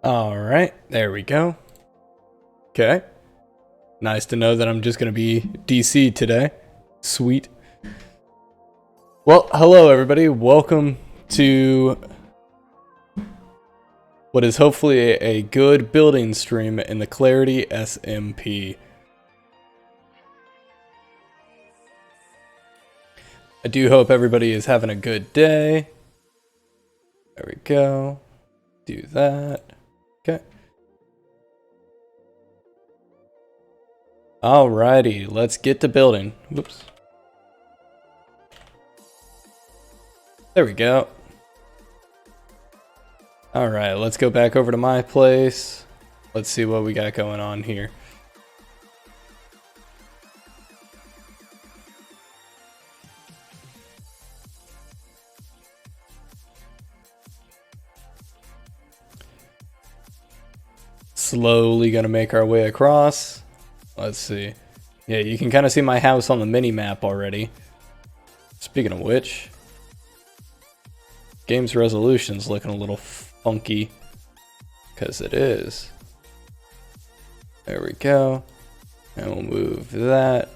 Alright, there we go. Okay. Nice to know that I'm just going to be DC today. Sweet. Well, hello everybody. Welcome to what is hopefully a good building stream in the Clarity SMP. I do hope everybody is having a good day. There we go. Do that. Okay. Alrighty, let's get to building. Whoops. There we go. Alright, let's go back over to my place. Let's see what we got going on here. Slowly gonna make our way across. Let's see. Yeah, you can kind of see my house on the mini map already. Speaking of which, game's resolution's looking a little funky, because it is. There we go. And we'll move that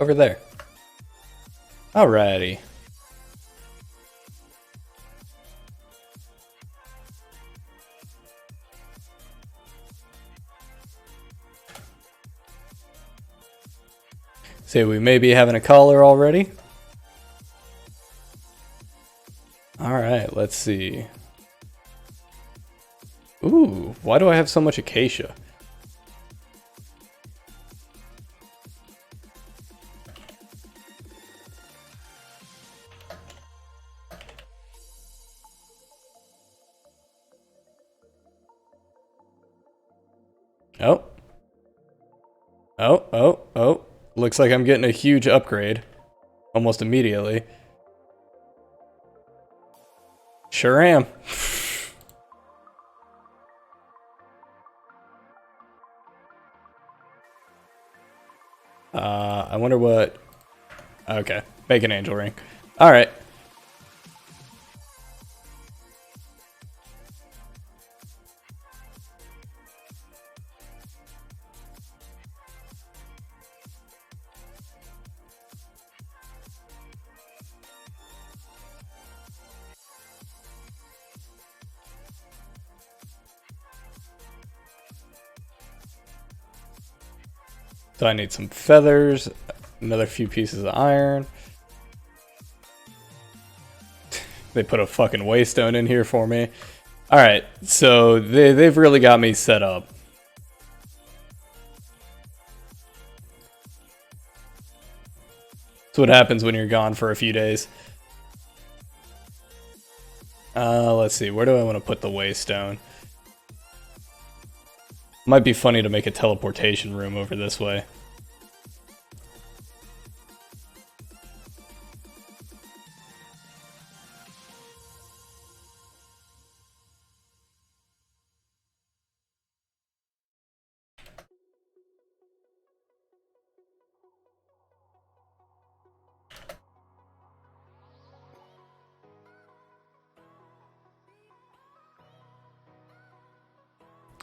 over there. Alrighty. See, we may be having a caller already. Alright, let's see. Ooh, why do I have so much acacia? Oh. Oh. Looks like I'm getting a huge upgrade. Almost immediately. Sure am. I wonder what... Okay, make an angel ring. Alright. So I need some feathers, another few pieces of iron. They put a fucking waystone in here for me. Alright, so they've really got me set up. That's what happens when you're gone for a few days. Let's see, where do I want to put the waystone? Might be funny to make a teleportation room over this way.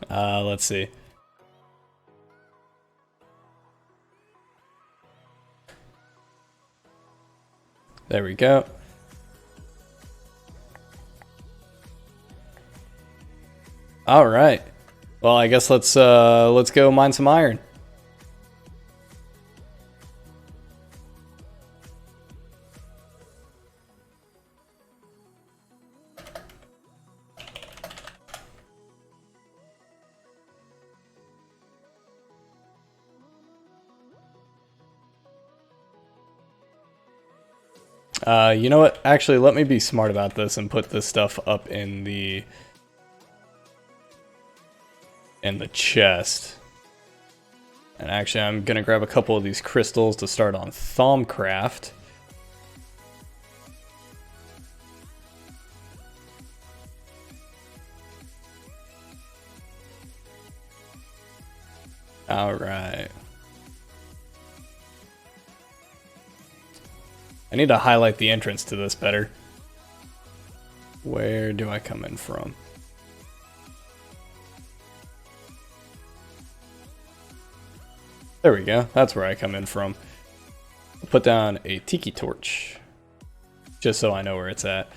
Let's see. There we go. All right. Well, I guess let's go mine some iron. You know what? Actually, let me be smart about this and put this stuff up in the chest. And actually, I'm gonna grab a couple of these crystals to start on Thaumcraft. All right. I need to highlight the entrance to this better. Where do I come in from? There we go. That's where I come in from. I'll put down a tiki torch, just so I know where it's at.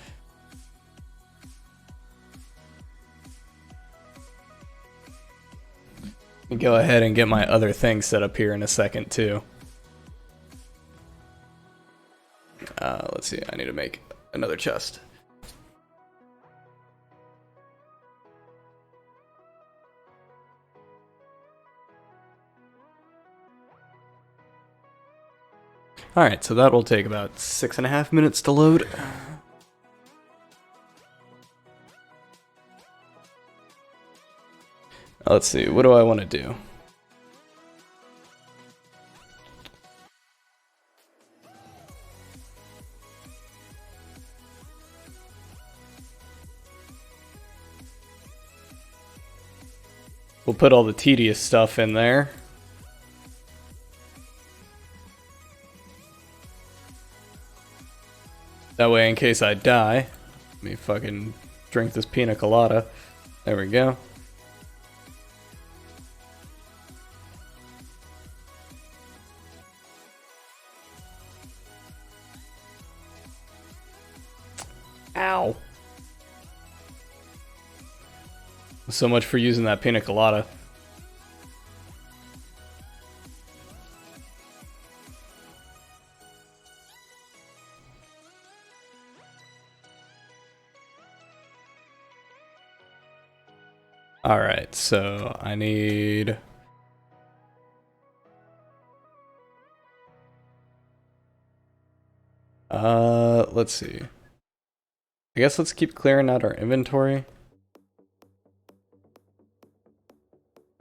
Go ahead and get my other thing set up here in a second too. Let's see, I need to make another chest. Alright, so that will take about 6.5 minutes to load. Let's see, what do I want to do? We'll put all the tedious stuff in there. That way, in case I die, let me fucking drink this pina colada. There we go. Ow. So much for using that pina colada. Alright, so I need... let's see. I guess let's keep clearing out our inventory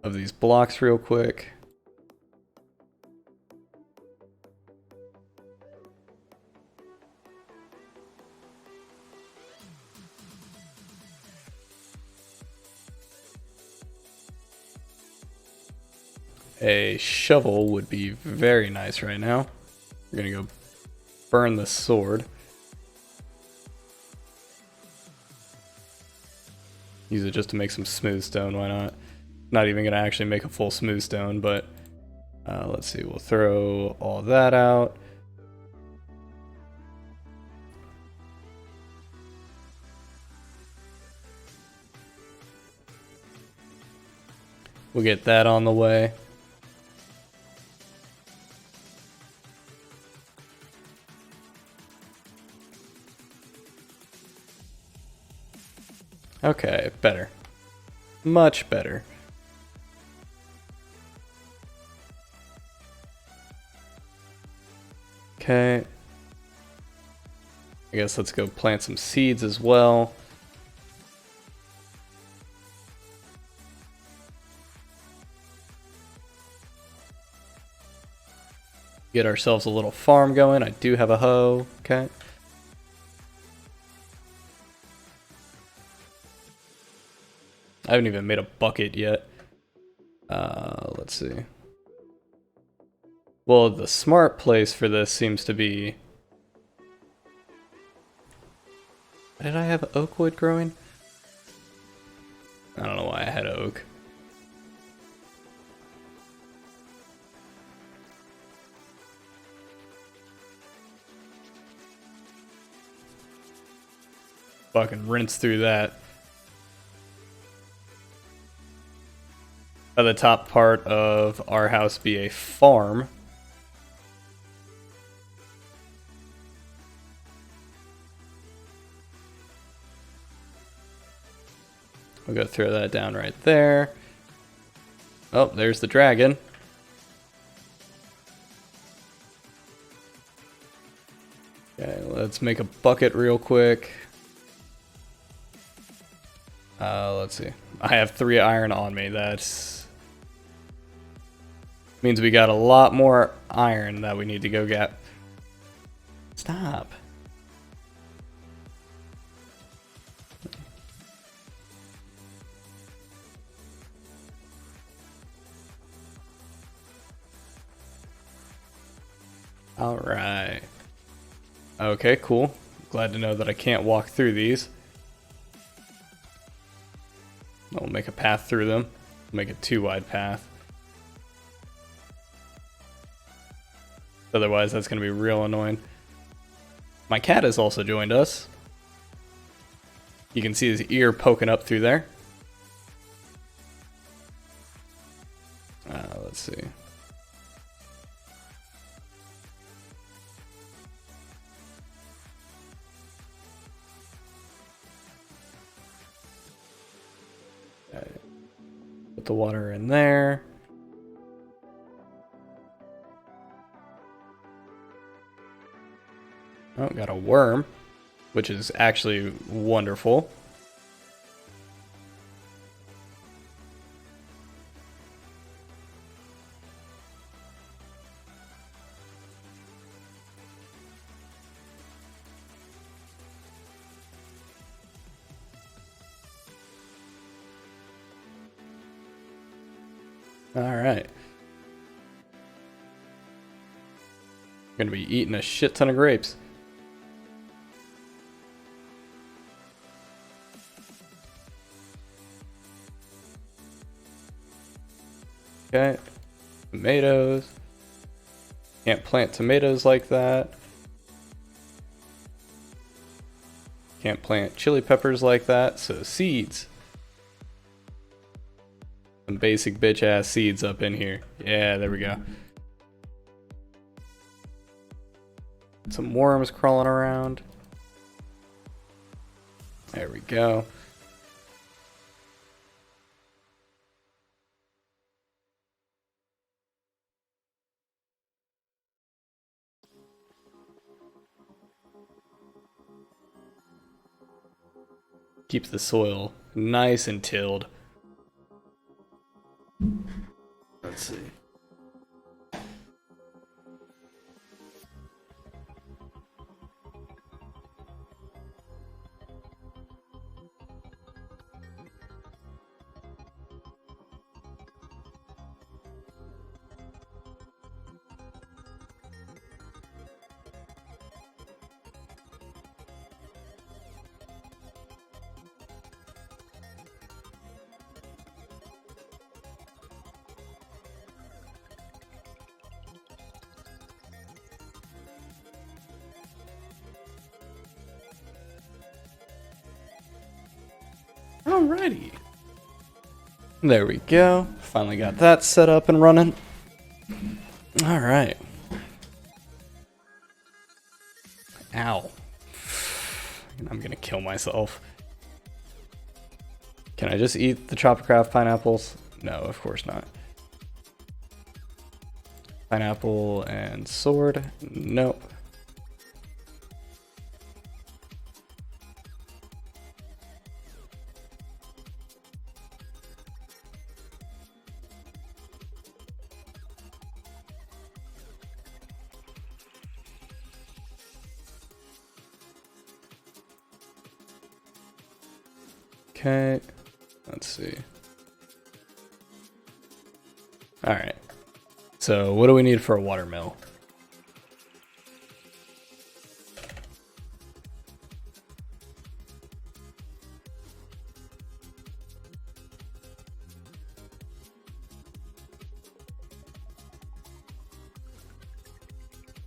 of these blocks real quick. A shovel would be very nice right now. We're gonna go burn the sword. Use it just to make some smooth stone, why not? Not even gonna actually make a full smooth stone, but let's see, we'll throw all that out. We'll get that on the way. Okay, better. Much better. Okay. I guess let's go plant some seeds as well. Get ourselves a little farm going. I do have a hoe. Okay. I haven't even made a bucket yet. Let's see. Well, the smart place for this seems to be... Did I have oak wood growing? I don't know why I had oak. Fucking rinse through that. The top part of our house be a farm. We'll go throw that down right there. Oh, there's the dragon. Okay, let's make a bucket real quick. Let's see. I have 3 iron on me. That's... means we got a lot more iron that we need to go get. Stop. Alright. Okay, cool. Glad to know that I can't walk through these. I'll make a path through them. Make a 2-wide path. Otherwise, that's going to be real annoying. My cat has also joined us. You can see his ear poking up through there. Let's see. Okay. Put the water in there. Oh, got a worm, which is actually wonderful. All right. Gonna be eating a shit ton of grapes. Okay, tomatoes. Can't plant tomatoes like that. Can't plant chili peppers like that, so seeds. Some basic bitch ass seeds up in here. Yeah, there we go. Some worms crawling around. There we go. Keeps the soil nice and tilled. Let's see. Alrighty. There we go. Finally got that set up and running. Alright. Ow. I'm gonna kill myself. Can I just eat the Choppercraft pineapples? No, of course not. Pineapple and sword? Nope. Okay, let's see. All right, so what do we need for a watermill?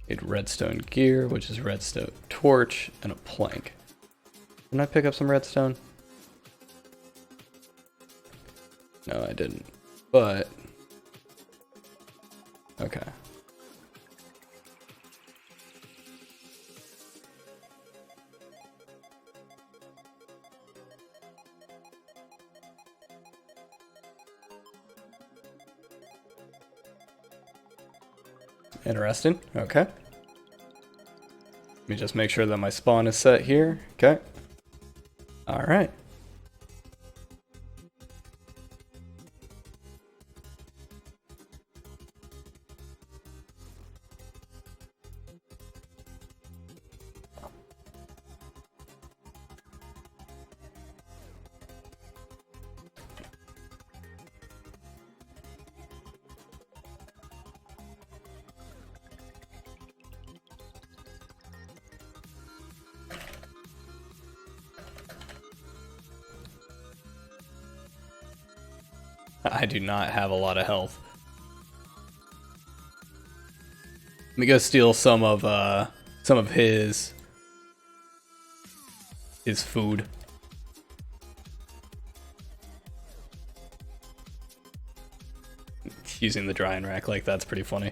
Need redstone gear, which is redstone torch, and a plank. Didn't I pick up some redstone? No, I didn't. But okay. Interesting. Okay. Let me just make sure that my spawn is set here. Okay. All right. I do not have a lot of health. me go steal some of his food. Using the drying rack like that's pretty funny.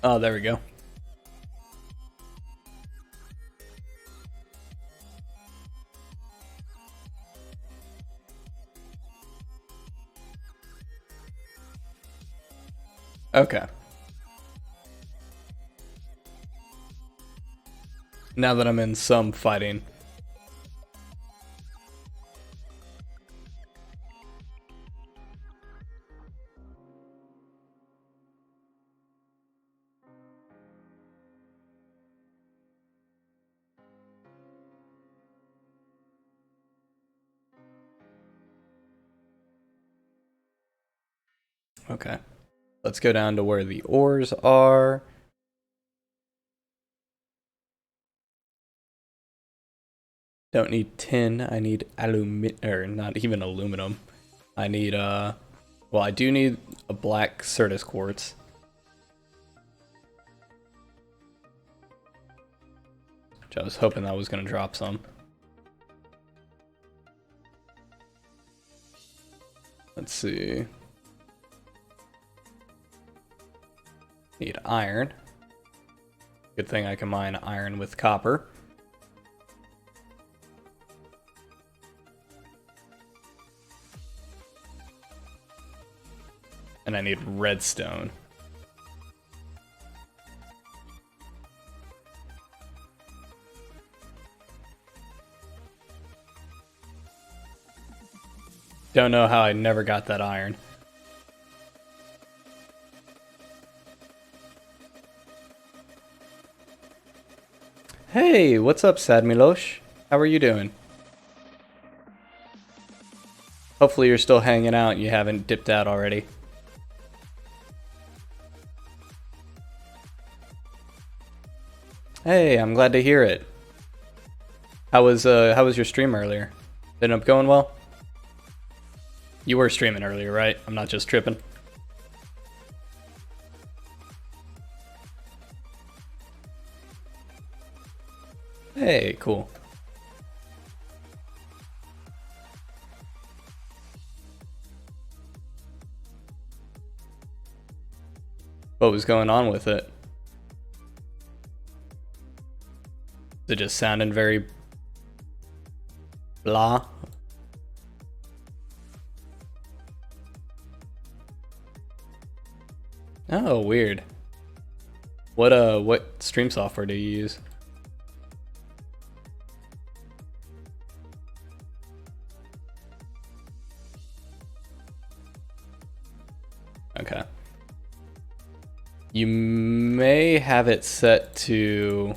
Oh, there we go. Okay. Now that I'm in some fighting. Okay. Let's go down to where the ores are. Don't need tin, I need or not even aluminum. I need, well, I do need a black Certus quartz. Which I was hoping that was gonna drop some. Let's see. Need iron. Good thing I can mine iron with copper. And I need redstone. Don't know how I never got that iron. Hey, what's up, Sad Milosh? How are you doing? Hopefully you're still hanging out and you haven't dipped out already. Hey, I'm glad to hear it. How was your stream earlier? Did it end up going well? You were streaming earlier, right? I'm not just tripping. Hey, cool. What was going on with it? Is it just sounding very blah? Oh, weird. What stream software do you use? Okay. You may have it set to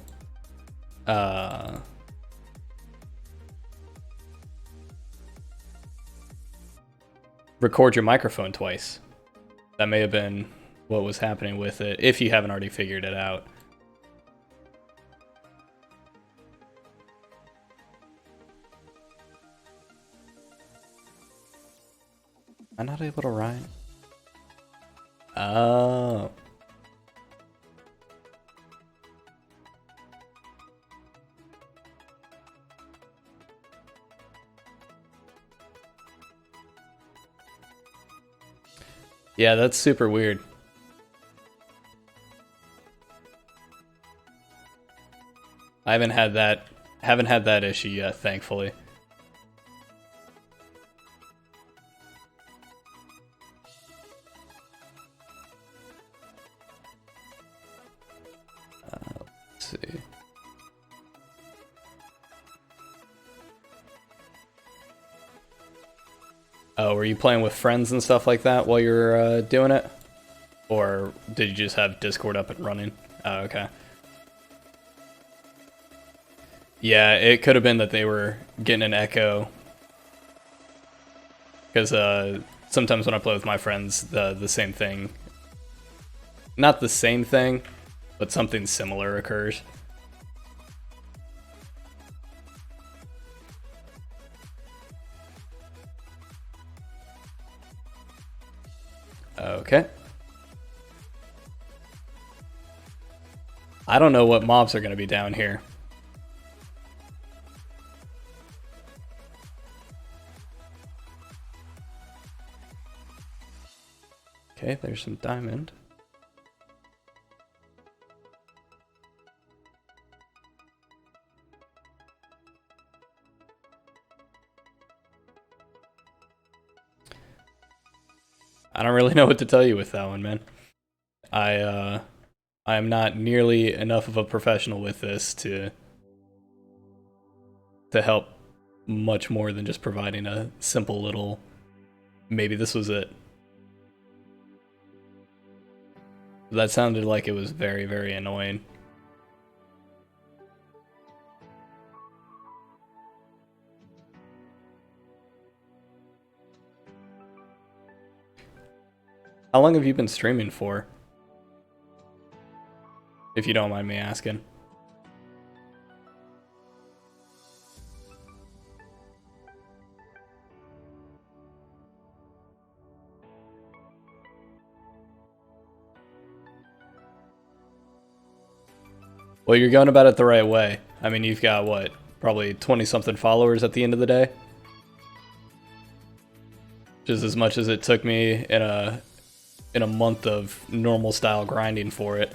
record your microphone twice. That may have been what was happening with it, if you haven't already figured it out. I'm not able to write. Oh. Yeah, that's super weird. I haven't had that issue yet, thankfully. Let's see. Oh, were you playing with friends and stuff like that while you're doing it? Or did you just have Discord up and running? Oh, okay. Yeah, it could have been that they were getting an echo. Because sometimes when I play with my friends, the same thing. Not the same thing, but something similar occurs. Okay. I don't know what mobs are going to be down here. Okay, there's some diamond. I don't really know what to tell you with that one, man. I am not nearly enough of a professional with this to help much more than just providing a simple little maybe this was it. That sounded like it was very, very annoying. How long have you been streaming for? If you don't mind me asking. Well, you're going about it the right way. I mean, you've got, what, probably 20-something followers at the end of the day? Just as much as it took me in a month of normal style grinding for it.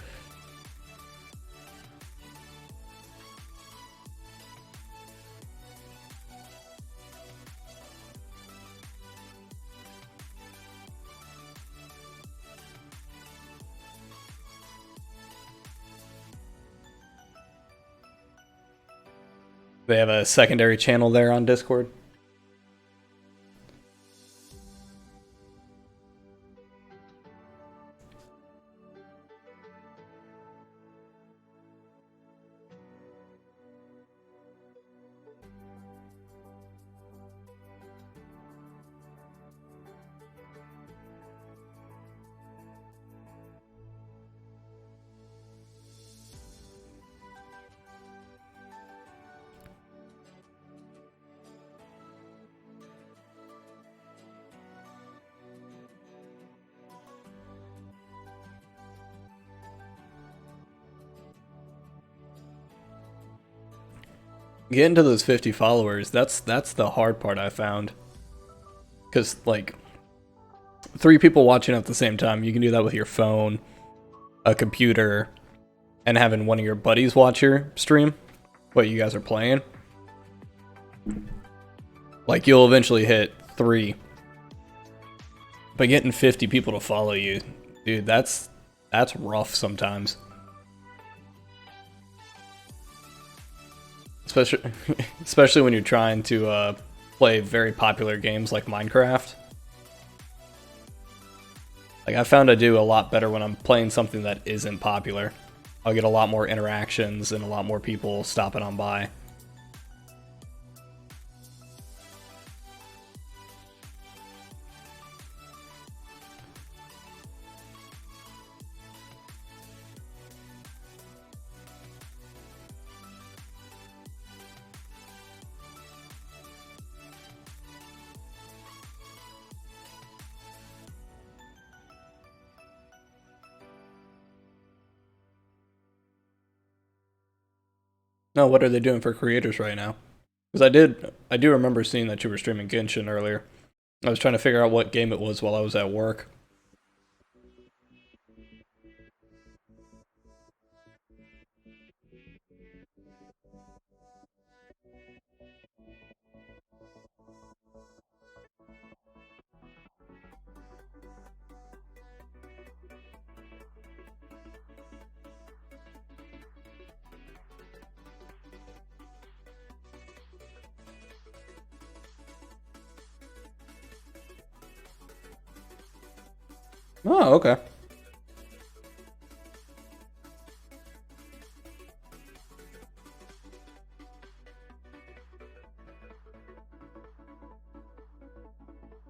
They have a secondary channel there on Discord. Getting to those 50 followers, that's the hard part I found. Because, like, 3 people watching at the same time, you can do that with your phone, a computer, and having one of your buddies watch your stream, what you guys are playing. Like, you'll eventually hit 3. But getting 50 people to follow you, dude, that's rough sometimes. Especially when you're trying to play very popular games like Minecraft. Like, I found I do a lot better when I'm playing something that isn't popular. I'll get a lot more interactions and a lot more people stopping on by. No, what are they doing for creators right now? Because I do remember seeing that you were streaming Genshin earlier. I was trying to figure out what game it was while I was at work. Oh, okay.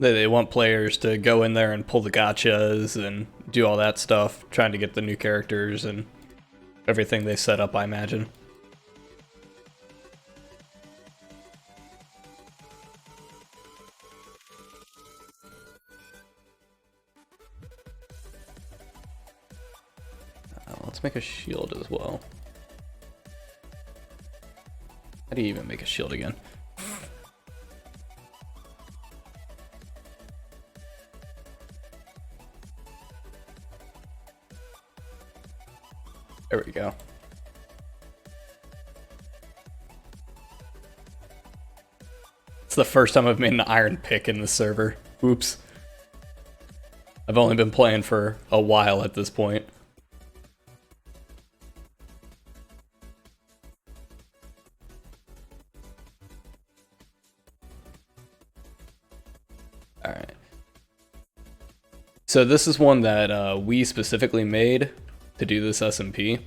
They want players to go in there and pull the gotchas and do all that stuff, trying to get the new characters and everything they set up, I imagine. Let's make a shield as well. How do you even make a shield again? There we go. It's the first time I've made an iron pick in the server. Oops. I've only been playing for a while at this point. Alright. So this is one that we specifically made to do this SMP.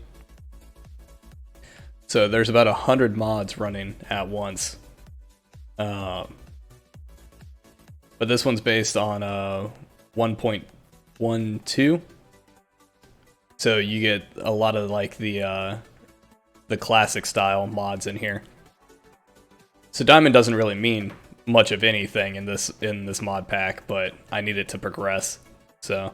So there's about 100 mods running at once. But this one's based on 1.12. So you get a lot of like the classic style mods in here. So diamond doesn't really mean much of anything in this mod pack, but I need it to progress. So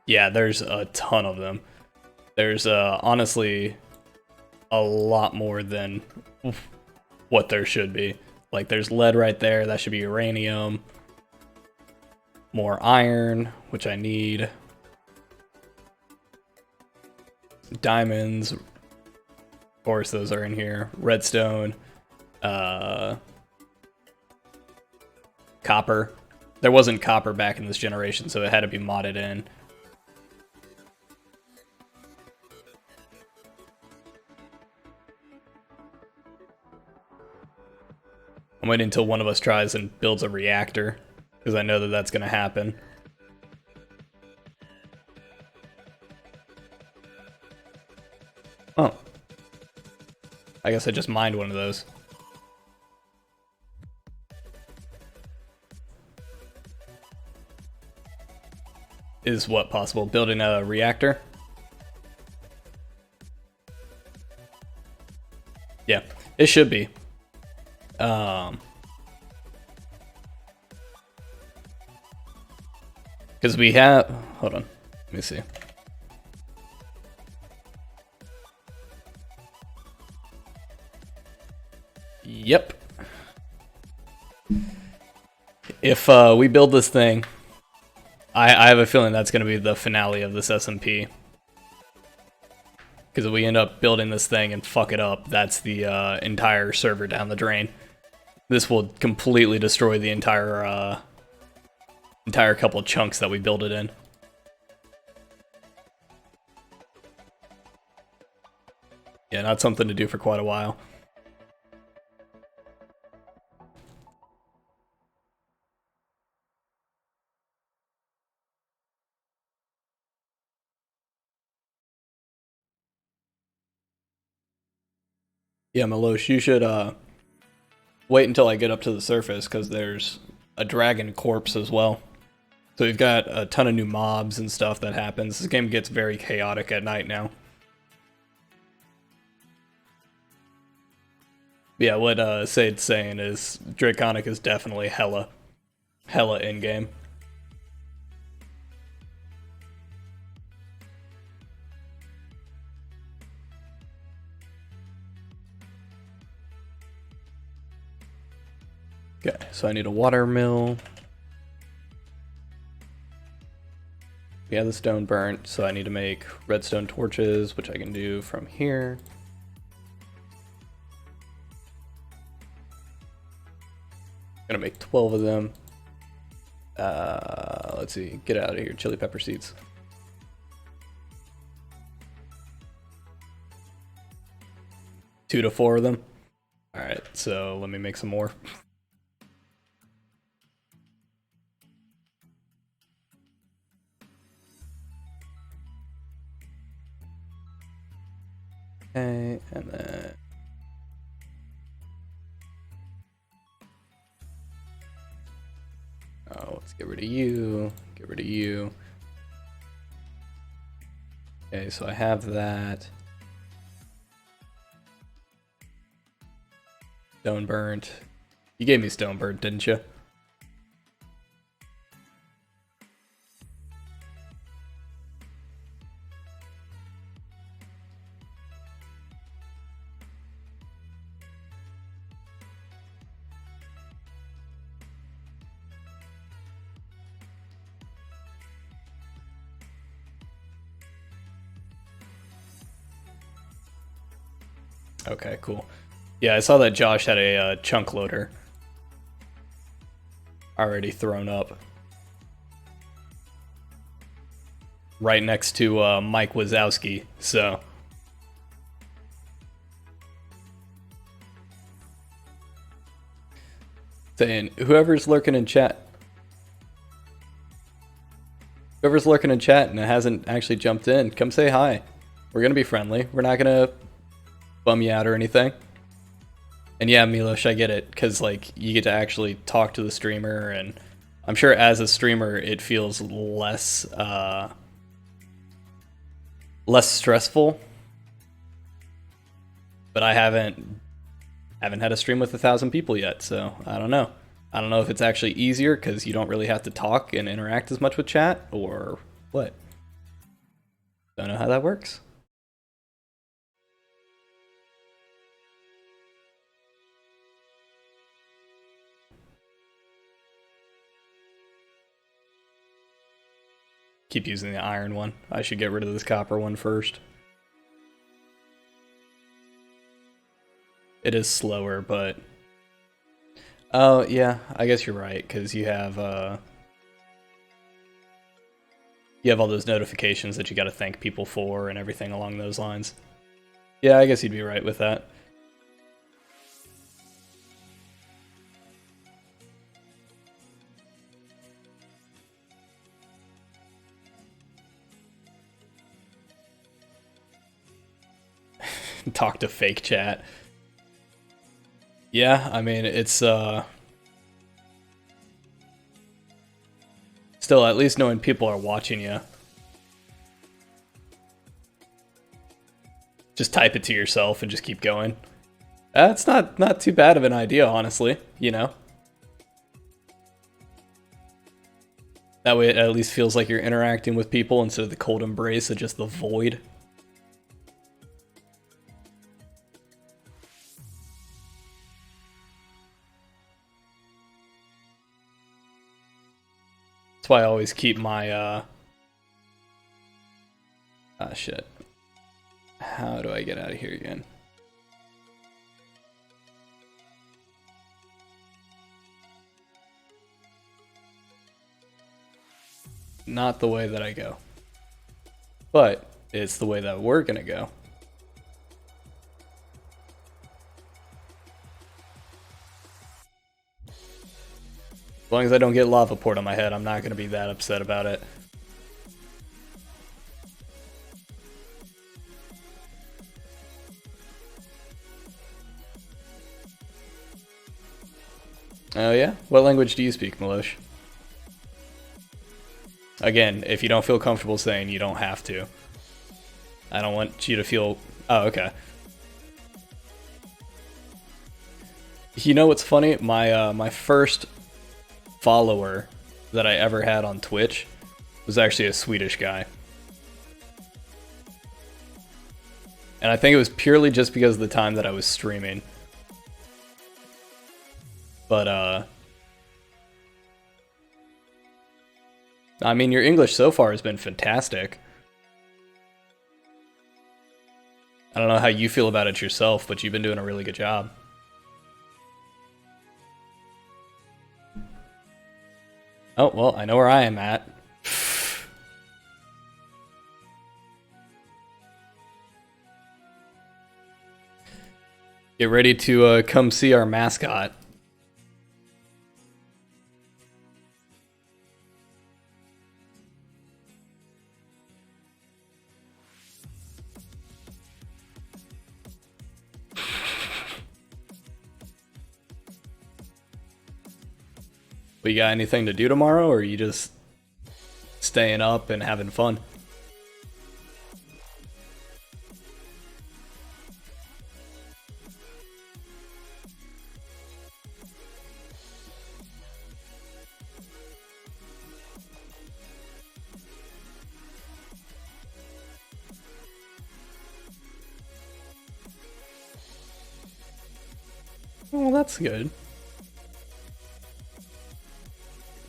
yeah, there's a ton of them. There's honestly a lot more than what there should be. Like there's lead right there, that should be uranium. More iron, which I need. Diamonds, of course those are in here. Redstone. Copper. There wasn't copper back in this generation, so it had to be modded in. I'm waiting until one of us tries and builds a reactor, because I know that that's going to happen. Oh. I guess I just mined one of those. Is what possible? Building a reactor? Yeah, it should be. Because we have, hold on, let me see. Yep. If we build this thing, I have a feeling that's going to be the finale of this SMP. Because if we end up building this thing and fuck it up, that's the entire server down the drain. This will completely destroy the entire couple of chunks that we built it in. Yeah, not something to do for quite a while. Yeah, Malosh, you should wait until I get up to the surface, because there's a dragon corpse as well. So we've got a ton of new mobs and stuff that happens. This game gets very chaotic at night now. Yeah, what Sade's saying is Draconic is definitely hella in-game. Okay, so I need a water mill. Yeah, the stone burnt, so I need to make redstone torches, which I can do from here. I'm gonna make 12 of them. Let's see, get out of here, chili pepper seeds. 2 to 4 of them. Alright, so let me make some more. Okay, and then... oh, let's get rid of you, get rid of you. Okay, so I have that. Stone burnt. You gave me stone burnt, didn't you? Okay, cool. Yeah, I saw that Josh had a chunk loader already thrown up. Right next to Mike Wazowski, so... saying, whoever's lurking in chat... whoever's lurking in chat and hasn't actually jumped in, come say hi. We're gonna be friendly. We're not gonna bum you out or anything. And yeah, Milosh, I get it, because like you get to actually talk to the streamer, and I'm sure as a streamer it feels less less stressful. But I haven't had a stream with 1,000 people yet, so I don't know. I don't know if it's actually easier because you don't really have to talk and interact as much with chat, or what. Don't know how that works. Keep using the iron one. I should get rid of this copper one first. It is slower, but... oh, yeah, I guess you're right, because you have all those notifications that you gotta thank people for and everything along those lines. Yeah, I guess you'd be right with that. Talk to fake chat. Yeah, I mean, it's still, at least knowing people are watching you. Just type it to yourself and just keep going. That's not too bad of an idea, honestly, you know? That way it at least feels like you're interacting with people instead of the cold embrace of just the void. That's why I always keep my, ah, shit. How do I get out of here again? Not the way that I go. But it's the way that we're gonna go. As long as I don't get lava poured on my head, I'm not gonna be that upset about it. Oh yeah? What language do you speak, Milosh? Again, if you don't feel comfortable saying, you don't have to. I don't want you to feel... oh, okay. You know what's funny? My first follower that I ever had on Twitch was actually a Swedish guy. And I think it was purely just because of the time that I was streaming. But, I mean, your English so far has been fantastic. I don't know how you feel about it yourself, but you've been doing a really good job. Oh, well, I know where I am at. Get ready to come see our mascot. We got anything to do tomorrow, or are you just staying up and having fun? Well, that's good.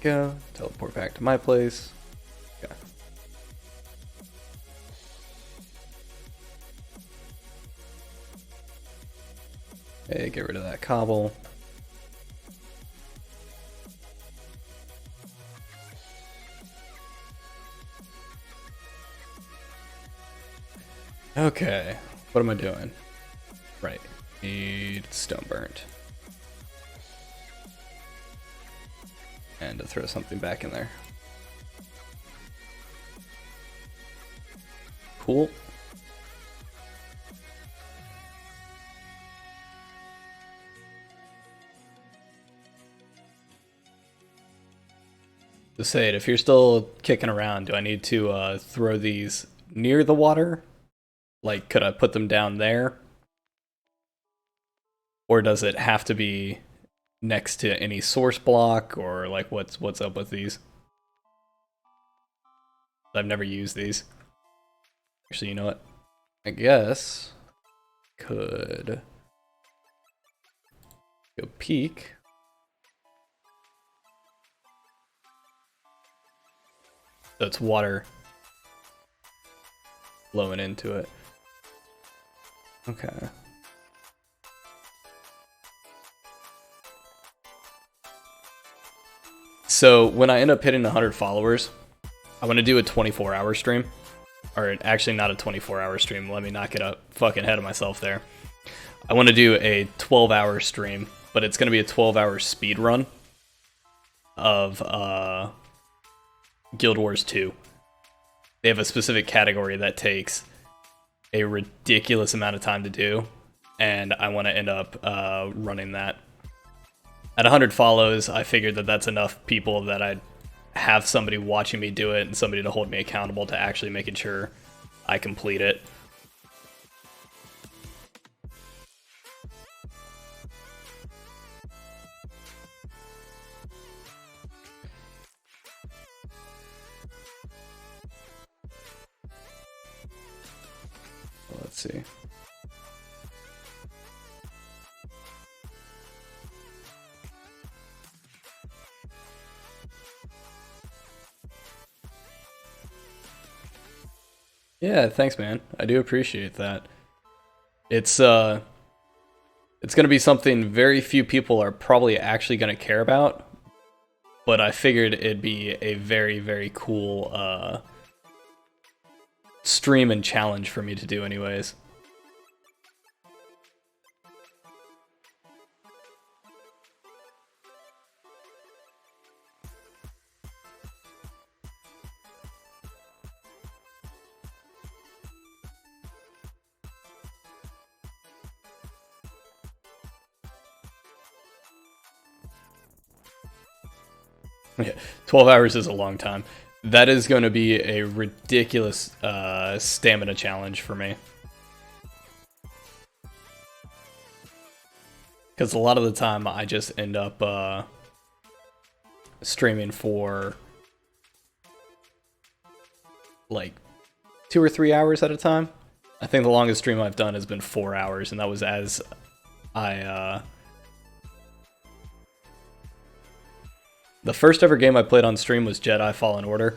Go. Teleport back to my place. Okay. Hey, get rid of that cobble. Okay, what am I doing? Right, need stone burnt. And to throw something back in there. Cool. To say it, if you're still kicking around, do I need to throw these near the water? Like, could I put them down there? Or does it have to be next to any source block, or like what's up with these? I've never used these. Actually, you know what? I guess could go peek. So it's water flowing into it. Okay. So when I end up hitting 100 followers, I want to do a 24-hour stream. Or actually not a 24-hour stream. Let me not get a fucking head of myself there. I want to do a 12-hour stream, but it's going to be a 12-hour speed run of Guild Wars 2. They have a specific category that takes a ridiculous amount of time to do, and I want to end up running that. At 100 follows, I figured that that's enough people that I'd have somebody watching me do it and somebody to hold me accountable to actually making sure I complete it. Let's see. Yeah, thanks, man. I do appreciate that. It's gonna be something very few people are probably actually gonna care about, but I figured it'd be a very, very cool stream and challenge for me to do anyways. Yeah, 12 hours is a long time. That is going to be a ridiculous stamina challenge for me. Because a lot of the time I just end up streaming for like 2 or 3 hours at a time. I think the longest stream I've done has been 4 hours, and that was as I... The first ever game I played on stream was Jedi Fallen Order,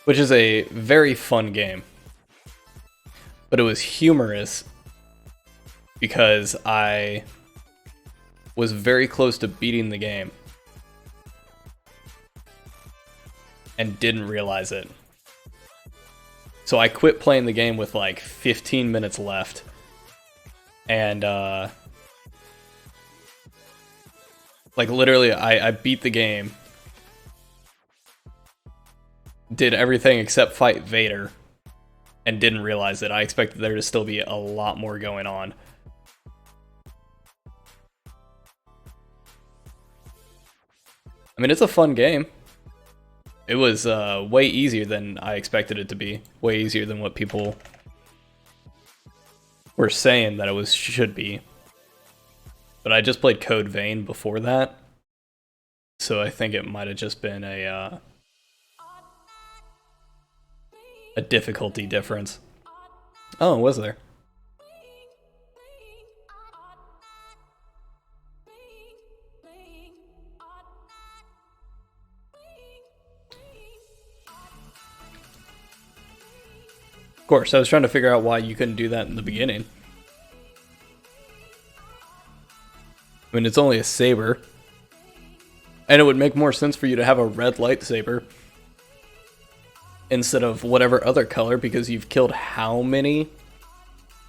which is a very fun game. But it was humorous because I was very close to beating the game and didn't realize it. So I quit playing the game with like 15 minutes left And like literally I beat the game, did everything except fight Vader, and didn't realize it. I expected there to still be a lot more going on. I mean, it's a fun game. It was way easier than I expected it to be. Way easier than what people were saying that it should be. But I just played Code Vein before that, so I think it might have just been a difficulty difference. Oh, was there? Of course, I was trying to figure out why you couldn't do that in the beginning. I mean, it's only a saber. And it would make more sense for you to have a red lightsaber instead of whatever other color, because you've killed how many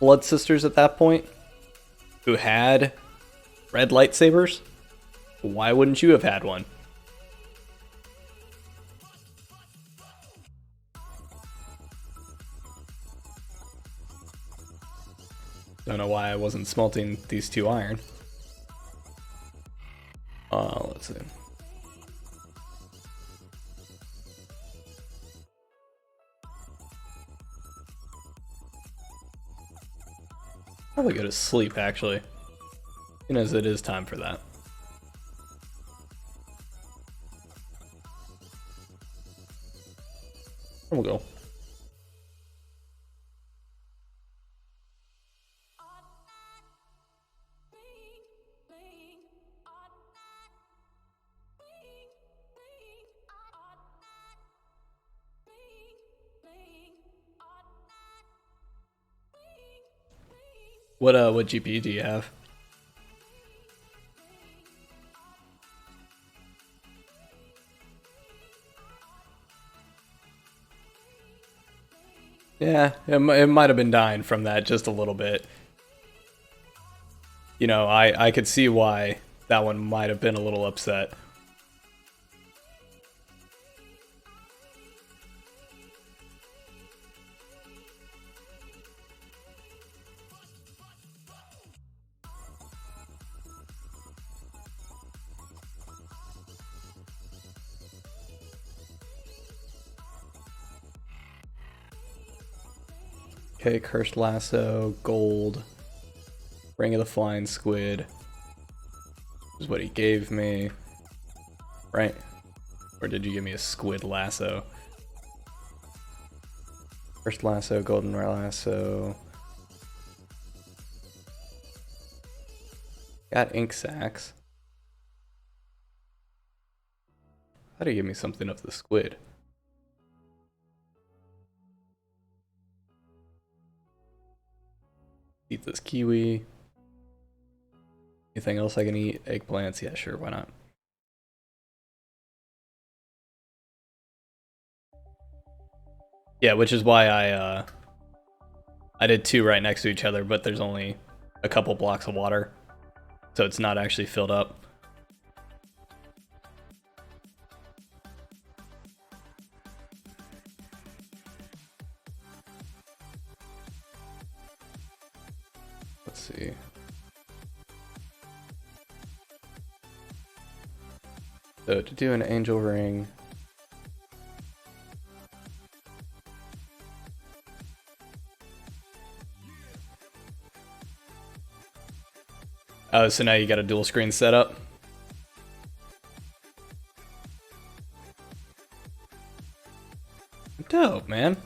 Blood Sisters at that point who had red lightsabers? Why wouldn't you have had one? Don't know why I wasn't smelting these 2 iron. Let's see. Probably go to sleep, actually. As it is time for that. We'll go. What GPU do you have? Yeah, it might have been dying from that just a little bit. You know, I could see why that one might have been a little upset. Okay, Cursed Lasso, Gold, Ring of the Flying Squid. This is what he gave me. Right? Or did you give me a Squid Lasso? Cursed Lasso, Golden Lasso. Got Ink Sacs. How do you give me something of the Squid? Eat this kiwi. Anything else I can eat? Eggplants? Yeah, sure, why not? Yeah, which is why I did 2 right next to each other, but there's only a couple blocks of water, so it's not actually filled up. Let's see. So to do an angel ring, oh, so now you got a dual screen setup. Dope, man.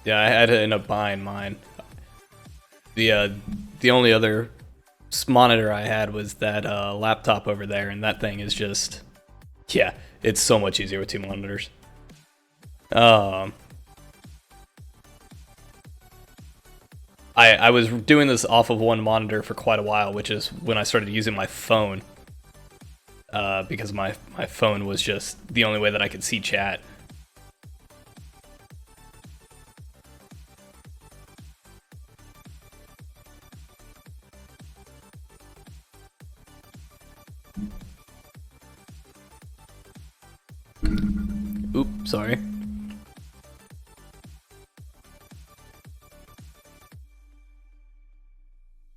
Yeah, I had to end up buying mine. The only other monitor I had was that laptop over there, and that thing is just, yeah, it's so much easier with 2 monitors. I was doing this off of 1 monitor for quite a while, which is when I started using my phone, because my phone was just the only way that I could see chat. Oops, sorry.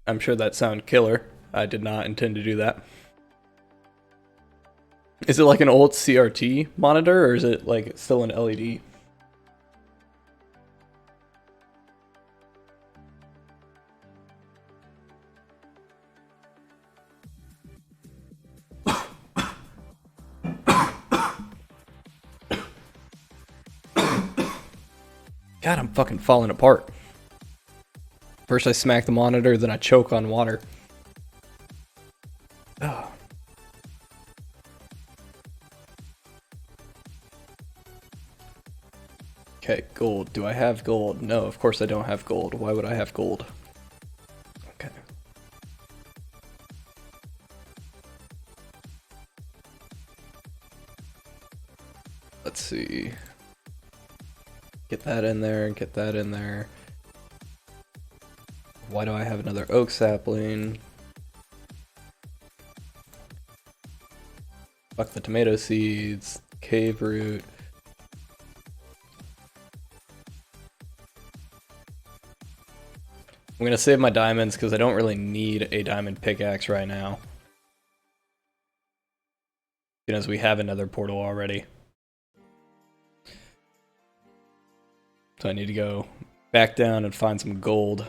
I'm sure that sounded killer. I did not intend to do that. Is it like an old CRT monitor, or is it like still an LED? God, I'm fucking falling apart. First I smack the monitor, then I choke on water. Oh. Okay, gold. Do I have gold? No, of course I don't have gold. Why would I have gold? Okay. Let's see. Get that in there, get that in there. Why do I have another oak sapling? Fuck the tomato seeds, cave root. I'm gonna save my diamonds because I don't really need a diamond pickaxe right now. Because we have another portal already. So I need to go back down and find some gold.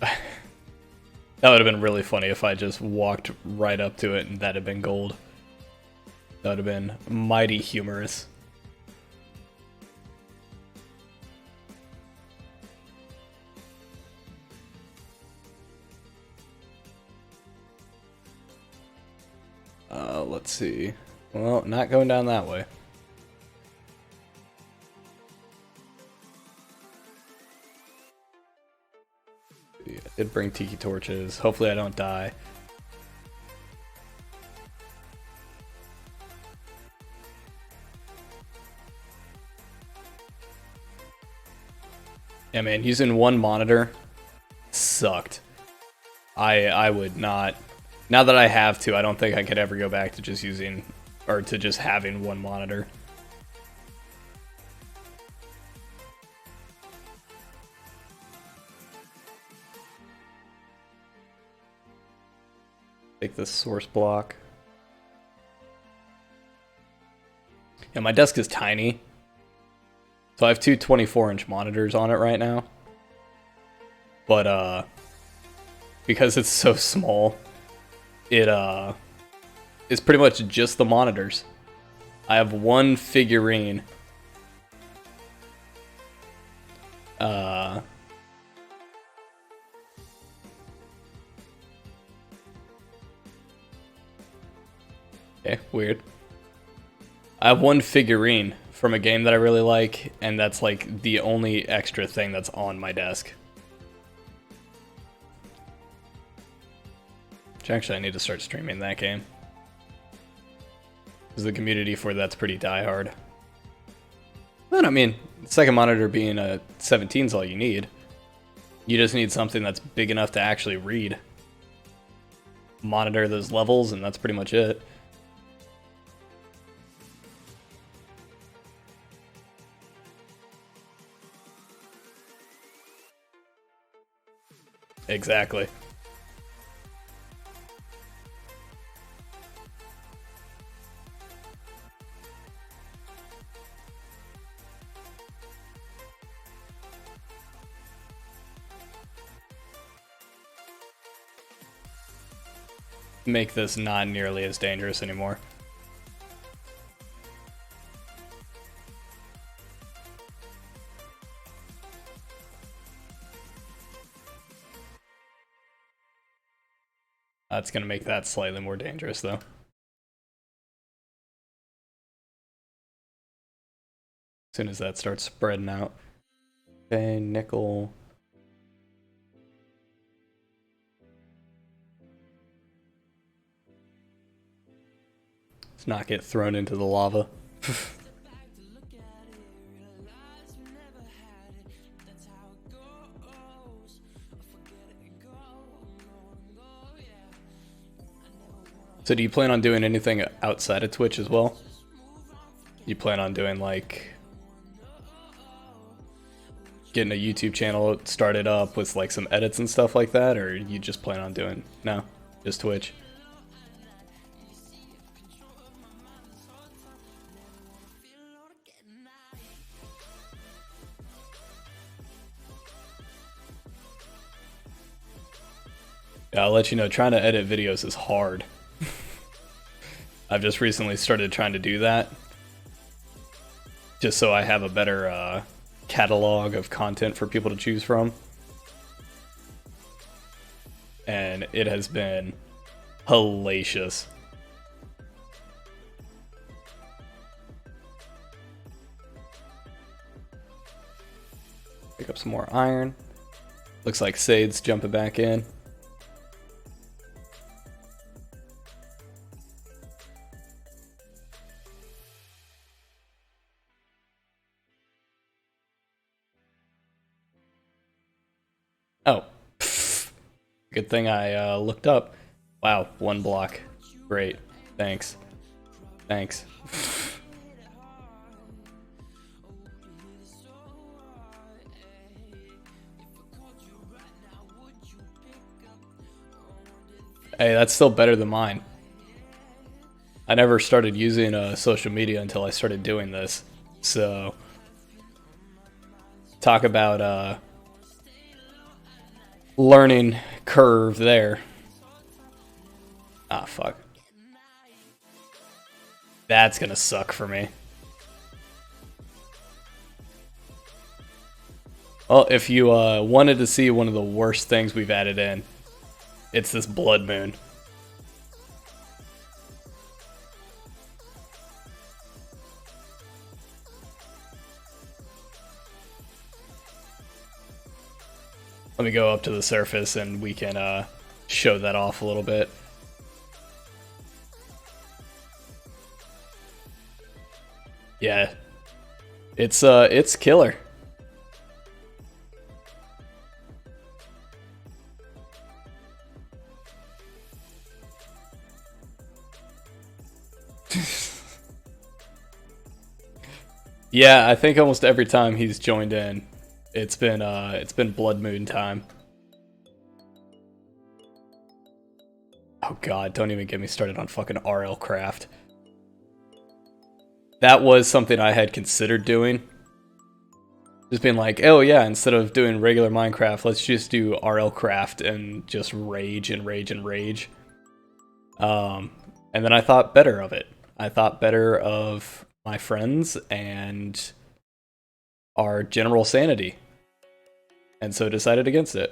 That would have been really funny if I just walked right up to it and that had been gold. That would have been mighty humorous. Let's see. Well, not going down that way. Yeah, I did bring tiki torches. Hopefully I don't die. Yeah, man, using one monitor sucked. I would not. Now that I have to, I don't think I could ever go back to just using, or to just having one monitor. Take this source block. Yeah, my desk is tiny. So I have two 24-inch monitors on it right now. But, because it's so small, it, is pretty much just the monitors. I have one figurine. Okay, weird. I have one figurine from a game that I really like, and that's like the only extra thing that's on my desk. Which actually I need to start streaming that game. Because the community for that's pretty diehard. But I mean, second monitor being a 17 is all you need. You just need something that's big enough to actually read. Monitor those levels, and that's pretty much it. Exactly. Make this not nearly as dangerous anymore. That's gonna make that slightly more dangerous though. As soon as that starts spreading out. Okay, nickel. Let's not get thrown into the lava. So do you plan on doing anything outside of Twitch as well? You plan on doing like getting a YouTube channel started up with like some edits and stuff like that, or you just plan on doing no, just Twitch? Yeah, I'll let you know, trying to edit videos is hard. I've just recently started trying to do that, just so I have a better catalog of content for people to choose from. And it has been hellacious. Pick up some more iron. Looks like Sade's jumping back in. Oh, good thing I looked up. Wow, 1 block. Great. Thanks. Thanks. Hey, that's still better than mine. I never started using social media until I started doing this. So, talk about learning curve there. Ah, fuck. That's gonna suck for me. Well, if you wanted to see one of the worst things we've added in, it's this blood moon. Let me go up to the surface and we can show that off a little bit. Yeah, it's killer. Yeah, I think almost every time he's joined in, it's been blood moon time. Oh god, don't even get me started on fucking RL craft. That was something I had considered doing. Just being like, oh yeah, instead of doing regular Minecraft, let's just do RL craft and just rage and rage and rage. And then I thought better of it. I thought better of my friends and our general sanity. And so decided against it.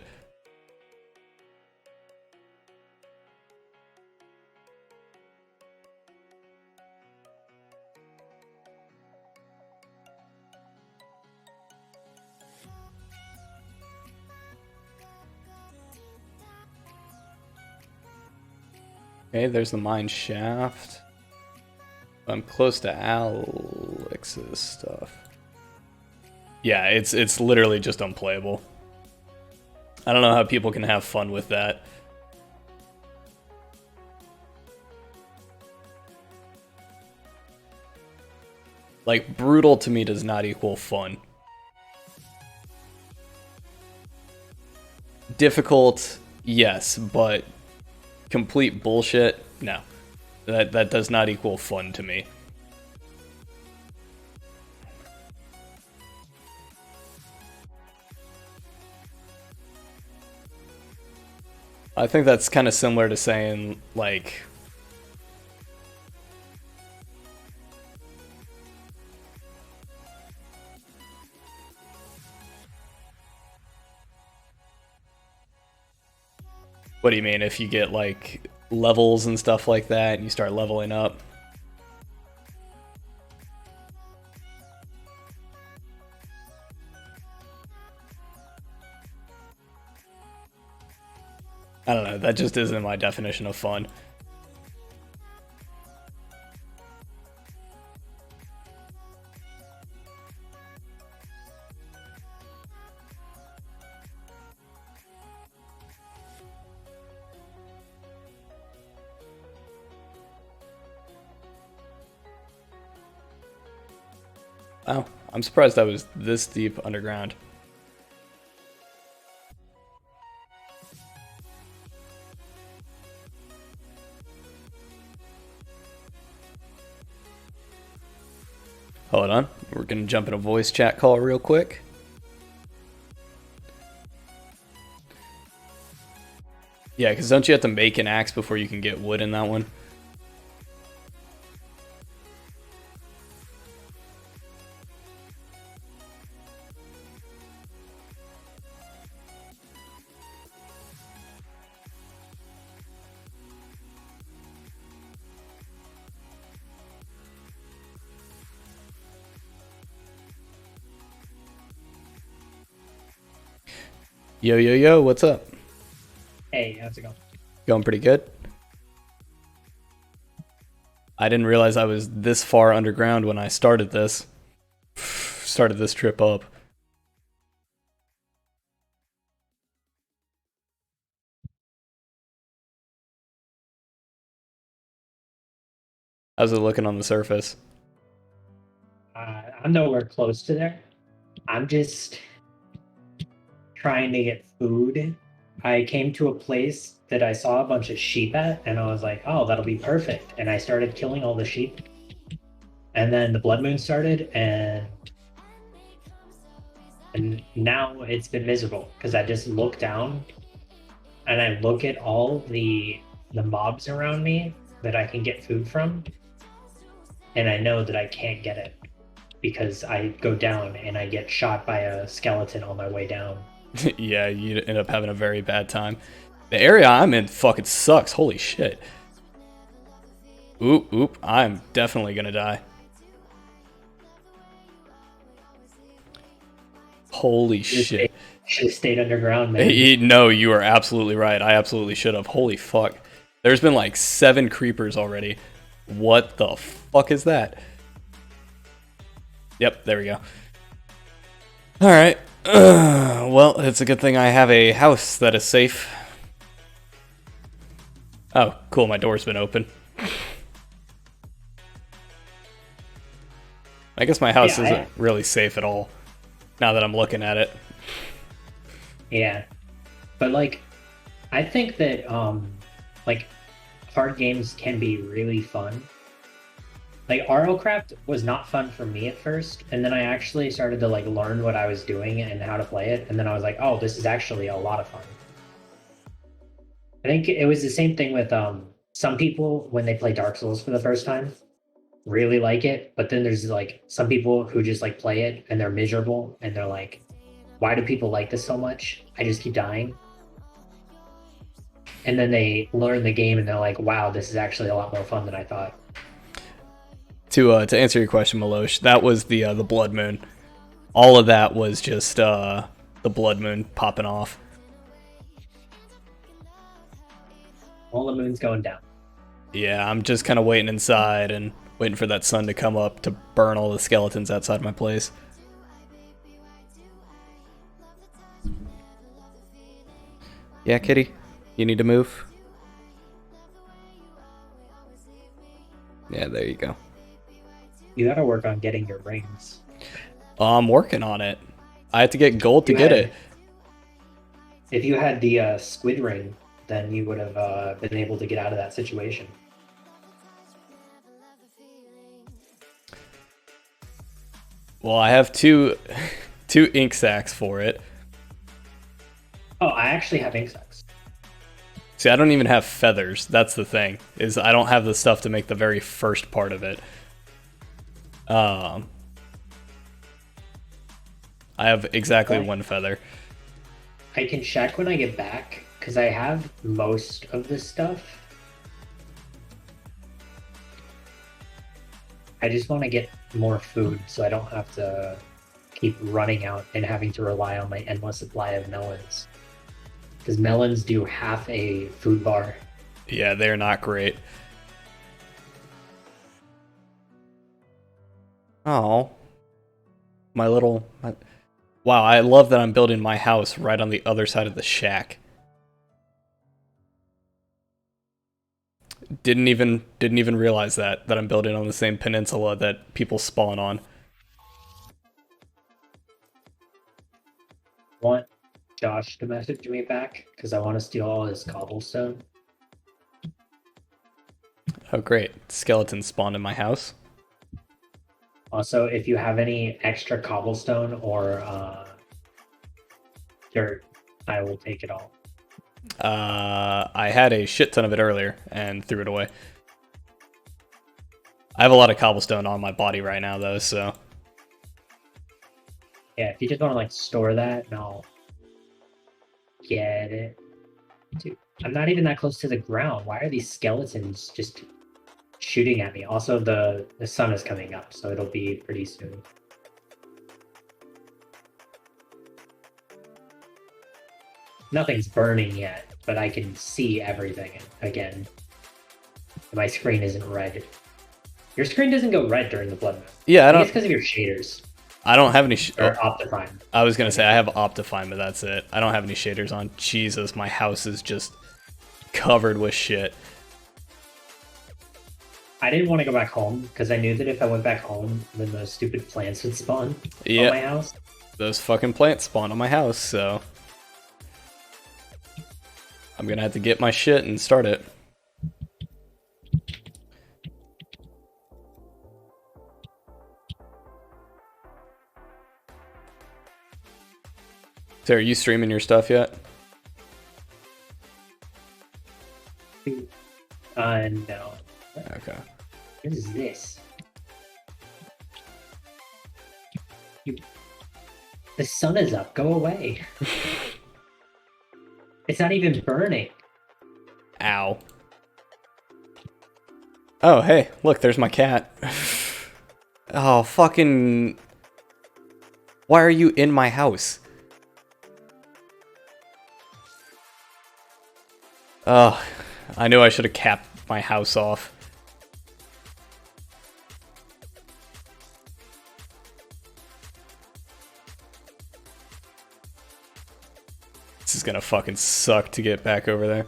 Okay, there's the mine shaft. I'm close to Alex's stuff. Yeah, it's literally just unplayable. I don't know how people can have fun with that. Like, brutal to me does not equal fun. Difficult, yes, but complete bullshit, no. That does not equal fun to me. I think that's kind of similar to saying, like, what do you mean if you get, like, levels and stuff like that and you start leveling up? I don't know, that just isn't my definition of fun. Wow, I'm surprised I was this deep underground. Hold on, we're gonna jump in a voice chat call real quick. Yeah, because don't you have to make an axe before you can get wood in that one? Yo, yo, yo, what's up? Hey, how's it going? Going pretty good. I didn't realize I was this far underground when I started this. Started this trip up. How's it looking on the surface? I'm nowhere close to there. I'm just trying to get food. I came to a place that I saw a bunch of sheep at, and I was like, oh, that'll be perfect. And I started killing all the sheep. And then the blood moon started, and now it's been miserable because I just look down and I look at all the mobs around me that I can get food from, and I know that I can't get it because I go down and I get shot by a skeleton on my way down. Yeah, you end up having a very bad time. The area I'm in fucking sucks. Holy shit. Oop, oop. I'm definitely gonna die. Holy shit. Should have stayed underground, man. No, you are absolutely right. I absolutely should have. Holy fuck. There's been like 7 creepers already. What the fuck is that? Yep, there we go. Alright. Well, it's a good thing I have a house that is safe. Oh, cool. My door's been open. I guess my house Yeah, isn't really safe at all, now that I'm looking at it. yeah. But like I think that like hard games can be really fun. Like RLCraft was not fun for me at first, and then I actually started to like learn what I was doing and how to play it, and then I was like, oh, this is actually a lot of fun. I think it was the same thing with some people when they play Dark Souls for the first time really like it, but then there's like some people who just like play it and they're miserable and they're like, why do people like this so much? I just keep dying. And then they learn the game and they're like, wow, this is actually a lot more fun than I thought. To answer your question, Malosh, that was the blood moon. All of that was just the blood moon popping off. All the moon's going down. Yeah, I'm just kind of waiting inside and waiting for that sun to come up to burn all the skeletons outside my place. Yeah, kitty, you need to move. Yeah, there you go. You got to work on getting your rings. I'm working on it. I have to get gold to You get had, it. if you had the squid ring, then you would have been able to get out of that situation. Well, I have two two ink sacs for it. Oh, I actually have ink sacs. See, I don't even have feathers. That's the thing, is I don't have the stuff to make the very first part of it. Um, I have exactly Well, one feather. I can check when I get back because I have most of this stuff. I just want to get more food so I don't have to keep running out and having to rely on my endless supply of melons. Because melons do half a food bar. Yeah, they're not great. Oh, my little... Wow, I love that I'm building my house right on the other side of the shack. Didn't even realize that I'm building on the same peninsula that people spawn on. want Josh to message me back because I want to steal all his cobblestone. Oh, great. Skeletons spawned in my house. Also, if you have any extra cobblestone or dirt, I will take it all. I had a shit ton of it earlier and threw it away. I have a lot of cobblestone on my body right now, though, so... Yeah, if you just want to, like, store that, and I'll get it. Dude, I'm not even that close to the ground. Why are these skeletons just shooting at me? Also, the sun is coming up, so it'll be pretty soon. Nothing's burning yet, but I can see everything again. My screen isn't red. Your screen doesn't go red during the blood moon. Yeah, I don't... It's because of your shaders. I don't have any... Or Optifine. I was gonna say, I have Optifine, but that's it. I don't have any shaders on. Jesus, my house is just covered with shit. I didn't want to go back home, because I knew that if I went back home, then those stupid plants would spawn on my house. Those fucking plants spawned on my house, so... I'm gonna have to get my shit and start it. So are you streaming your stuff yet? No. Okay. What is this? The sun is up. Go away. It's not even burning. Ow. Oh, hey, look, there's my cat. Oh, fucking... Why are you in my house? Oh, I knew I should have capped my house off. This is gonna fucking suck to get back over there.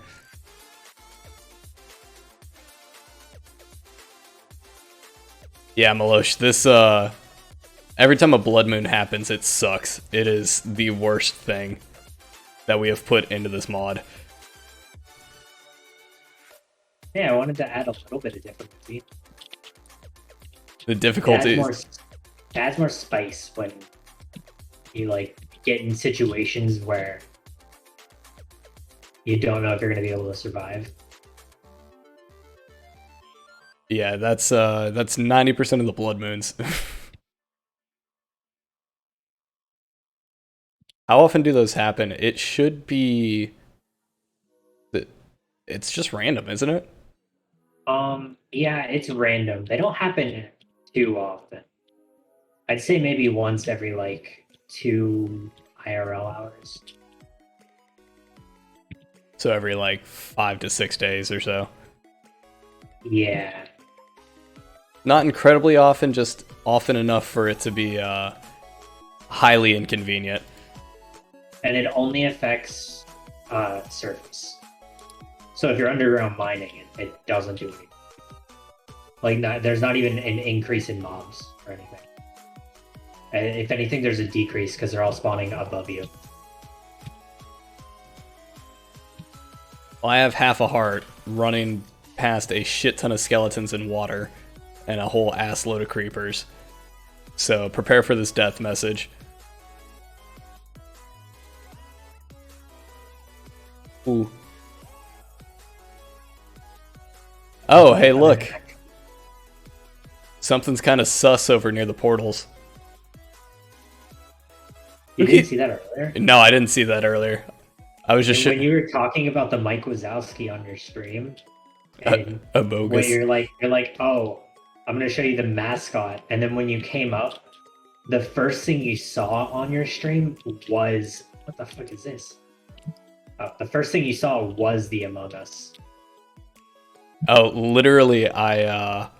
Yeah, Malosh, this, every time a blood moon happens, it sucks. It is the worst thing that we have put into this mod. Yeah, I wanted to add a little bit of difficulty. The difficulty it adds more spice when you, like, get in situations where you don't know if you're going to be able to survive. Yeah, that's 90% of the blood moons. How often do those happen? It should be... It's just random, isn't it? Yeah, it's random. They don't happen too often. I'd say maybe once every, like, 2 IRL hours. So every, like, 5 to 6 days or so. Yeah. Not incredibly often, just often enough for it to be highly inconvenient. And it only affects surface. So if you're underground mining, it doesn't do anything. Like, there's not even an increase in mobs or anything. If anything, there's a decrease because they're all spawning above you. Well, I have half a heart running past a shit ton of skeletons in water and a whole ass load of creepers. So prepare for this death message. Ooh. Oh, hey, look. Something's kind of sus over near the portals. You didn't see that earlier? No, I didn't see that earlier. I was just... When you were talking about the Mike Wazowski on your stream, and a bogus. when you're like, oh, I'm going to show you the mascot. And then when you came up, the first thing you saw on your stream was... What the fuck is this? Oh, the first thing you saw was the Among Us. Oh, literally, now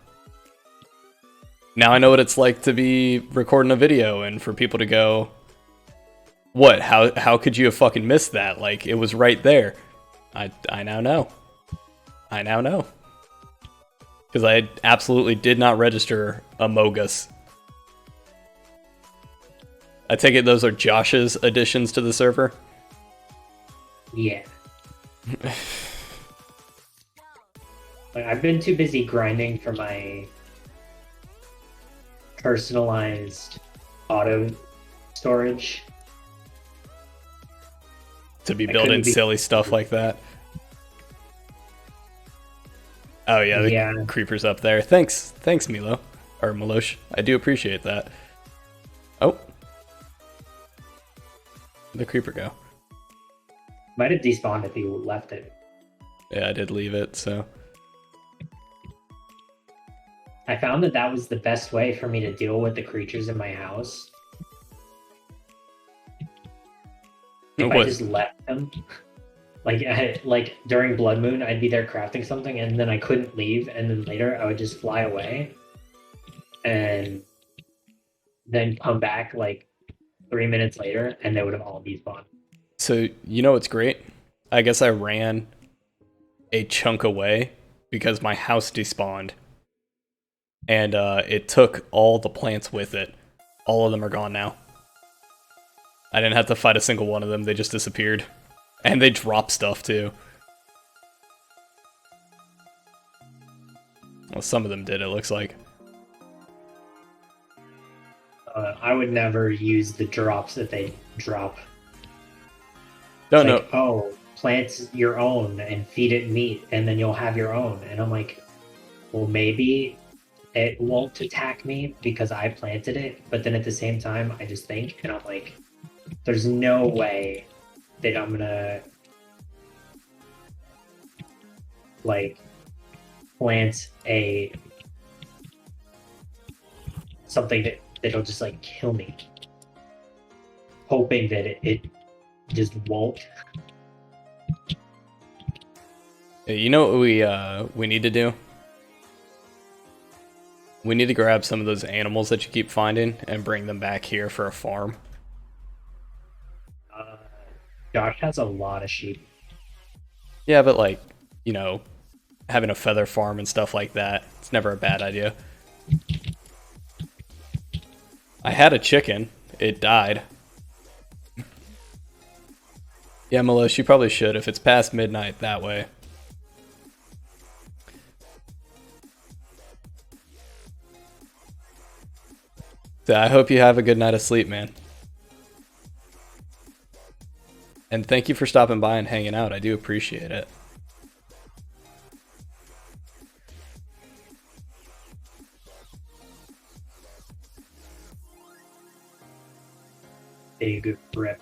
I know what it's like to be recording a video and for people to go, what, how could you have fucking missed that? Like, it was right there. I now know. I now know. Because I absolutely did not register Among Us. I take it those are Josh's additions to the server? Yeah. Like, I've been too busy grinding for my personalized auto storage. To be I building couldn't be. silly stuff like that. Oh yeah, the Yeah, creeper's up there. Thanks Milo. Or Milosh. I do appreciate that. Oh. Where'd the creeper go? might have despawned if you left it. Yeah, I did leave it, so. I found that that was the best way for me to deal with the creatures in my house. If I What? just left them, like during Blood Moon, I'd be there crafting something, and then I couldn't leave, and then later I would just fly away, and then come back like 3 minutes later, and they would have all despawned. So, you know what's great? I guess I ran a chunk away because my house despawned. And it took all the plants with it. All of them are gone now. I didn't have to fight a single one of them, they just disappeared. And they drop stuff too. Well, some of them did, it looks like. I would never use the drops that they drop. No, It's no. like, oh, plant your own and feed it meat, and then you'll have your own. And I'm like, well, maybe it won't attack me because I planted it. But then at the same time, I just think, and I'm like, there's no way that I'm gonna like plant a something that'll just like kill me, hoping that it just won't. Hey, you know what we need to do? We need to grab some of those animals that you keep finding and bring them back here for a farm. Uh, Josh has a lot of sheep. Yeah, but like, you know, having a feather farm and stuff like that, it's never a bad idea. I had a chicken. It died. Yeah, Melosh, you probably should if it's past midnight that way. So I hope you have a good night of sleep, man. And thank you for stopping by and hanging out. I do appreciate it. A good rip.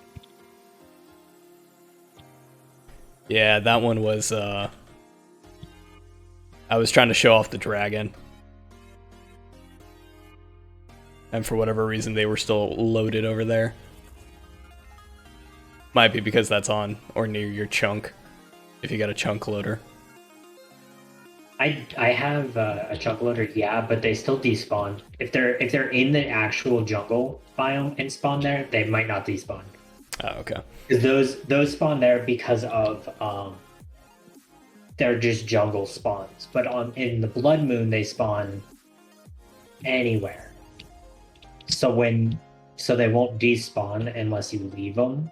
Yeah, that one was, I was trying to show off the dragon. And for whatever reason, they were still loaded over there. Might be because that's on or near your chunk, if you got a chunk loader. I have a chunk loader, yeah, but they still despawn. If they're in the actual jungle biome and spawn there, they might not despawn. Oh, okay. Because those spawn there because of they're just jungle spawns. But in the Blood Moon they spawn anywhere. So they won't despawn unless you leave them.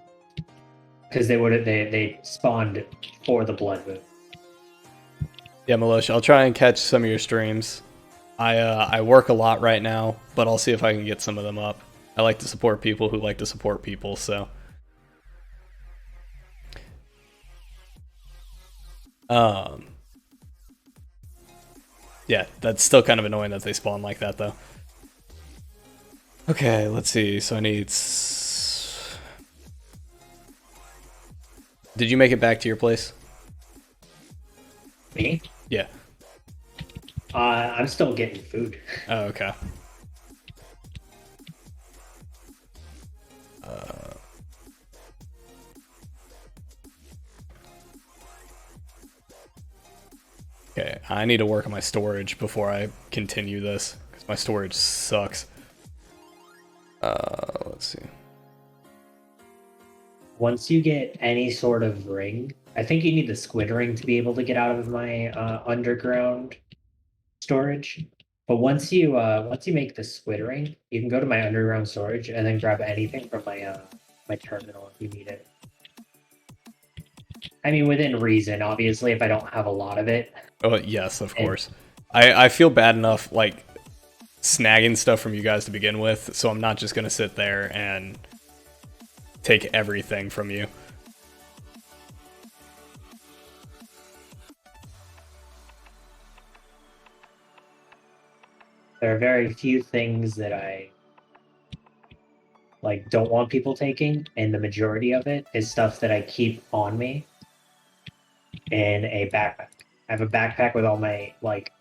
Because they spawned for the Blood Moon. Yeah, Melosh, I'll try and catch some of your streams. I work a lot right now, but I'll see if I can get some of them up. I like to support people who like to support people, so. Yeah, that's still kind of annoying that they spawn like that, though. Okay, let's see. So I need... Did you make it back to your place? Me? Yeah. I'm still getting food. Oh, okay. Okay, I need to work on my storage before I continue this, because my storage sucks. Let's see. Once you get any sort of ring, I think you need the squid ring to be able to get out of my underground storage. But once you make the squid ring, you can go to my underground storage and then grab anything from my terminal if you need it. I mean, within reason, obviously. If I don't have a lot of it, Oh, yes, of course. I feel bad enough, like, snagging stuff from you guys to begin with, so I'm not just gonna sit there and take everything from you. there are very few things that I like don't want people taking, and the majority of it is stuff that I keep on me in a backpack. I have a backpack with all my like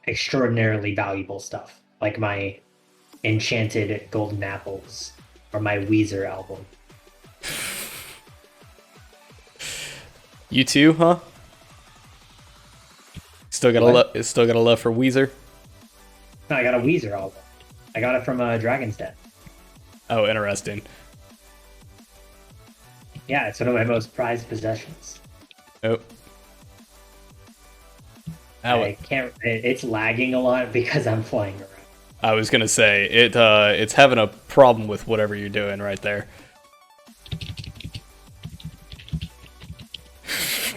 extraordinarily valuable stuff, like my enchanted golden apples or my Weezer album. You too, huh? Still got a love for Weezer. No, I got a Weezer album. I got it from Dragon's Den. Oh, interesting. Yeah, it's one of my most prized possessions. Oh. I can't. It's lagging a lot because I'm flying around. I was gonna say it's having a problem with whatever you're doing right there.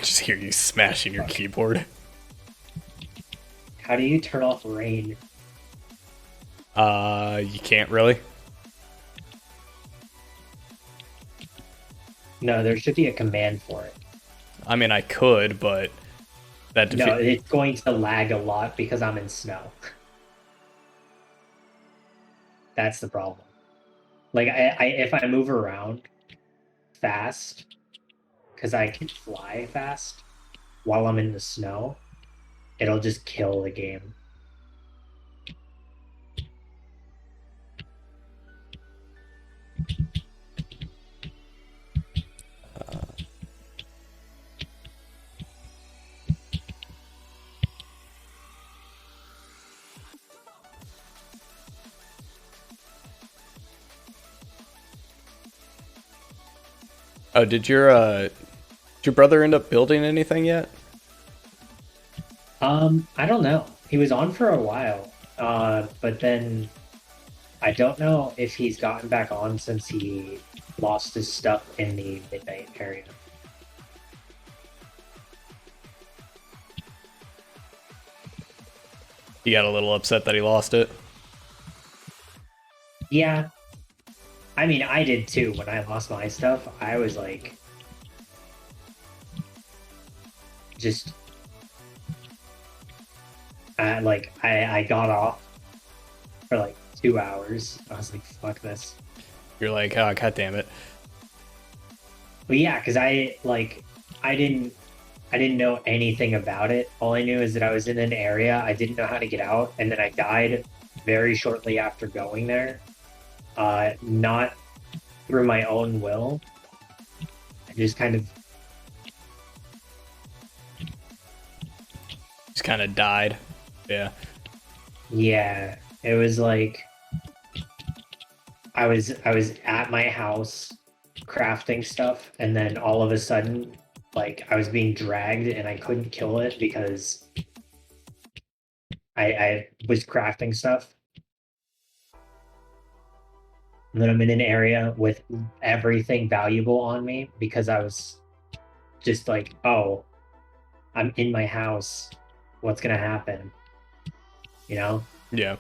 Just hear you smashing your keyboard. How do you turn off rain? You can't really. No, there should be a command for it. I mean, I could, but that No, it's going to lag a lot because I'm in snow. That's the problem. Like, if I move around fast, because I can fly fast while I'm in the snow, it'll just kill the game. Oh, did your brother end up building anything yet? I don't know. He was on for a while, but then I don't know if he's gotten back on since he lost his stuff in the midnight area. He got a little upset that he lost it. Yeah. I mean, I did too. When I lost my stuff, I was like, just, I got off for like 2 hours. I was like, fuck this. You're like, oh, god damn it. But yeah, because I didn't know anything about it. All I knew is that I was in an area, I didn't know how to get out, and then I died very shortly after going there. Not through my own will. I just kind of died. Yeah. Yeah. It was like I was at my house crafting stuff, and then all of a sudden, like, I was being dragged and I couldn't kill it because I was crafting stuff. And then I'm in an area with everything valuable on me because I was just like, oh, I'm in my house. What's gonna happen? You know? Yeah.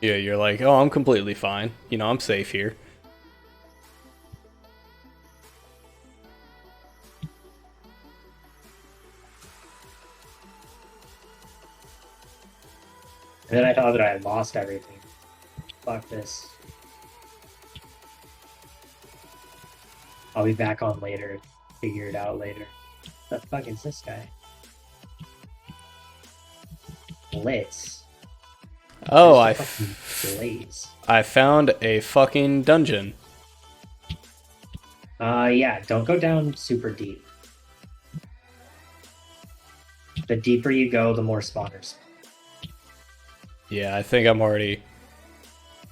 Yeah, you're like, oh, I'm completely fine. You know, I'm safe here. And then I thought that I had lost everything. Fuck this. I'll be back on later. Figure it out later. What the fuck is this guy? Blitz. Oh, Blaze. I found a fucking dungeon. Yeah, don't go down super deep. The deeper you go, the more spawners. Yeah, I think I'm already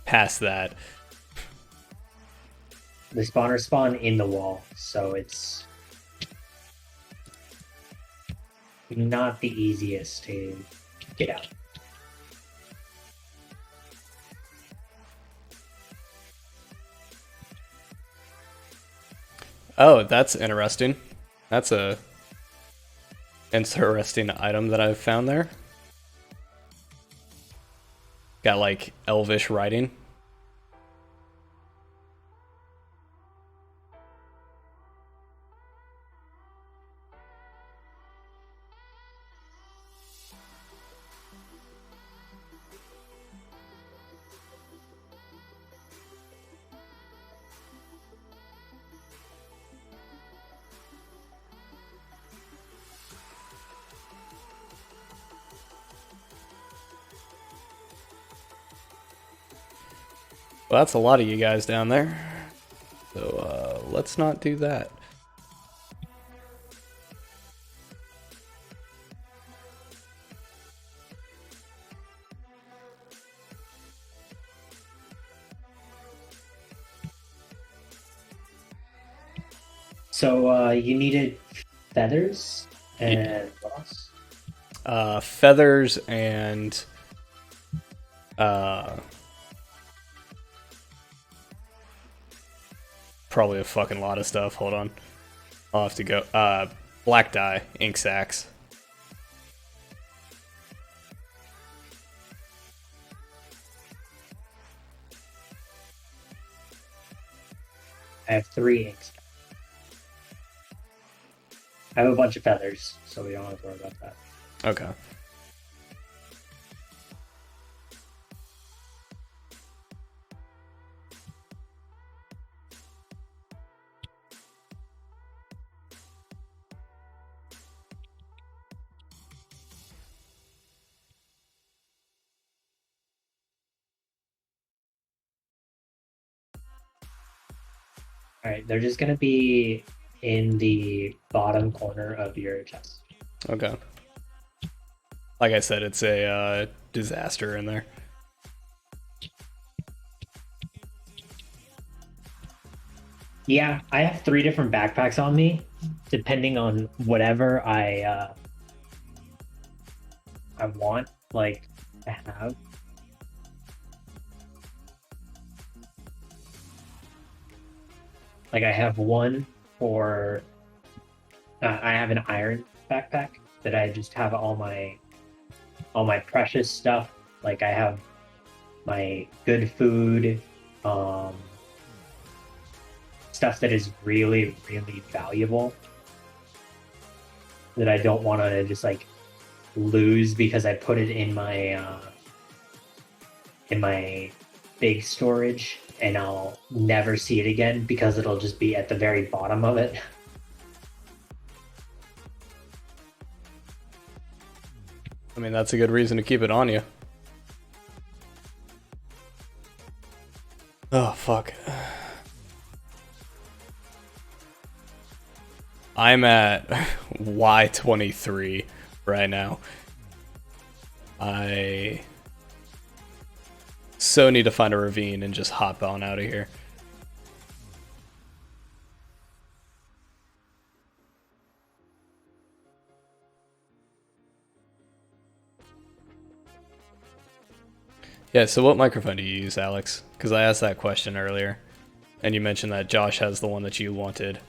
past that. The spawners spawn in the wall, so it's... not the easiest to get out. Oh, that's interesting. That's a interesting item that I've found there. Got like elvish writing. Well, that's a lot of you guys down there. So let's not do that. So you needed feathers and what else? Feathers and probably a fucking lot of stuff. Hold on. I'll have to go. Black dye, ink sacs. I have 3 inks. I have a bunch of feathers, so we don't have to worry about that. Okay. Alright, they're just gonna be in the bottom corner of your chest. Okay. Like I said, it's a disaster in there. Yeah, I have 3 different backpacks on me, depending on whatever I want, like, to have. Like, I have one for... I have an iron backpack that I just have all my precious stuff. Like, I have my good food, stuff that is really, really valuable that I don't want to just like lose because I put it in my big storage and I'll never see it again because it'll just be at the very bottom of it. I mean, that's a good reason to keep it on you. Oh, fuck. I'm at Y23 right now. I so need to find a ravine and just hop on out of here. Yeah, so what microphone do you use, Alex? Because I asked that question earlier, and you mentioned that Josh has the one that you wanted.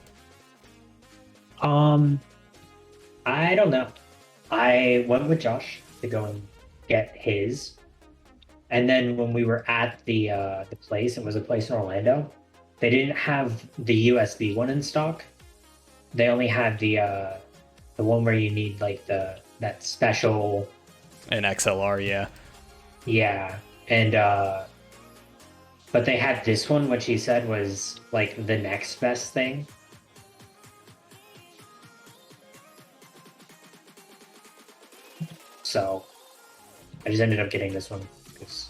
I don't know. I went with Josh to go and get his, and then when we were at the place, it was a place in Orlando. They didn't have the USB one in stock. They only had the one where you need like that special. An XLR, yeah. Yeah, and but they had this one, which he said was like the next best thing. So I just ended up getting this one because,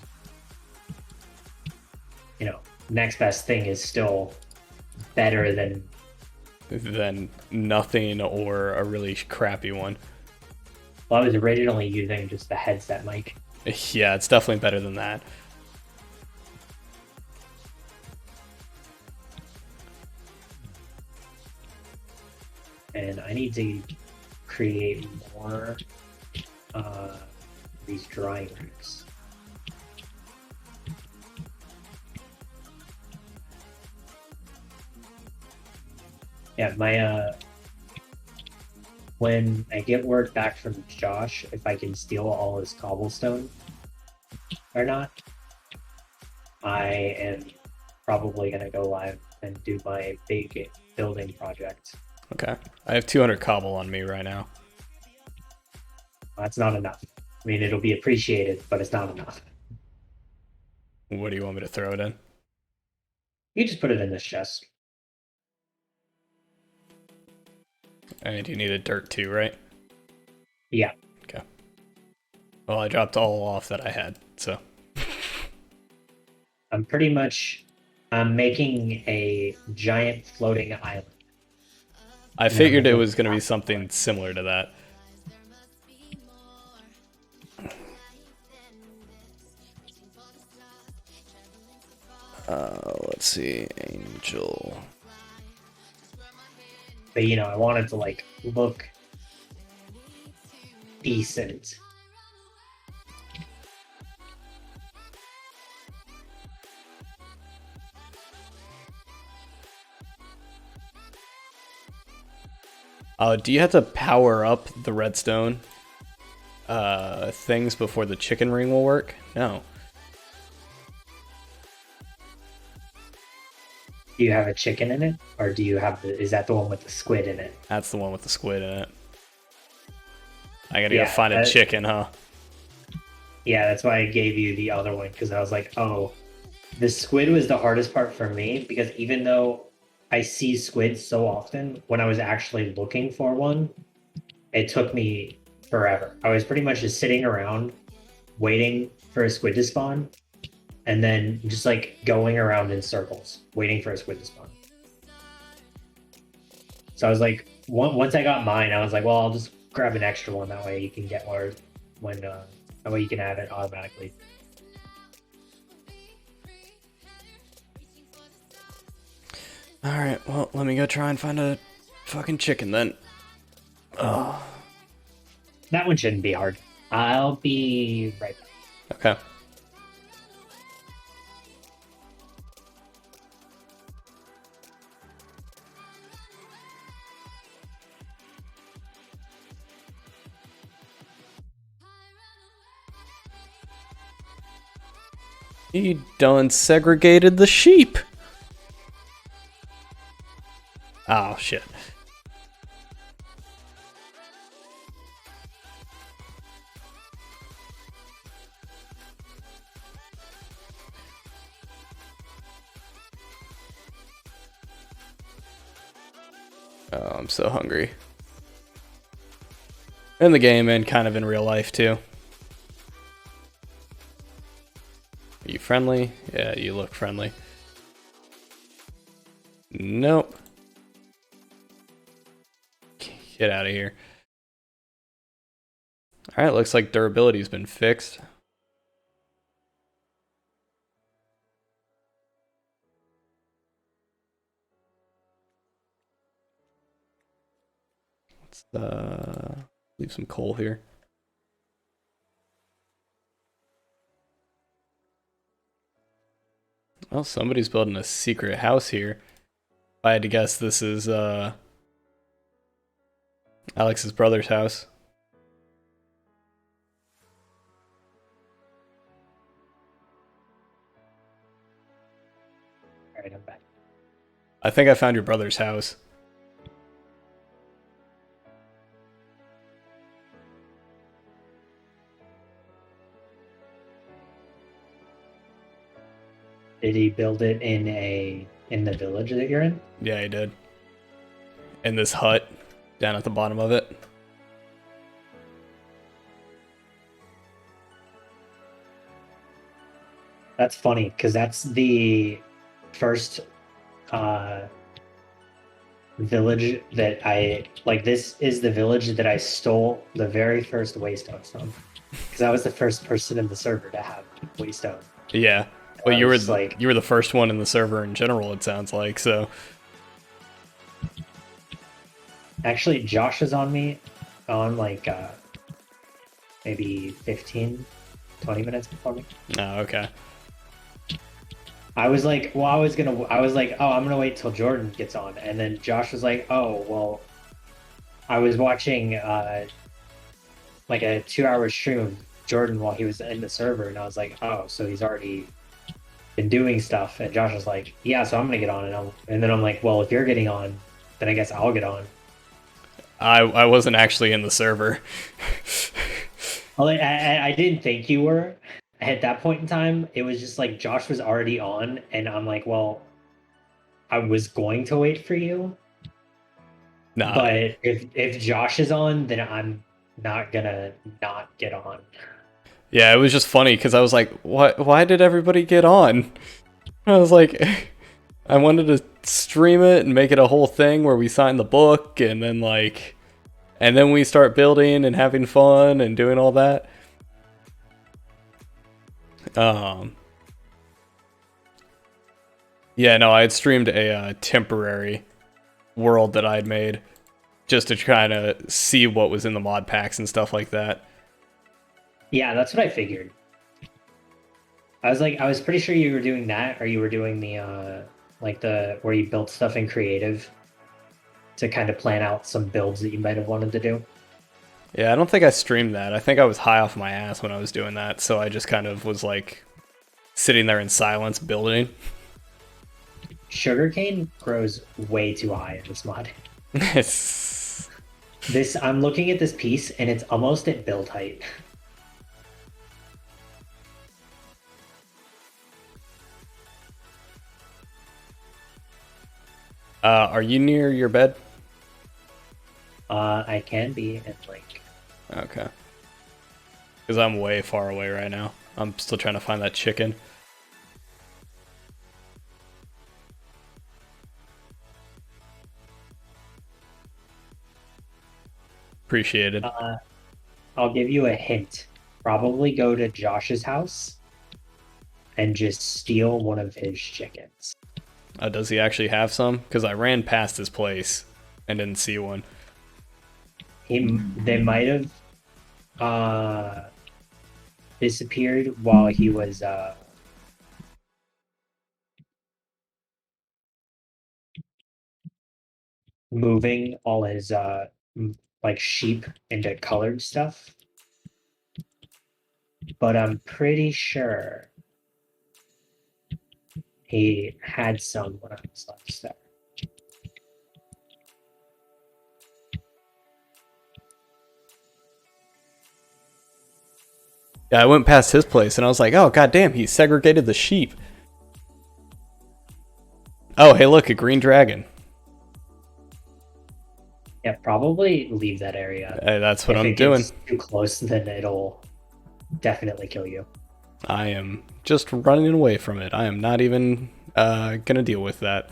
you know, next best thing is still better than nothing or a really crappy one. Well, I was originally using just the headset mic. Yeah, it's definitely better than that. And I need to create more these drying racks. Yeah, my when I get word back from Josh if I can steal all his cobblestone or not, I am probably gonna go live and do my big building project. Okay. I have 200 cobble on me right now. That's not enough. I mean, it'll be appreciated, but it's not enough. What do you want me to throw it in? You just put it in this chest. And you needed dirt too, right? Yeah. Okay. Well, I dropped all off that I had, so. I'm making a giant floating island. I figured it was going to be something similar to that. Let's see, Angel. But you know, I wanted to like look decent. Do you have to power up the redstone things before the chicken ring will work? No. Do you have a chicken in it, or do you have is that the one with the squid in it? That's the one with the squid in it. I gotta go find a chicken, huh? Yeah, that's why I gave you the other one, because I was like, oh, the squid was the hardest part for me, because even though I see squid so often, when I was actually looking for one, it took me forever. I was pretty much just sitting around waiting for a squid to spawn, and then just like going around in circles, waiting for a squid to spawn. So I was like, once I got mine, I was like, well, I'll just grab an extra one. That way you can get more that way you can add it automatically. Alright, well, let me go try and find a fucking chicken then. Oh. That one shouldn't be hard. I'll be right back. Okay. He done segregated the sheep. Oh, shit. Oh, I'm so hungry. In the game and kind of in real life, too. Are you friendly? Yeah, you look friendly. Nope. Get out of here. Alright, looks like durability's been fixed. Let's leave some coal here. Well, somebody's building a secret house here. If I had to guess, this is Alex's brother's house. All right, I'm back. I think I found your brother's house. Did he build it in the village that you're in? Yeah, he did. In this hut down at the bottom of it. That's funny, because that's the first village that I like. This is the village that I stole the very first waystones from, because I was the first person in the server to have waystone. Yeah. Well, you were like, you were the first one in the server in general, it sounds like, so. Actually, Josh is on me. on like maybe 15, 20 minutes before me. Oh, okay. I was like, well, I was like, oh, I'm gonna wait till Jordan gets on, and then Josh was like, oh, well, I was watching like a 2 hour stream of Jordan while he was in the server, and I was like, oh, so he's already been doing stuff, and Josh was like, yeah, so I'm gonna get on, and then I'm like, well, if you're getting on, then I guess I'll get on. I wasn't actually in the server. Well, I didn't think you were at that point in time. It was just like Josh was already on, and I'm like, well, I was going to wait for you, Nah. but if Josh is on, then I'm not gonna not get on. Yeah, it was just funny because I was like, "What? Why did everybody get on?" I was like, I wanted to stream it and make it a whole thing where we sign the book and then and then we start building and having fun and doing all that. Um, yeah, no, I had streamed a temporary world that I had made just to kind of see what was in the mod packs and stuff like that. Yeah, that's what I figured. I was pretty sure you were doing that, or you were doing the like the where you built stuff in creative to kind of plan out some builds that you might have wanted to do. Yeah, I don't think I streamed that. I think I was high off my ass when I was doing that, so I just kind of was like sitting there in silence building. Sugarcane grows way too high in this mod. It's... This I'm looking at this piece and it's almost at build height. Are you near your bed? I can be and like Okay. Because I'm way far away right now. I'm still trying to find that chicken. Appreciated. I'll give you a hint. Probably go to Josh's house and just steal one of his chickens. Does he actually have some? Because I ran past his place and didn't see one. They might have uh disappeared while he was moving all his like sheep into colored stuff. But I'm pretty sure he had some when I was last there. Yeah, I went past his place and I was like, oh, goddamn, he segregated the sheep. Oh, hey, look, a green dragon. Yeah, probably leave that area. Hey, that's what If I'm it doing. gets too close, then it'll definitely kill you. I am just running away from it. I am not even gonna deal with that.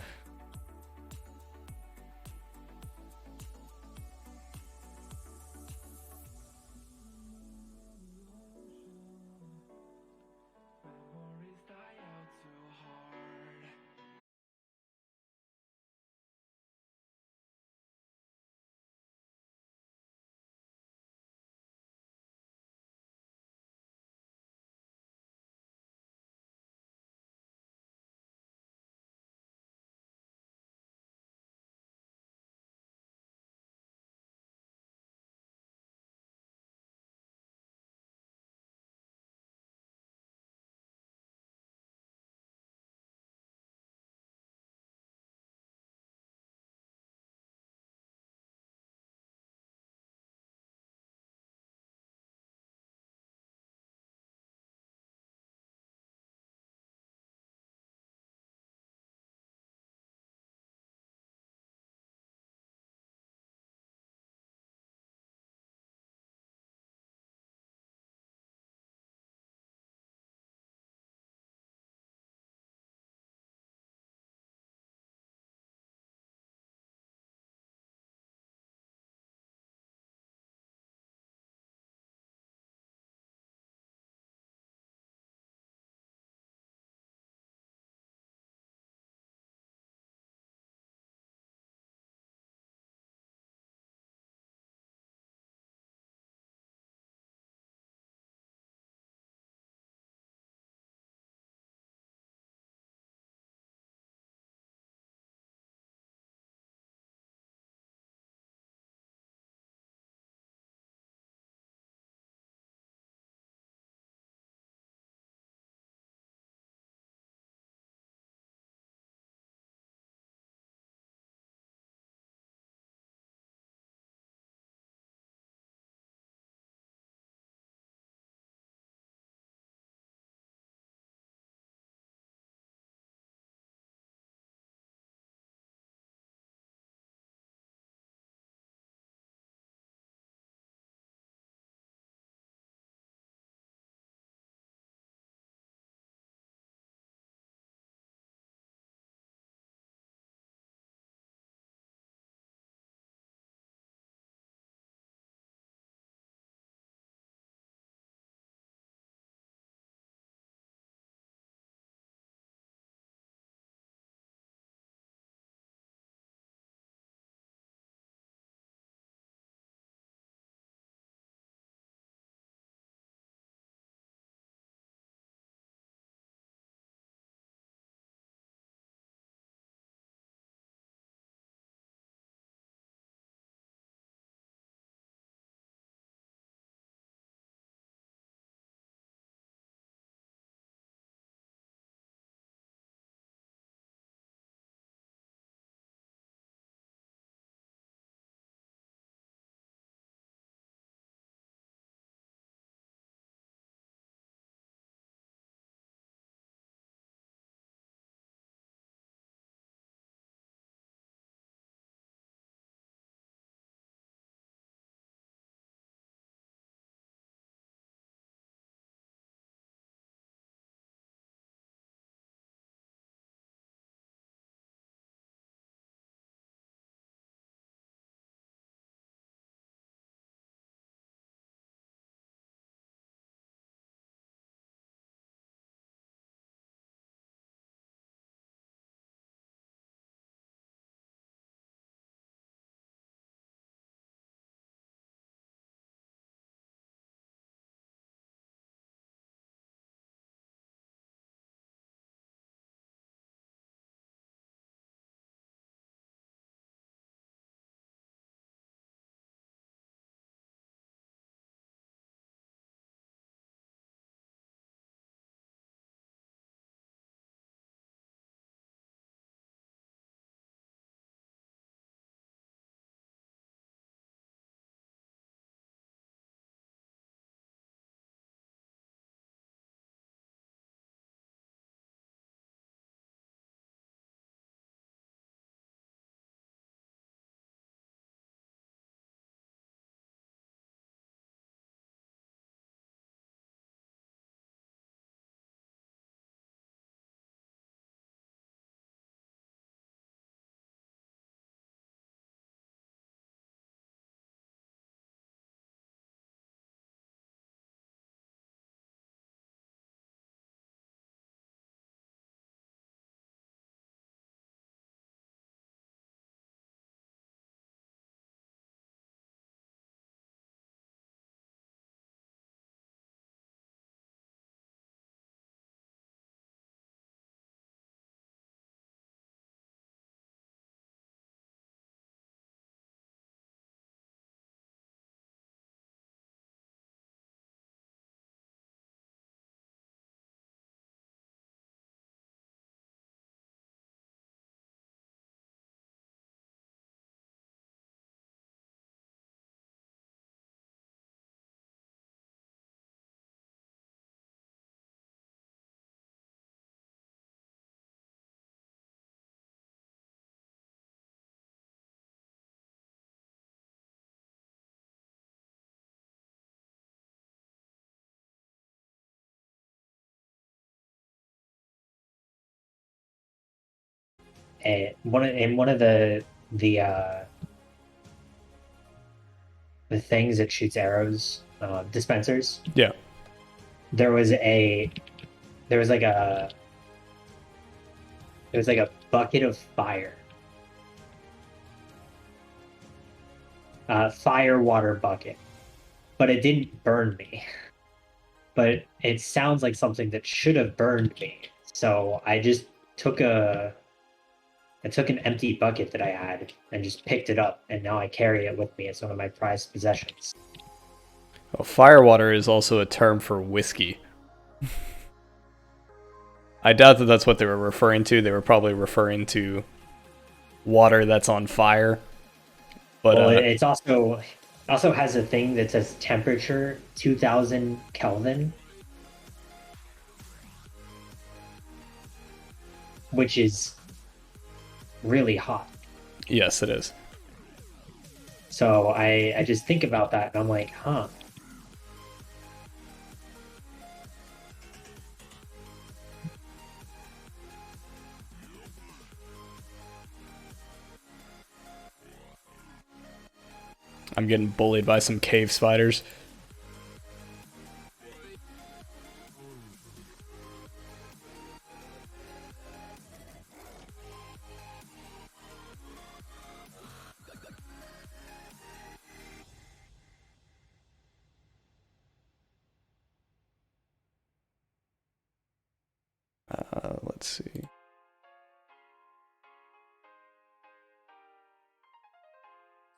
in one of the things that shoots arrows, dispensers. Yeah. There was a there was like a there was like a bucket of fire, fire water bucket, but it didn't burn me. But it sounds like something that should have burned me. So I just took an empty bucket that I had and just picked it up, and now I carry it with me as one of my prized possessions. Well, firewater is also a term for whiskey. I doubt that that's what they were referring to. They were probably referring to water that's on fire. But Well, it's also has a thing that says temperature 2000 Kelvin, which is really hot. yes, it is. So I just think about that and I'm like, huh. I'm getting bullied by some cave spiders. Let's see.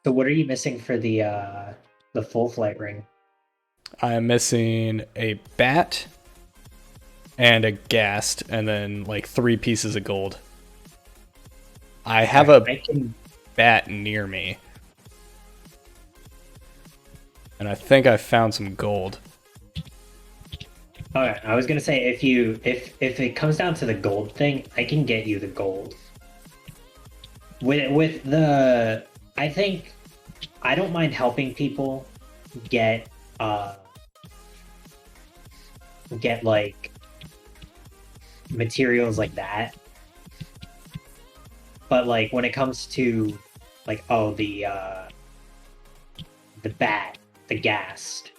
So what are you missing for the full flight ring? I am missing a bat and a ghast, and then like 3 pieces of gold. I have a I can bat near me, and I think I found some gold. Okay, I was gonna say if it comes down to the gold thing, I can get you the gold. With the I think I don't mind helping people get get like materials like that. But like when it comes to like the bat, the ghast,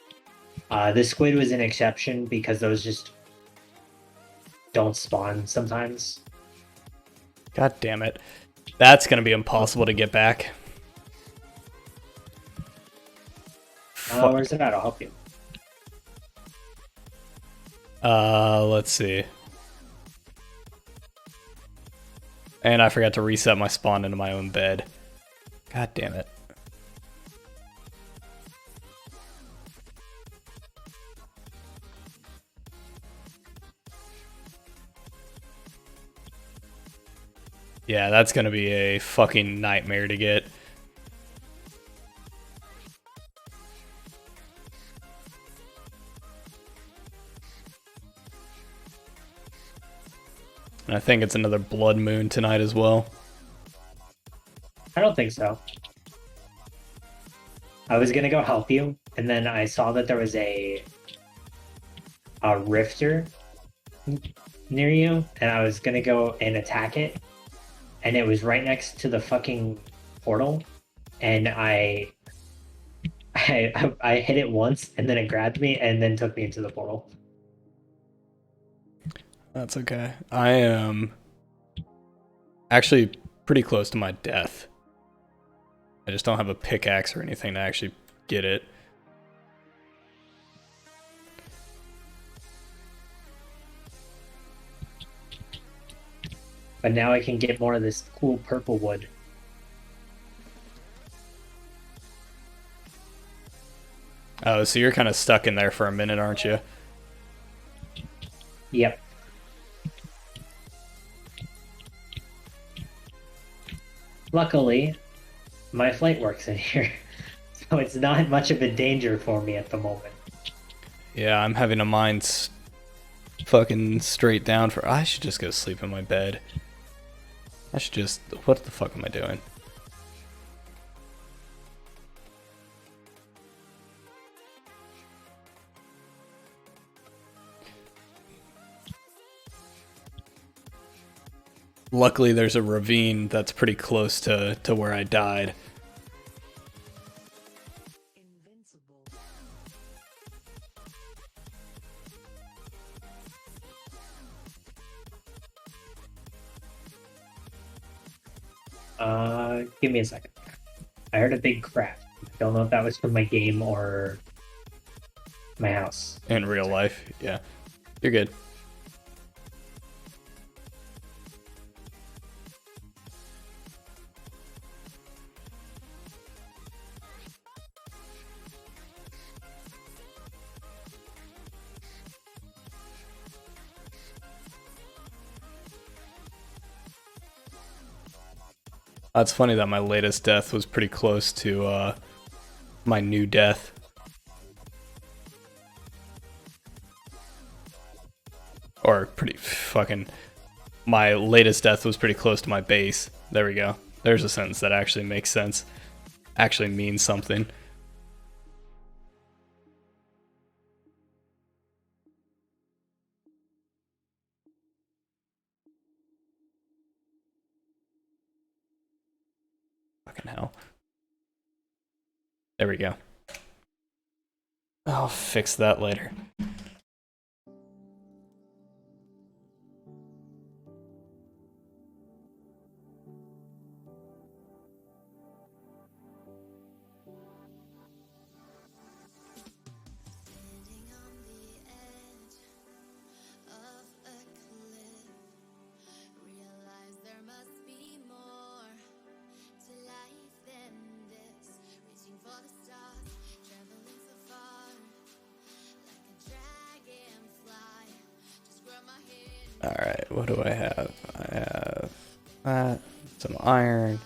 the squid was an exception because those just don't spawn sometimes. God damn it. That's gonna be impossible to get back. Where's it at? I'll help you. Let's see. And I forgot to reset my spawn into my own bed. God damn it. Yeah, that's gonna be a fucking nightmare to get. And I think it's another blood moon tonight as well. I don't think so. I was gonna go help you, and then I saw that there was a rifter near you, and I was gonna go and attack it, and it was right next to the fucking portal, and I hit it once, and then it grabbed me, and then took me into the portal. That's okay. I am actually pretty close to my death. I just don't have a pickaxe or anything to actually get it. But now I can get more of this cool purple wood. Oh, so you're kind of stuck in there for a minute, aren't you? Yep. Luckily, my flight works in here, so it's not much of a danger for me at the moment. Yeah, I'm having a mind fucking straight down for... I should just go sleep in my bed. I should just... What the fuck am I doing? Luckily, there's a ravine that's pretty close to where I died. Give me a second. I heard a big crack. I don't know if that was from my game or my house. In real life, yeah. You're good. It's funny that my latest death was pretty close to my new death. Or pretty fucking... My latest death was pretty close to my base. There we go. There's a sentence that actually makes sense. Actually means something. Fucking hell. There we go. I'll fix that later. Alright, what do I have? I have that, some iron.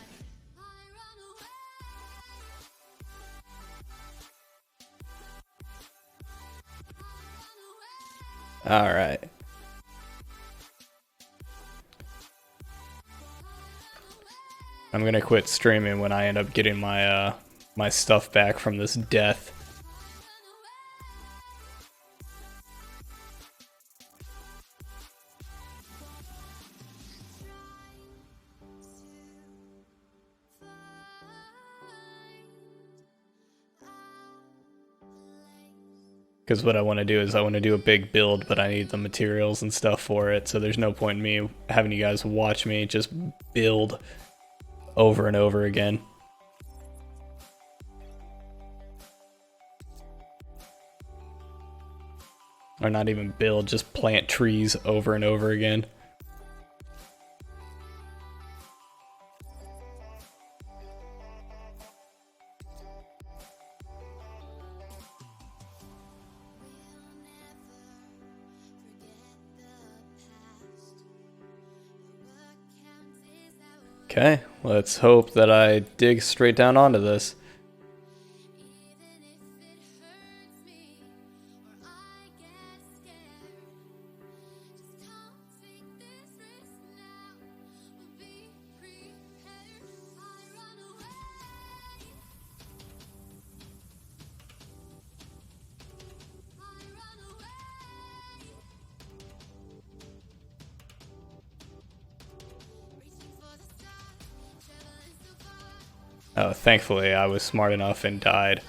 Alright. I'm gonna quit streaming when I end up getting my my stuff back from this death. Because what I want to do is I want to do a big build, but I need the materials and stuff for it, so there's no point in me having you guys watch me just build over and over again. Or not even build, just plant trees over and over again. Okay, let's hope that I dig straight down onto this. Oh, thankfully I was smart enough and died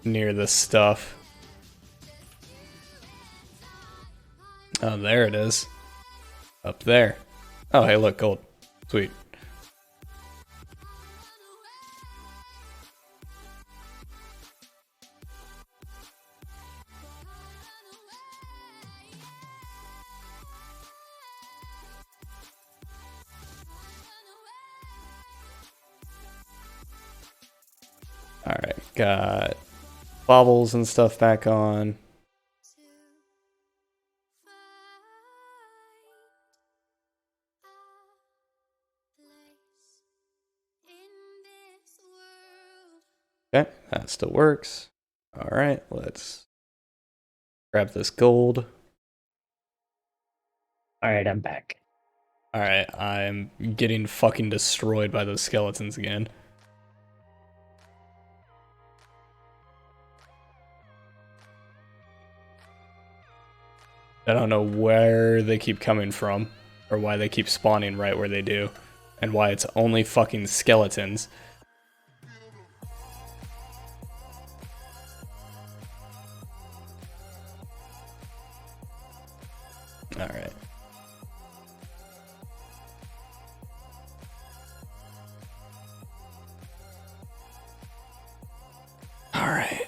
near this stuff. Oh, there it is. Up there. Oh, hey, look, gold. Sweet. Alright, got bobbles and stuff back on. Okay, that still works. Alright, let's grab this gold. Alright, I'm back. Alright, I'm getting fucking destroyed by those skeletons again. I don't know where they keep coming from, or why they keep spawning right where they do, and why it's only fucking skeletons. Alright. Alright.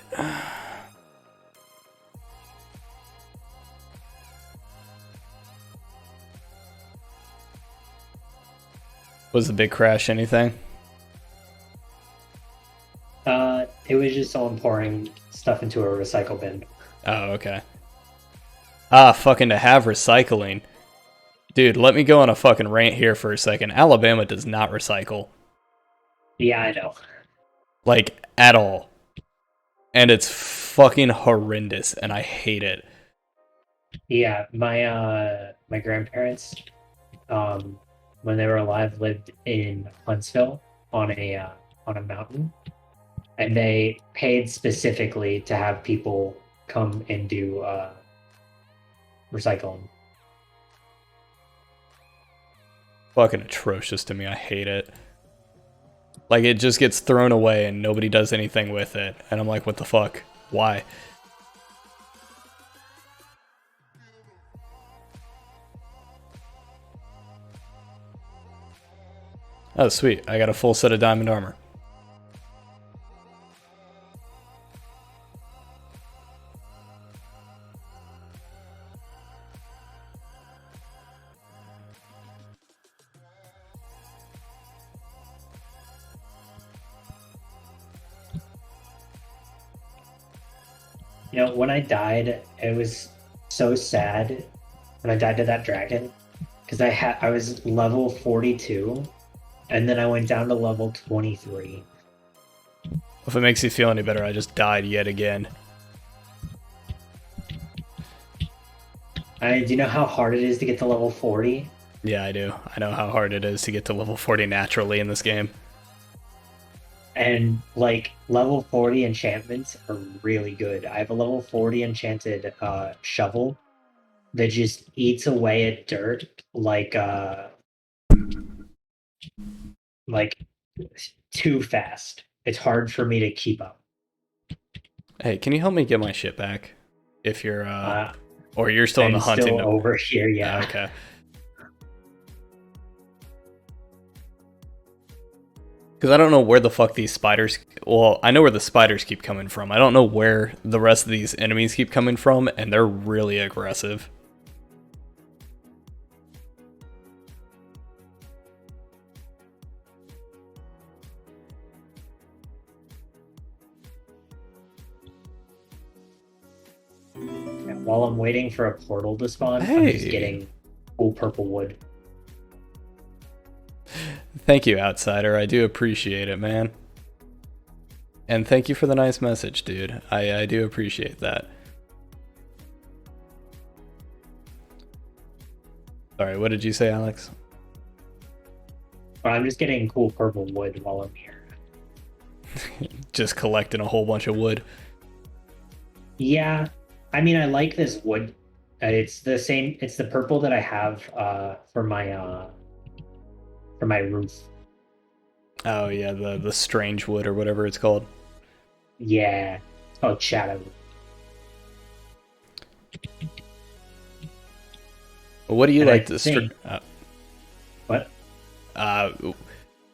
Was the big crash anything? It was just someone pouring stuff into a recycle bin. Oh, okay. Ah, fucking to have recycling. Dude, let me go on a fucking rant here for a second. Alabama does not recycle. Yeah, I know. Like, at all. And it's fucking horrendous, and I hate it. Yeah, my grandparents, when they were alive, lived in Huntsville on a mountain, and they paid specifically to have people come and do recycling. Fucking atrocious to me. I hate it. Like, it just gets thrown away and nobody does anything with it. And I'm like, what the fuck? Why? Oh, sweet. I got a full set of diamond armor. You know, when I died, it was so sad when I died to that dragon because I was level 42, and then I went down to level 23. If it makes you feel any better, I just died yet again. Do you know how hard it is to get to level 40? Yeah, I do. I know how hard it is to get to level 40 naturally in this game. And like level 40 enchantments are really good. I have a level 40 enchanted shovel that just eats away at dirt like too fast. It's hard for me to keep up. Hey, can you help me get my shit back? If you're, Uh, or you're still in the I'm hunting. still over here, yeah. Okay. Because I don't know where the fuck these spiders... Well, I know where the spiders keep coming from. I don't know where the rest of these enemies keep coming from, and they're really aggressive. And while I'm waiting for a portal to spawn, I'm just Hey. getting cool purple wood. Thank you, Outsider. I do appreciate it, man. And thank you for the nice message, dude. I do appreciate that. Sorry, what did you say, Alex? But I'm just getting cool purple wood while I'm here. Just collecting a whole bunch of wood. Yeah, I mean, I like this wood. It's the same. It's the purple that I have for my roof. Oh yeah, the strange wood or whatever it's called. Yeah, it's called shadow. What do you And I like to stream? think- What?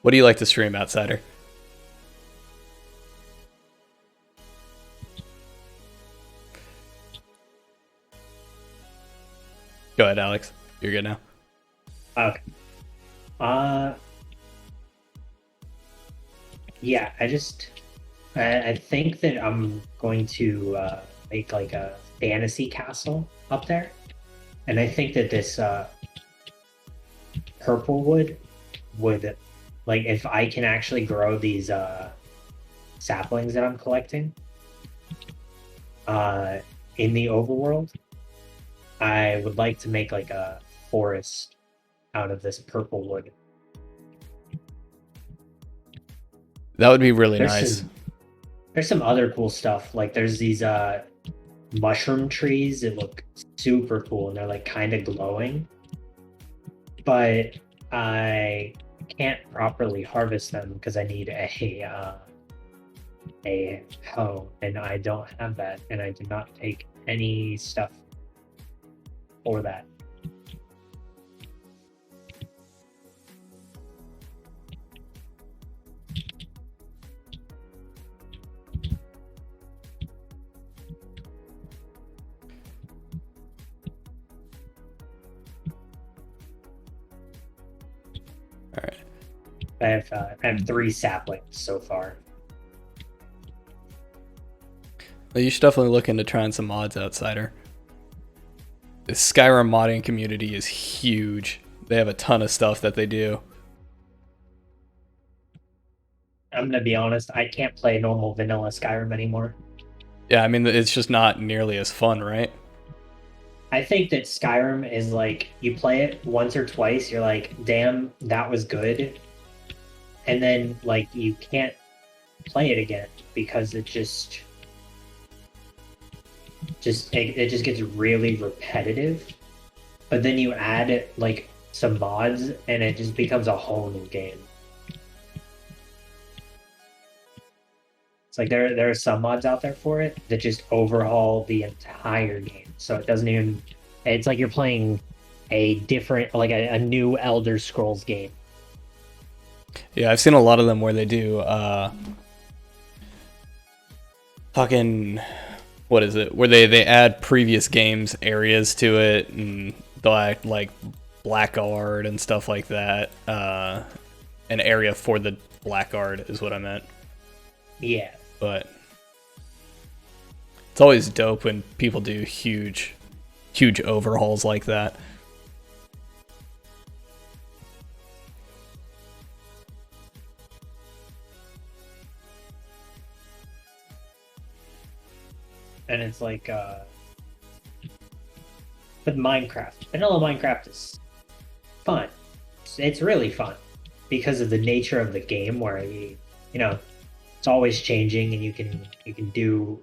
What do you like to stream, Outsider? Go ahead, Alex. You're good now. Okay. Yeah, I think that I'm going to make like a fantasy castle up there, and I think that this purple wood would, like, if I can actually grow these saplings that I'm collecting in the overworld, I would like to make like a forest out of this purple wood. That would be really There's nice. some, there's some other cool stuff. Like there's these mushroom trees that look super cool and they're like kind of glowing. But I can't properly harvest them because I need a hoe, and I don't have that, and I did not take any stuff for that. All right. I have 3 saplings so far. Well, you should definitely look into trying some mods, Outsider. The Skyrim modding community is huge. They have a ton of stuff that they do. I'm gonna be honest, I can't play normal vanilla Skyrim anymore. Yeah, I mean, it's just not nearly as fun, right? I think that Skyrim is like you play it once or twice, you're like, damn, that was good. And then like you can't play it again because it just it just gets really repetitive. But then you add like some mods and it just becomes a whole new game. It's like there are some mods out there for it that just overhaul the entire game. So it doesn't even it's like you're playing a different like a new Elder Scrolls game. Yeah, I've seen a lot of them where they do fucking what is it? Where they add previous games areas to it, and they'll add like Blackguard and stuff like that. An area for the Blackguard is what I meant. Yeah. But it's always dope when people do huge overhauls like that. And it's like but Minecraft. Vanilla Minecraft is fun. It's really fun because of the nature of the game where you know, it's always changing and you can do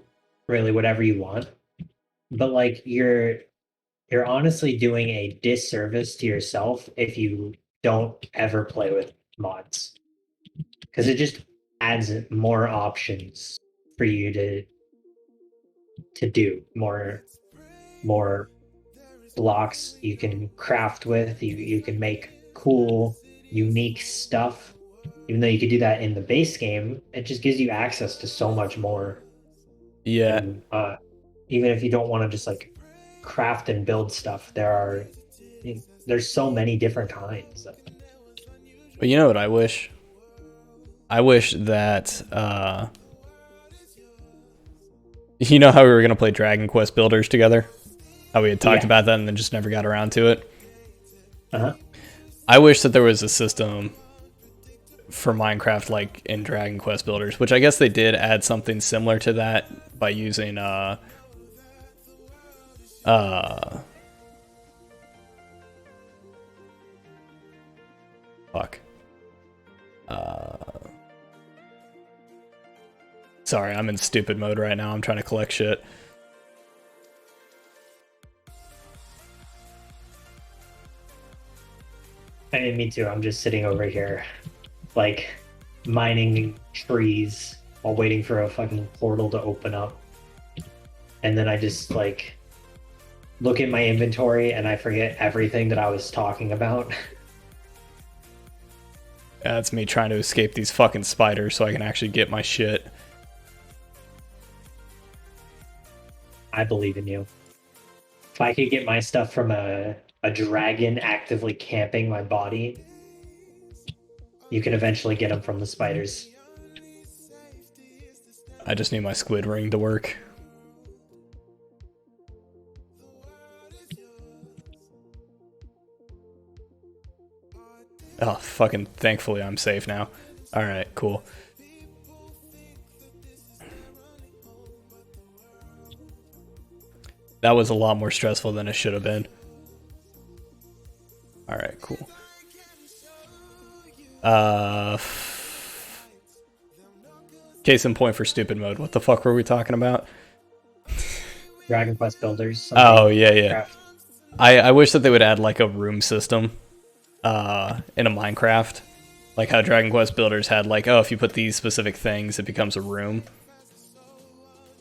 really whatever you want. But like you're honestly doing a disservice to yourself if you don't ever play with mods. Because it just adds more options for you to do more blocks you can craft with. You can make cool, unique stuff. Even though you could do that in the base game, it just gives you access to so much more. Yeah. And even if you don't want to just like craft and build stuff, there's so many different kinds. But you know what I wish? I wish that you know how we were gonna play Dragon Quest Builders together? How we had talked about that and then just never got around to it. Uh-huh. I wish that there was a system for Minecraft like in Dragon Quest Builders, which I guess they did add something similar to that by using fuck. Sorry, I'm in stupid mode right now. I'm trying to collect shit. I mean, me too. I'm just sitting over here, like, mining trees while waiting for a fucking portal to open up. And then I just, like, look at my inventory and I forget everything that I was talking about. Yeah, that's me trying to escape these fucking spiders so I can actually get my shit. I believe in you. If I could get my stuff from a dragon actively camping my body, you can eventually get them from the spiders. I just need my squid ring to work. Oh, fucking thankfully I'm safe now. Alright, cool. That was a lot more stressful than it should have been. Alright, cool. Case in point for stupid mode. What the fuck were we talking about? Dragon Quest Builders. Oh, yeah. Craft. I wish that they would add like a room system in a Minecraft. Like how Dragon Quest Builders had like, oh, if you put these specific things, it becomes a room.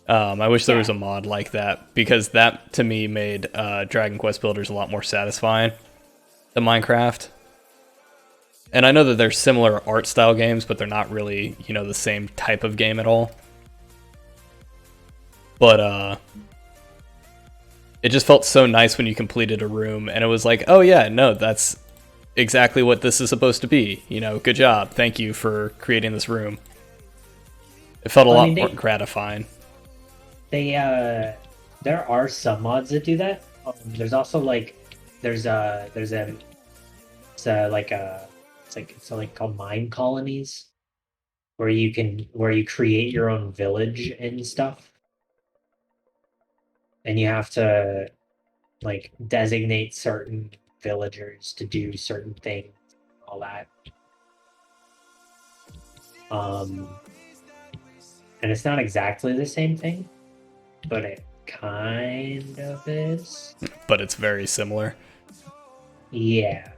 I wish there was a mod like that, because that, to me, made Dragon Quest Builders a lot more satisfying than Minecraft. And I know that they're similar art style games, but they're not really, you know, the same type of game at all. But it just felt so nice when you completed a room, and it was like, oh yeah, no, that's exactly what this is supposed to be. You know, good job. Thank you for creating this room. It felt a lot more gratifying. There are some mods that do that. There's also like, it's like called mine colonies, where you create your own village and stuff, and you have to like designate certain villagers to do certain things, all that. And it's not exactly the same thing, but it kind of is. But it's very similar. Yeah.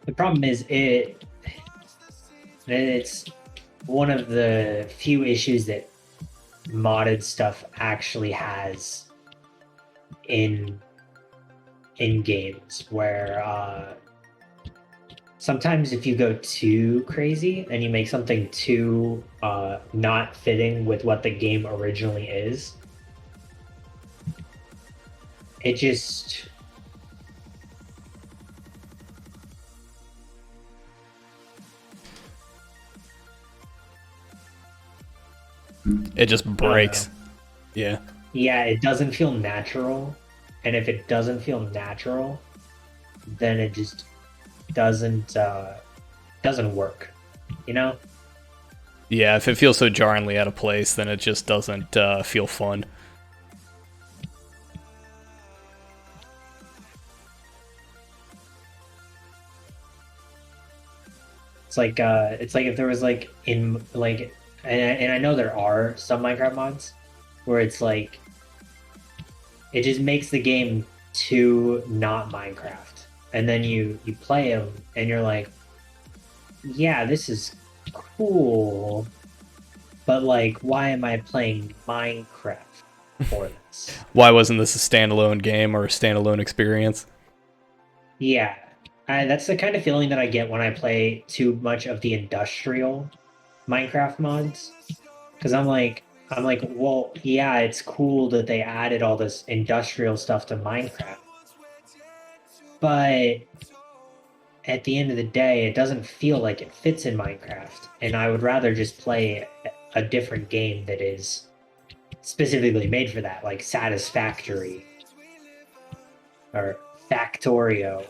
The problem is it's one of the few issues that modded stuff actually has in games, where sometimes if you go too crazy and you make something too not fitting with what the game originally is, it just breaks. Yeah. Yeah, it doesn't feel natural. And if it doesn't feel natural, then it just doesn't work, you know? Yeah, if it feels so jarringly out of place, then it just doesn't feel fun. It's like if there was like and I know there are some Minecraft mods where it's like it just makes the game too not Minecraft, and then you play them and you're like, yeah, this is cool, but like, why am I playing Minecraft for this? Why wasn't this a standalone game or a standalone experience? Yeah, that's the kind of feeling that I get when I play too much of the industrial Minecraft mods, because I'm like, well, yeah, it's cool that they added all this industrial stuff to Minecraft, but at the end of the day, it doesn't feel like it fits in Minecraft, and I would rather just play a different game that is specifically made for that, like Satisfactory or Factorio,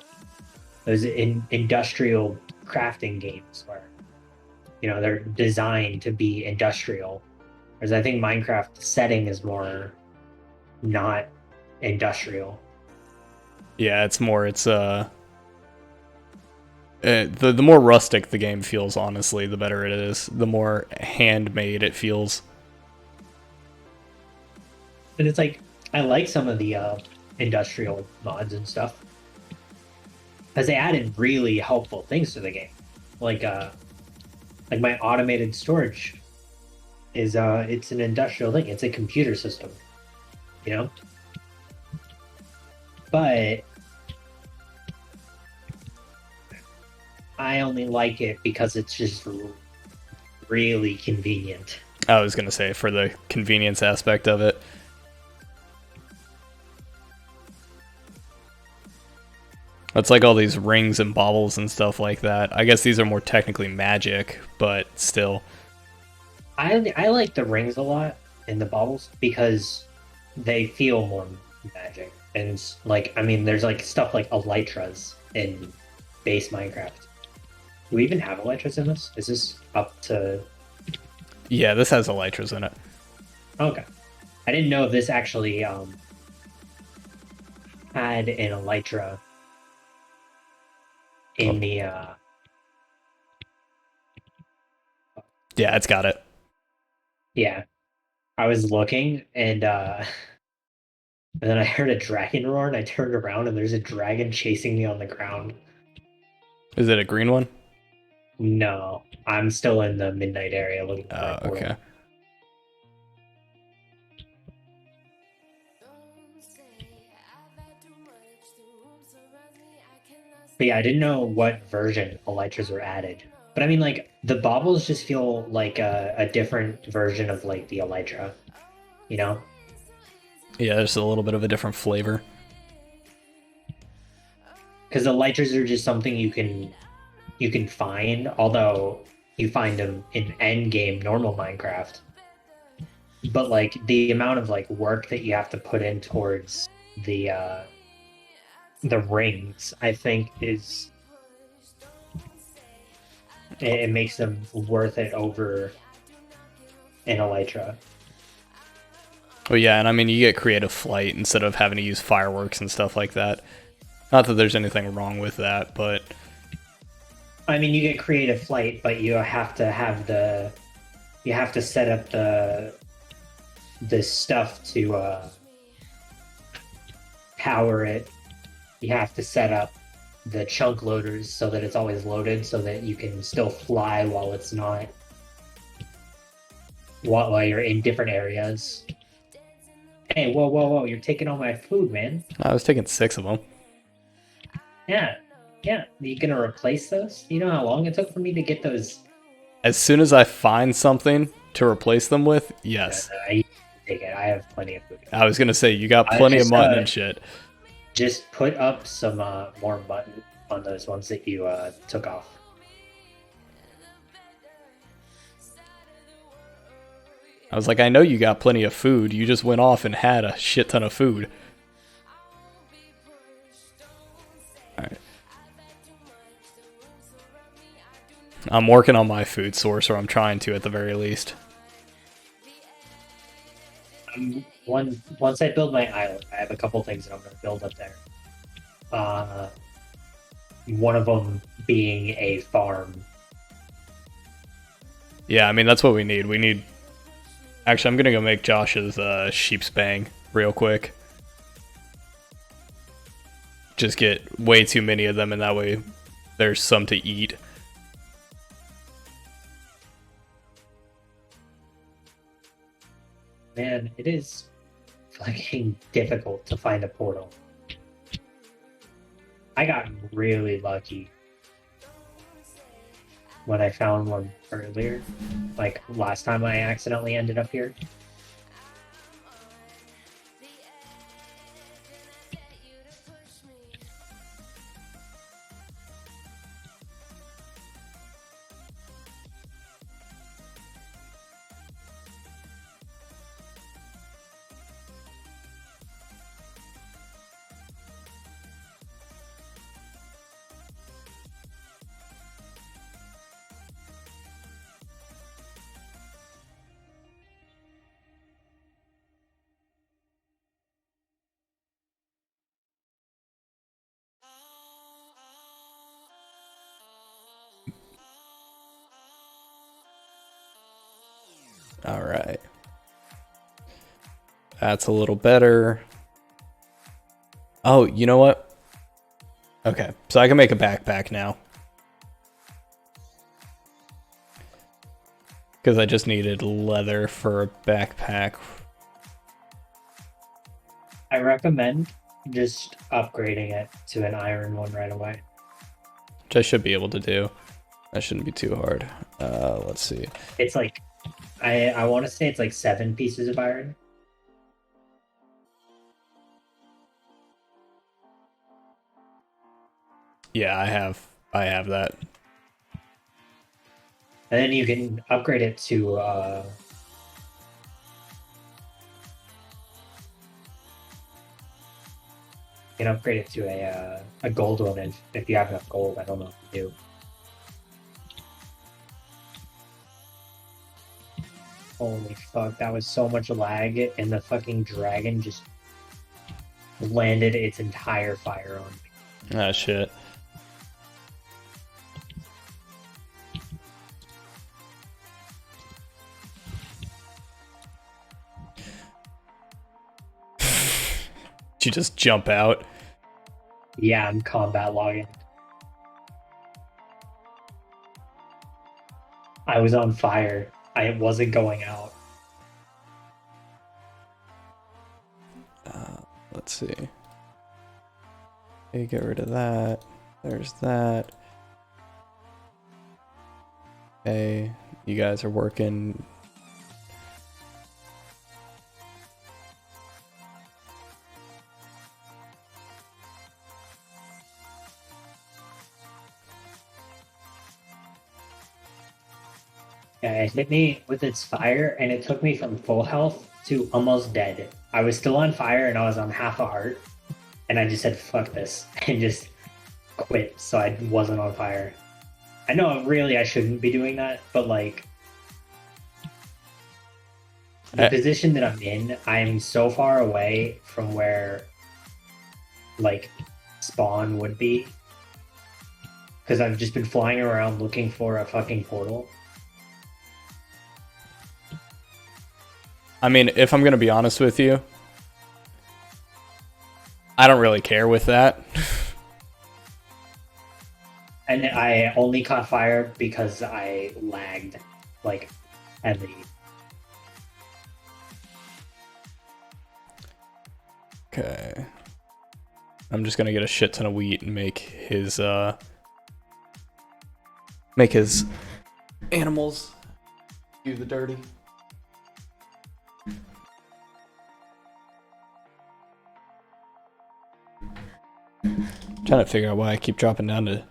those industrial crafting games where, you know, they're designed to be industrial. Whereas I think Minecraft setting is more not industrial. Yeah, it's the more rustic the game feels, honestly, the better it is. The more handmade it feels. And it's like, I like some of the industrial mods and stuff, because they added really helpful things to the game. Like my automated storage is it's an industrial thing. It's a computer system, you know? But I only like it because it's just really convenient. I was gonna say, for the convenience aspect of it. It's like all these rings and baubles and stuff like that. I guess these are more technically magic, but still. I like the rings a lot and the baubles because they feel more magic. And like, I mean, there's like stuff like elytras in base Minecraft. Do we even have elytras in this? Is this up to... Yeah, this has elytras in it. Okay. I didn't know if this actually had an elytra in the Yeah, it's got it. Yeah. I was looking and and then I heard a dragon roar and I turned around and there's a dragon chasing me on the ground. Is it a green one? No, I'm still in the midnight area looking for a portal. Okay. But yeah, I didn't know what version elytras were added. But I mean, like, the baubles just feel like a different version of, like, the elytra, you know? Yeah, there's a little bit of a different flavor. Because the elytras are just something you can find, although you find them in endgame normal Minecraft. But, like, the amount of, like, work that you have to put in towards the rings, I think, is it makes them worth it over an elytra. Oh yeah, and I mean, you get creative flight instead of having to use fireworks and stuff like that. Not that there's anything wrong with that, but I mean, you get creative flight, but you have to have you have to set up the stuff to power it. You have to set up the chunk loaders so that it's always loaded, so that you can still fly while it's not, while you're in different areas. Hey, whoa, whoa, whoa! You're taking all my food, man. I was taking 6 of them. Yeah, yeah. You gonna replace those? You know how long it took for me to get those? As soon as I find something to replace them with, yes. I take it. I have plenty of food. I was gonna say, you got plenty of mutton and shit. Just put up some more mutton on those ones that you took off. I was like, I know you got plenty of food. You just went off and had a shit ton of food. Alright. I'm working on my food source, or I'm trying to at the very least. Once I build my island, I have a couple things that I'm going to build up there. One of them being a farm. Yeah, I mean, that's what we need. We need... Actually, I'm going to go make Josh's sheep's bang real quick. Just get way too many of them, and that way there's some to eat. Man, it is fucking difficult to find a portal. I got really lucky when I found one earlier. Like, last time I accidentally ended up here. Alright. That's a little better. Oh, you know what? Okay, so I can make a backpack now. Because I just needed leather for a backpack. I recommend just upgrading it to an iron one right away. Which I should be able to do. That shouldn't be too hard. Let's see. It's like, I want to say it's like 7 pieces of iron. Yeah, I have that. And then you can upgrade it to you can upgrade it to a gold one if you have enough gold. I don't know if you do. Holy fuck, that was so much lag, and the fucking dragon just landed its entire fire on me. Ah, shit. Did you just jump out? Yeah, I'm combat logging. I was on fire. I wasn't going out. Let's see. Okay, get rid of that. There's that. Okay, you guys are working. Yeah, it hit me with its fire, and it took me from full health to almost dead. I was still on fire, and I was on half a heart, and I just said, fuck this, and just quit so I wasn't on fire. I know really I shouldn't be doing that, but like the position that I'm in, I'm so far away from where like spawn would be because I've just been flying around looking for a fucking portal. I mean, if I'm gonna be honest with you, I don't really care with that. And I only caught fire because I lagged like heavy. Okay. I'm just gonna get a shit ton of wheat and make his animals do the dirty. Trying to figure out why I keep dropping down to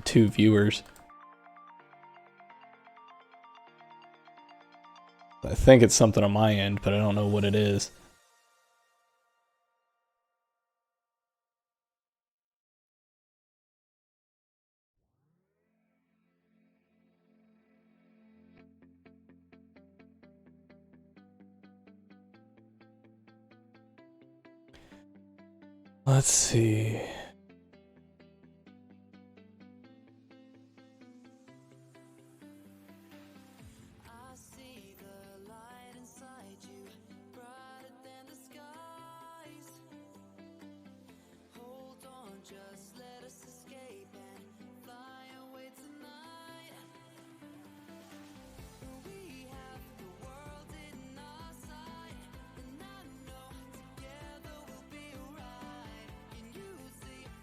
2 viewers. I think it's something on my end, but I don't know what it is. Let's see.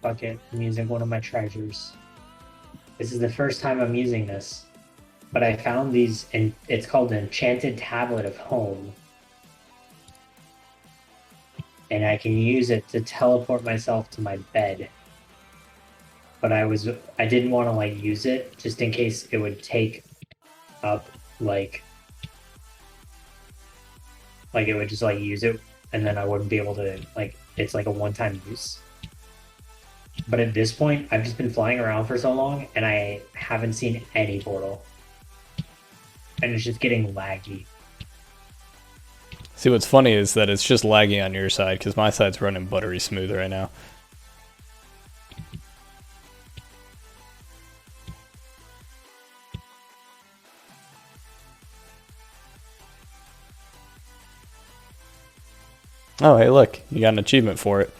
Fuck it, I'm using one of my treasures. This is the first time I'm using this, but I found these, and it's called an Enchanted Tablet of Home. And I can use it to teleport myself to my bed. But I didn't want to like use it just in case it would take up like it would just like use it and then I wouldn't be able to like it's like a one-time use. But at this point, I've just been flying around for so long and I haven't seen any portal. And it's just getting laggy. See, what's funny is that it's just laggy on your side because my side's running buttery smooth right now. Oh, hey, look, you got an achievement for it.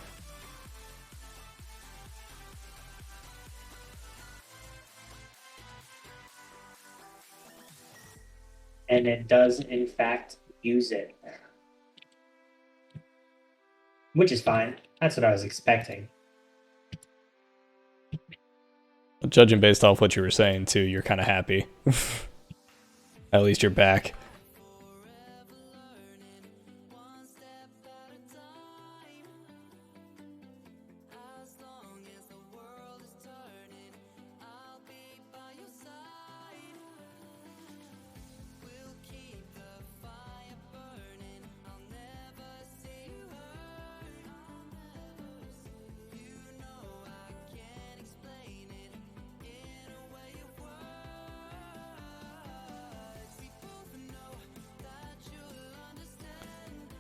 And it does, in fact, use it. Which is fine. That's what I was expecting. Judging based off what you were saying, too, you're kind of happy. At least you're back.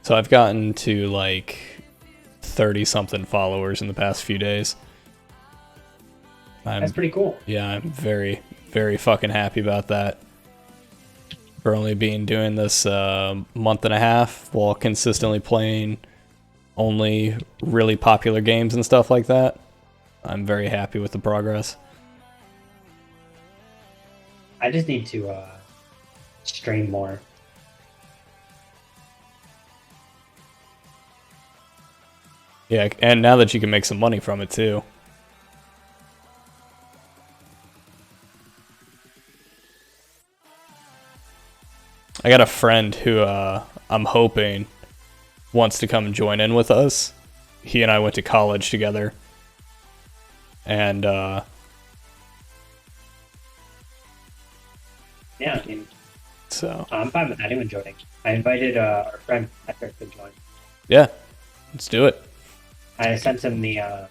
So I've gotten to like 30-something followers in the past few days. That's pretty cool. Yeah, I'm very, very fucking happy about that. For only doing this month and a half while consistently playing only really popular games and stuff like that. I'm very happy with the progress. I just need to stream more. Yeah, and now that you can make some money from it too. I got a friend who I'm hoping wants to come and join in with us. He and I went to college together. And Yeah, I mean, so I'm fine with anyone joining. I invited our friend Patrick to join. yeah, let's do it. I sent him the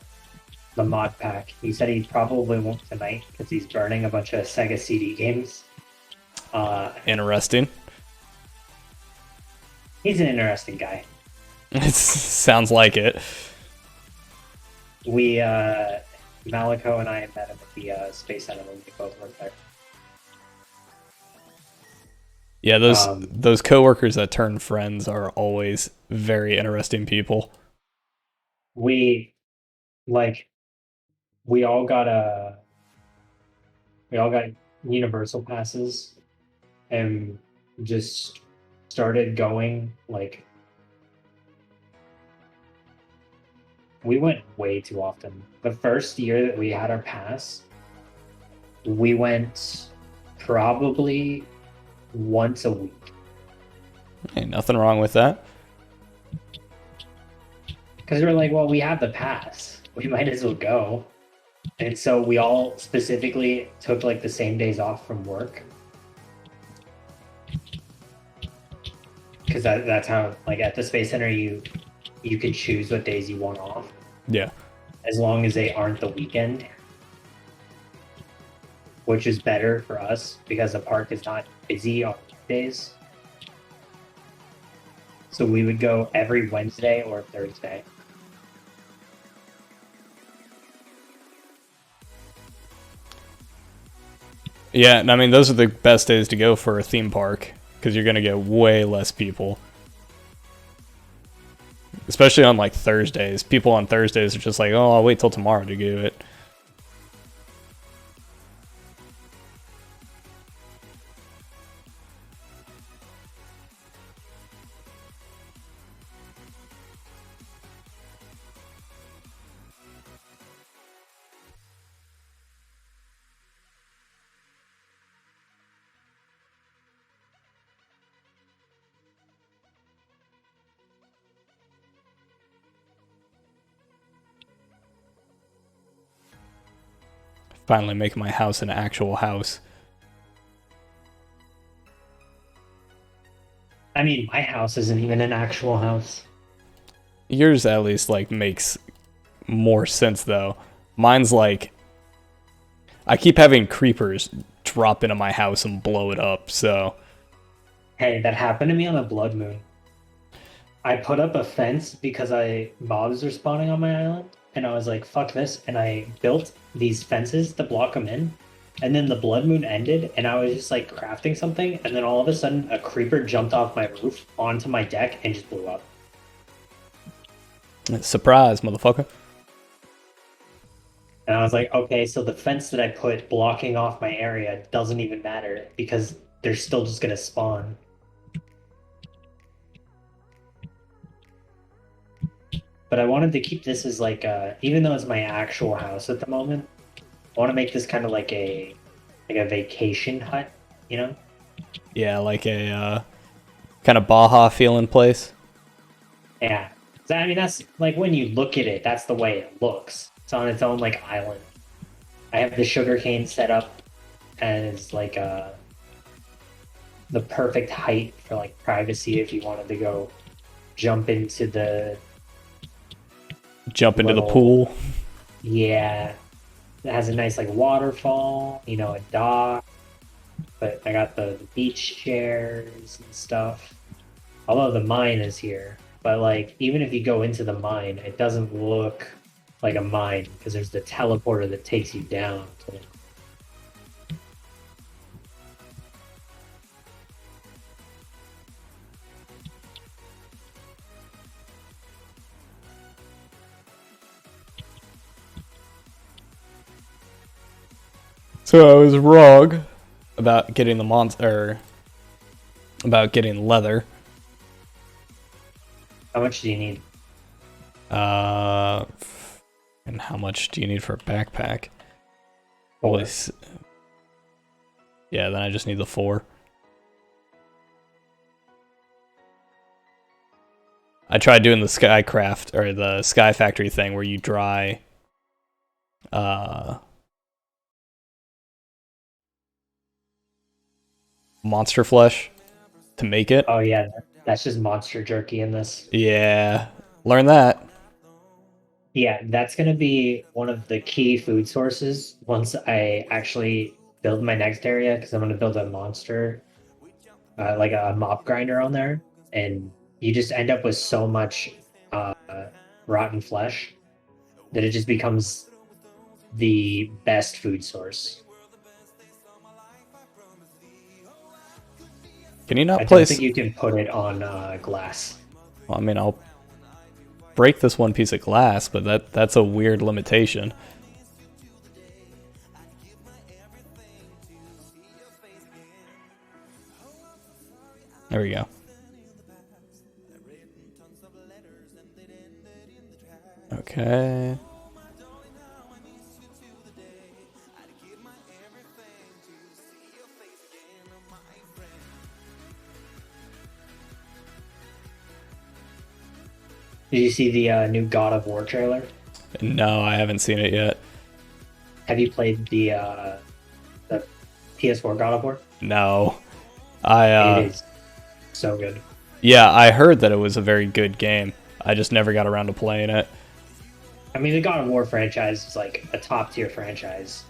mod pack. He said he probably won't tonight because he's burning a bunch of Sega CD games. Interesting. He's an interesting guy. It sounds like it. We Malico and I met him at the Space Center when we both worked there. Yeah, those coworkers that turn friends are always very interesting people. We we all got universal passes and just started going like we went way too often. The first year that we had our pass, we went probably once a week. Ain't nothing wrong with that. Because we were like, well, we have the pass. We might as well go. And so we all specifically took like the same days off from work. Because that's how, like at the Space Center, you could choose what days you want off. Yeah. As long as they aren't the weekend. Which is better for us because the park is not busy on weekdays. So we would go every Wednesday or Thursday. Yeah, and I mean, those are the best days to go for a theme park, because you're going to get way less people. Especially on, like, Thursdays. People on Thursdays are just like, oh, I'll wait till tomorrow to do it. Finally making my house an actual house. I mean, my house isn't even an actual house. Yours at least, like, makes more sense, though. Mine's like, I keep having creepers drop into my house and blow it up, so... Hey, that happened to me on a blood moon. I put up a fence because mobs were spawning on my island, and I was like, fuck this, and I built these fences to block them in, and then the blood moon ended, and I was just like crafting something, and then all of a sudden a creeper jumped off my roof onto my deck and just blew up. Surprise, motherfucker. And I was like, okay, so the fence that I put blocking off my area doesn't even matter because they're still just gonna spawn. But I wanted to keep this as like even though it's my actual house at the moment, I want to make this kind of like a vacation hut, you know? Yeah, like a kind of Baja feeling place. Yeah. So, I mean, that's like when you look at it, that's the way it looks. It's on its own like island. I have the sugarcane set up as like the perfect height for like privacy if you wanted to go jump into the Pool. Yeah. It has a nice like waterfall, you know, a dock. But I got the beach chairs and stuff. Although the mine is here. But like even if you go into the mine, it doesn't look like a mine because there's the teleporter that takes you down to So I was wrong about getting the monster, about getting leather. How much do you need? And how much do you need for a backpack? Four. Yeah, then I just need the 4. I tried doing the Skycraft or the Sky Factory thing where you dry monster flesh to make it. Oh yeah, that's just monster jerky in this. Yeah, learn that. Yeah, that's gonna be one of the key food sources once I actually build my next area, because I'm gonna build a monster, like a mop grinder on there, and you just end up with so much uh, rotten flesh that it just becomes the best food source. Can you not I don't place? think you can put it on glass. Well, I mean, I'll break this one piece of glass, but that's a weird limitation. There we go. Okay. Did you see the new God of War trailer? No, I haven't seen it yet. Have you played the PS4 God of War? No. It is so good. Yeah, I heard that it was a very good game. I just never got around to playing it. I mean, the God of War franchise is like a top tier franchise.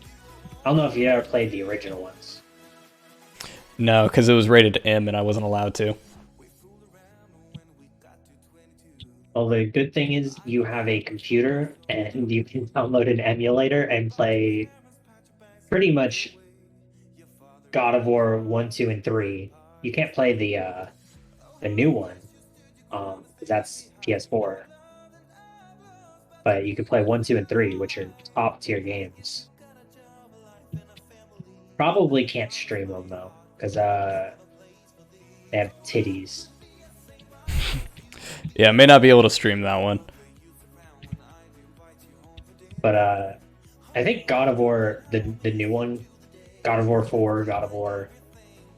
I don't know if you ever played the original ones. No, because it was rated M and I wasn't allowed to. Well, the good thing is you have a computer and you can download an emulator and play pretty much God of War 1, 2, and 3. You can't play the new one, 'cause that's PS4. But you can play 1, 2, and 3, which are top tier games. Probably can't stream them though, because they have titties. Yeah, I may not be able to stream that one. But I think God of War, the new one, God of War 4, God of War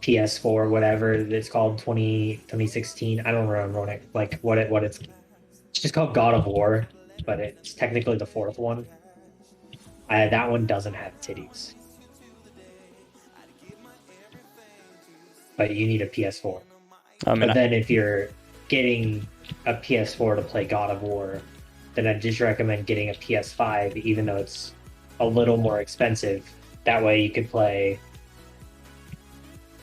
PS4, whatever it's called, 2016. I don't remember what it's just called God of War, but it's technically the fourth one. That one doesn't have titties, but you need a PS4. I mean, But then if you're getting a PS4 to play God of War, then I just recommend getting a PS5, even though it's a little more expensive. That way you could play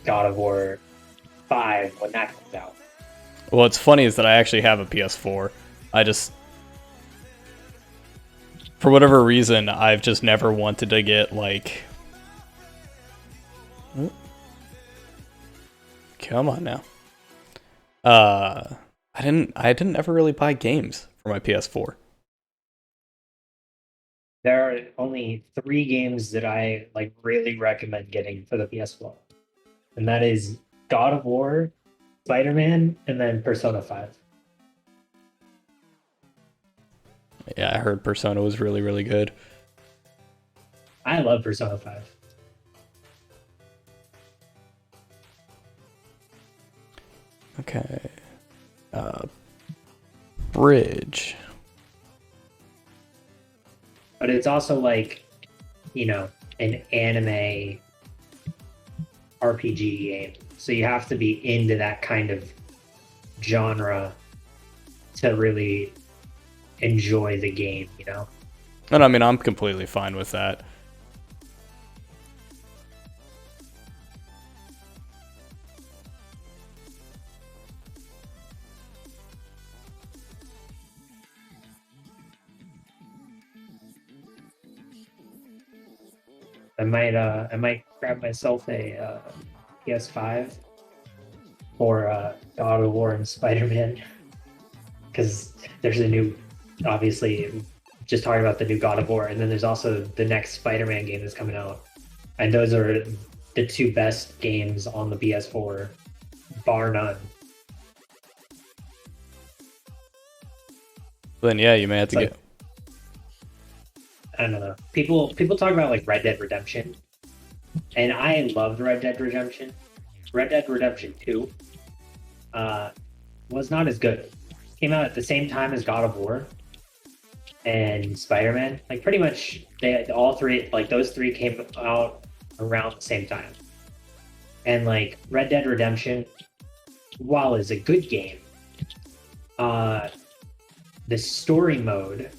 God of War 5 when that comes out. what's funny is that I actually have a PS4. I just, for whatever reason, I've just never wanted to get like. Come on now. I didn't ever really buy games for my PS4. There are only 3 games that I like really recommend getting for the PS4, and that is God of War, Spider-Man, and then Persona 5. Yeah, I heard Persona was really, really good. I love Persona 5. Okay. Bridge. But it's also like, an anime RPG game. So you have to be into that kind of genre to really enjoy the game, And I mean, I'm completely fine with that. I might grab myself a PS5 for God of War and Spider-Man, because there's a new, obviously, just talking about the new God of War, and then there's also the next Spider-Man game that's coming out. And those are the two best games on the PS4, bar none. Then yeah, you may have to Like, get. I don't know. People talk about like Red Dead Redemption, and I loved Red Dead Redemption. Red Dead Redemption 2 was not as good. Came out at the same time as God of War and Spider-Man. Like pretty much they all three, like those three came out around the same time. And like Red Dead Redemption, while is a good game, the story mode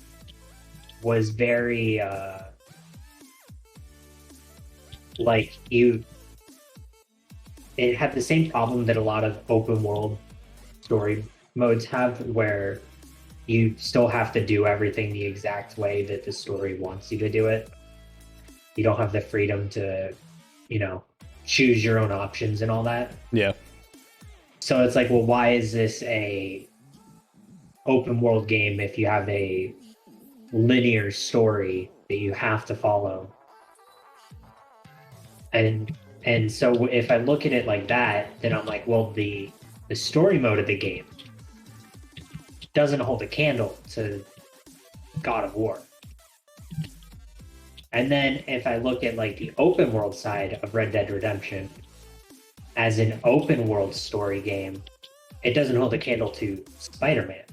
was very like it had the same problem that a lot of open world story modes have, where you still have to do everything the exact way that the story wants you to do it. You don't have the freedom to, you know, choose your own options and all that. Yeah. So it's like, well, why is this a open world game if you have a linear story that you have to follow? And so if I look at it like that, then I'm like, well, the story mode of the game doesn't hold a candle to God of War. And then if I look at like the open world side of Red Dead Redemption as an open world story game, it doesn't hold a candle to Spider-Man,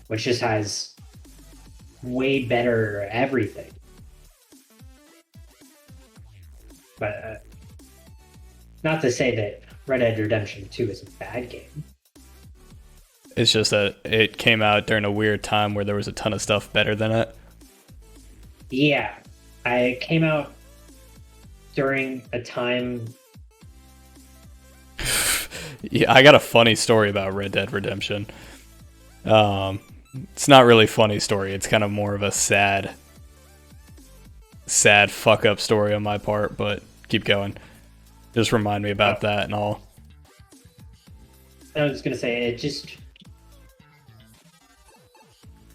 which just has way better everything. But not to say that Red Dead Redemption 2 is a bad game. It's just that it came out during a weird time where there was a ton of stuff better than it. Yeah, I came out during a time. Yeah, I got a funny story about Red Dead Redemption. It's not really a funny story. It's kind of more of a sad fuck up story on my part, but keep going. Just remind me about that and all. I was gonna say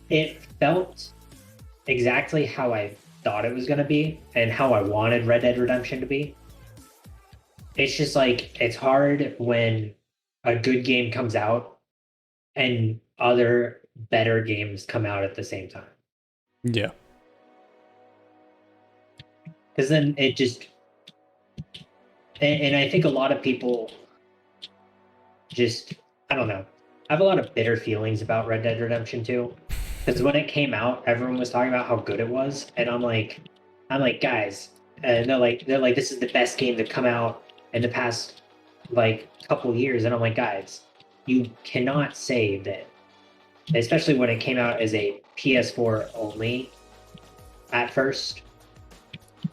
it felt exactly how I thought it was gonna be and how I wanted Red Dead Redemption to be. It's just like it's hard when a good game comes out and other better games come out at the same time. Yeah. Because then it just and I think a lot of people just, I don't know. I have a lot of bitter feelings about Red Dead Redemption 2. Because when it came out, everyone was talking about how good it was, and I'm like, guys, and they're like, this is the best game to come out in the past like couple years, and I'm like, guys, you cannot say that, especially when it came out as a PS4 only at first,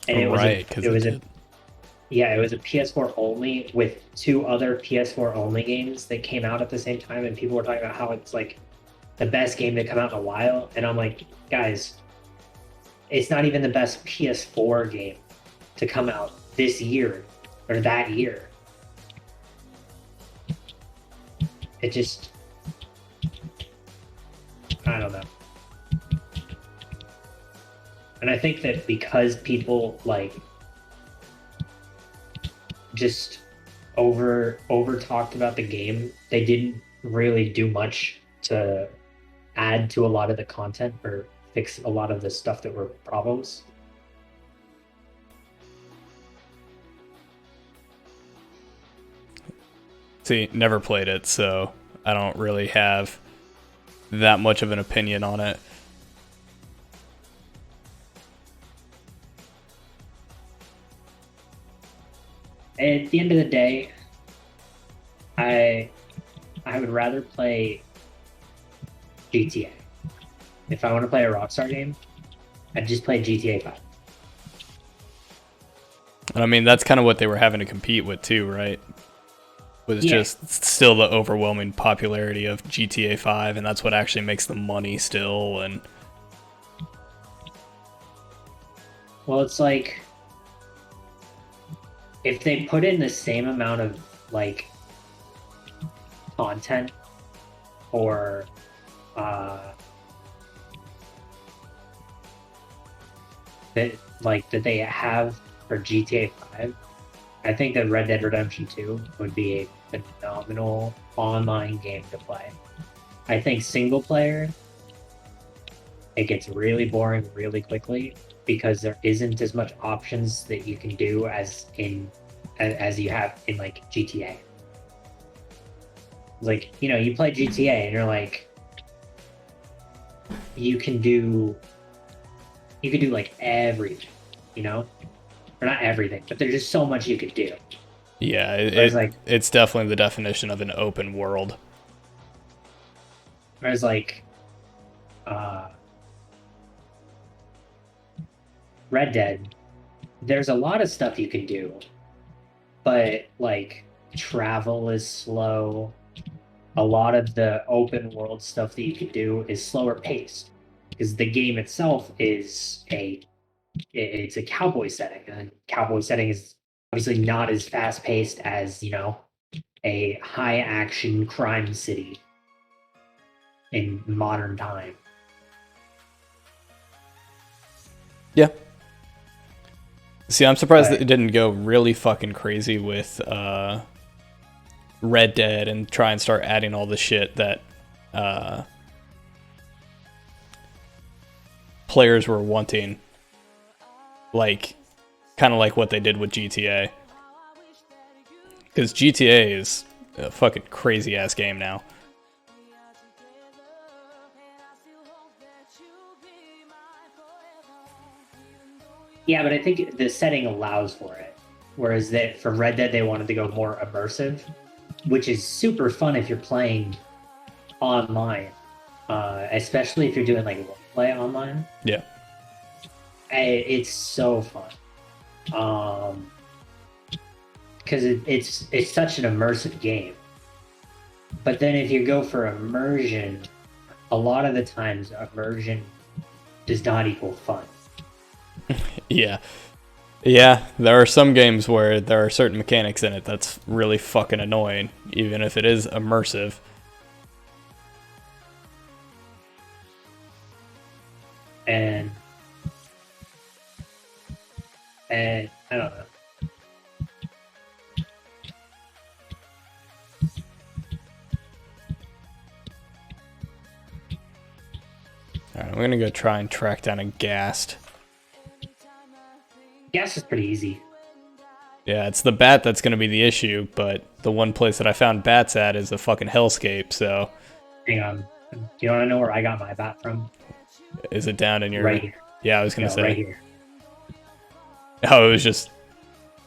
and it was it was a PS4 only with two other PS4 only games that came out at the same time, and people were talking about how it's like the best game to come out in a while. And I'm like, guys, it's not even the best PS4 game to come out this year or that year. It just, I don't know. And I think that because people like just over talked about the game, they didn't really do much to add to a lot of the content or fix a lot of the stuff that were problems. See, never played it, so I don't really have that much of an opinion on it. At the end of the day, I would rather play GTA. If I want to play a Rockstar game, I'd just play GTA 5. And I mean, that's kind of what they were having to compete with too, right? Was just still the overwhelming popularity of GTA 5, and that's what actually makes the money still. And well, it's like if they put in the same amount of like content or that they have for GTA 5, I think that Red Dead Redemption 2 would be a phenomenal online game to play. I think single player, it gets really boring really quickly because there isn't as much options that you can do as you have in like GTA. Like, you know, you play GTA and you're like, you can do like everything, you know, or not everything, but there's just so much you could do. Yeah, Whereas like, it's definitely the definition of an open world. whereas like, uh, Red Dead, there's a lot of stuff you can do, but like travel is slow. A lot of the open world stuff that you can do is slower paced because the game itself is it's a cowboy setting, and cowboy setting is obviously not as fast paced as, you know, a high action crime city in modern time. Yeah. See, I'm surprised that But it didn't go really fucking crazy with Red Dead and try and start adding all the shit that players were wanting, like kind of like what they did with GTA. Because GTA is a fucking crazy ass game now. yeah, but I think the setting allows for it. Whereas that for Red Dead they wanted to go more immersive, which is super fun if you're playing online, especially if you're doing like play online. Yeah. It's so fun. Because it's such an immersive game. But then if you go for immersion, a lot of the times immersion does not equal fun. Yeah. Yeah, there are some games where there are certain mechanics in it that's really fucking annoying, even if it is immersive. And I don't know. Alright, I'm gonna go try and track down a ghast. Gas is pretty easy. Yeah, it's the bat that's gonna be the issue, but the one place that I found bats at is a fucking hellscape, so... Hang on. Do you want to know where I got my bat from? Is it down in your... Right here. Yeah, I was gonna No, say. right here. Oh, it was just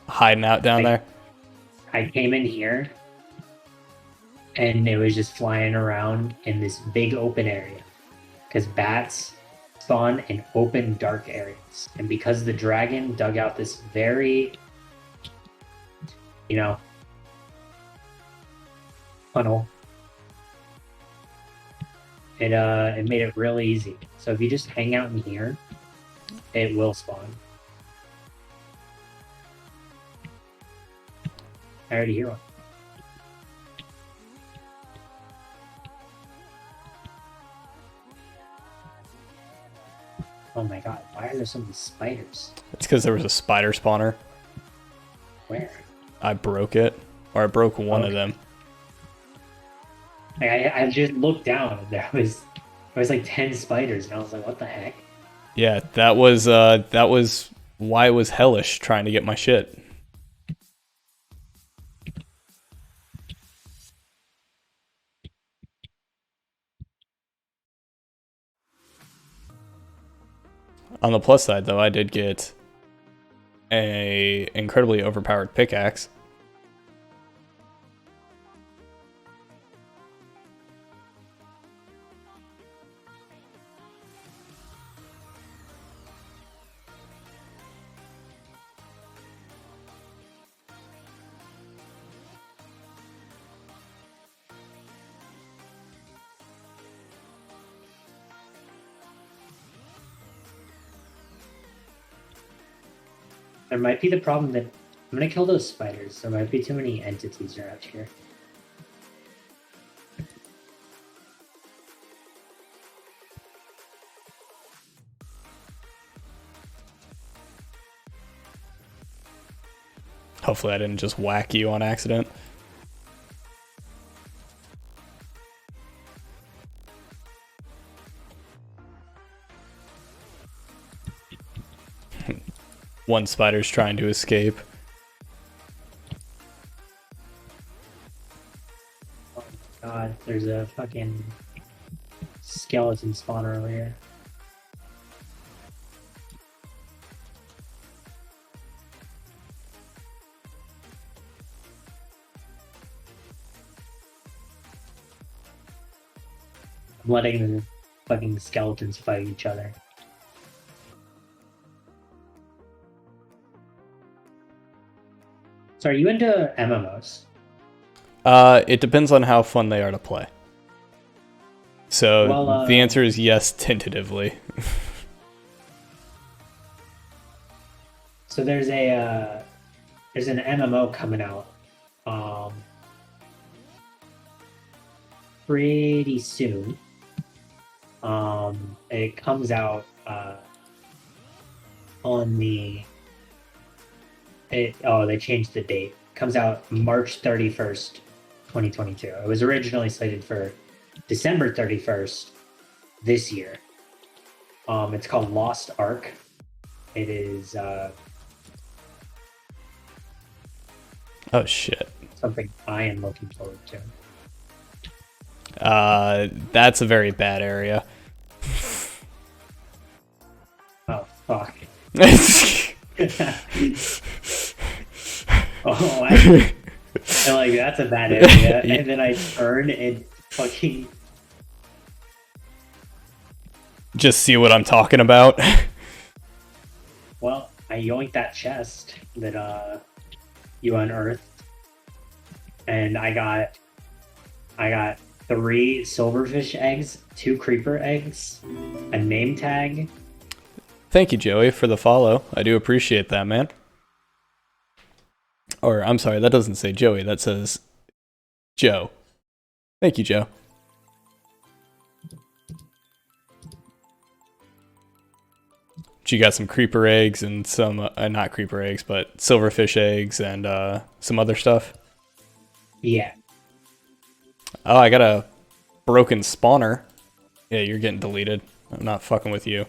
hiding out down there? I came in here and it was just flying around in this big open area because bats spawn in open dark areas, and because the dragon dug out this very, you know, funnel, it made it real easy. So if you just hang out in here, it will spawn. I already hear one. Oh my god, why are there so many spiders? It's because there was a spider spawner. Where? I broke it. Or I broke one of Okay. them. Like, I just looked down and there was like 10 spiders, and I was like, what the heck? Yeah, that was why it was hellish trying to get my shit. On the plus side, though, I did get a incredibly overpowered pickaxe. There might be the problem that I'm gonna kill those spiders. There might be too many entities around here. Hopefully I didn't just whack you on accident. One spider's trying to escape. Oh my god, there's a fucking skeleton spawner over here. I'm letting the fucking skeletons fight each other. So are you into MMOs? It depends on how fun they are to play. So Well, the answer is yes, tentatively. So there's an MMO coming out pretty soon. It comes out on the they changed the date. It comes out March 31st, 2022. It was originally slated for December 31st this year. It's called Lost Ark. It is Oh shit. something I am looking forward to. That's a very bad area. Oh fuck. And like that's a bad area. And then I turn and fucking Just see what I'm talking about. well, I yoinked that chest that you unearthed, and I got 3 silverfish eggs, 2 creeper eggs, a name tag. Thank you, Joey, for the follow. I do appreciate that, man. Or, I'm sorry, that doesn't say Joey. That says Joe. Thank you, Joe. You got some creeper eggs and some, not creeper eggs, but silverfish eggs and some other stuff. Yeah. Oh, I got a broken spawner. Yeah, you're getting deleted. I'm not fucking with you.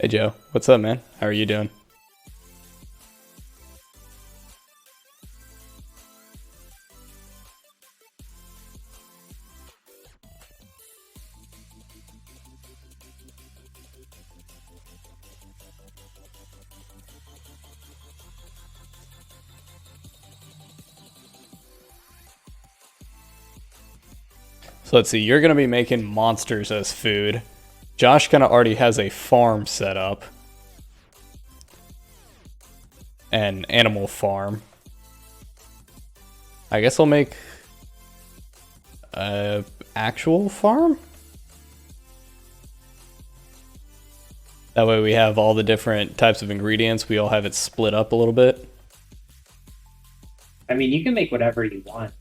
Hey Joe, what's up, man? How are you doing? So let's see, you're going to be making monsters as food. Josh kind of already has a farm set up. An animal farm. I guess I'll make a actual farm? That way we have all the different types of ingredients. We all have it split up a little bit. I mean, you can make whatever you want.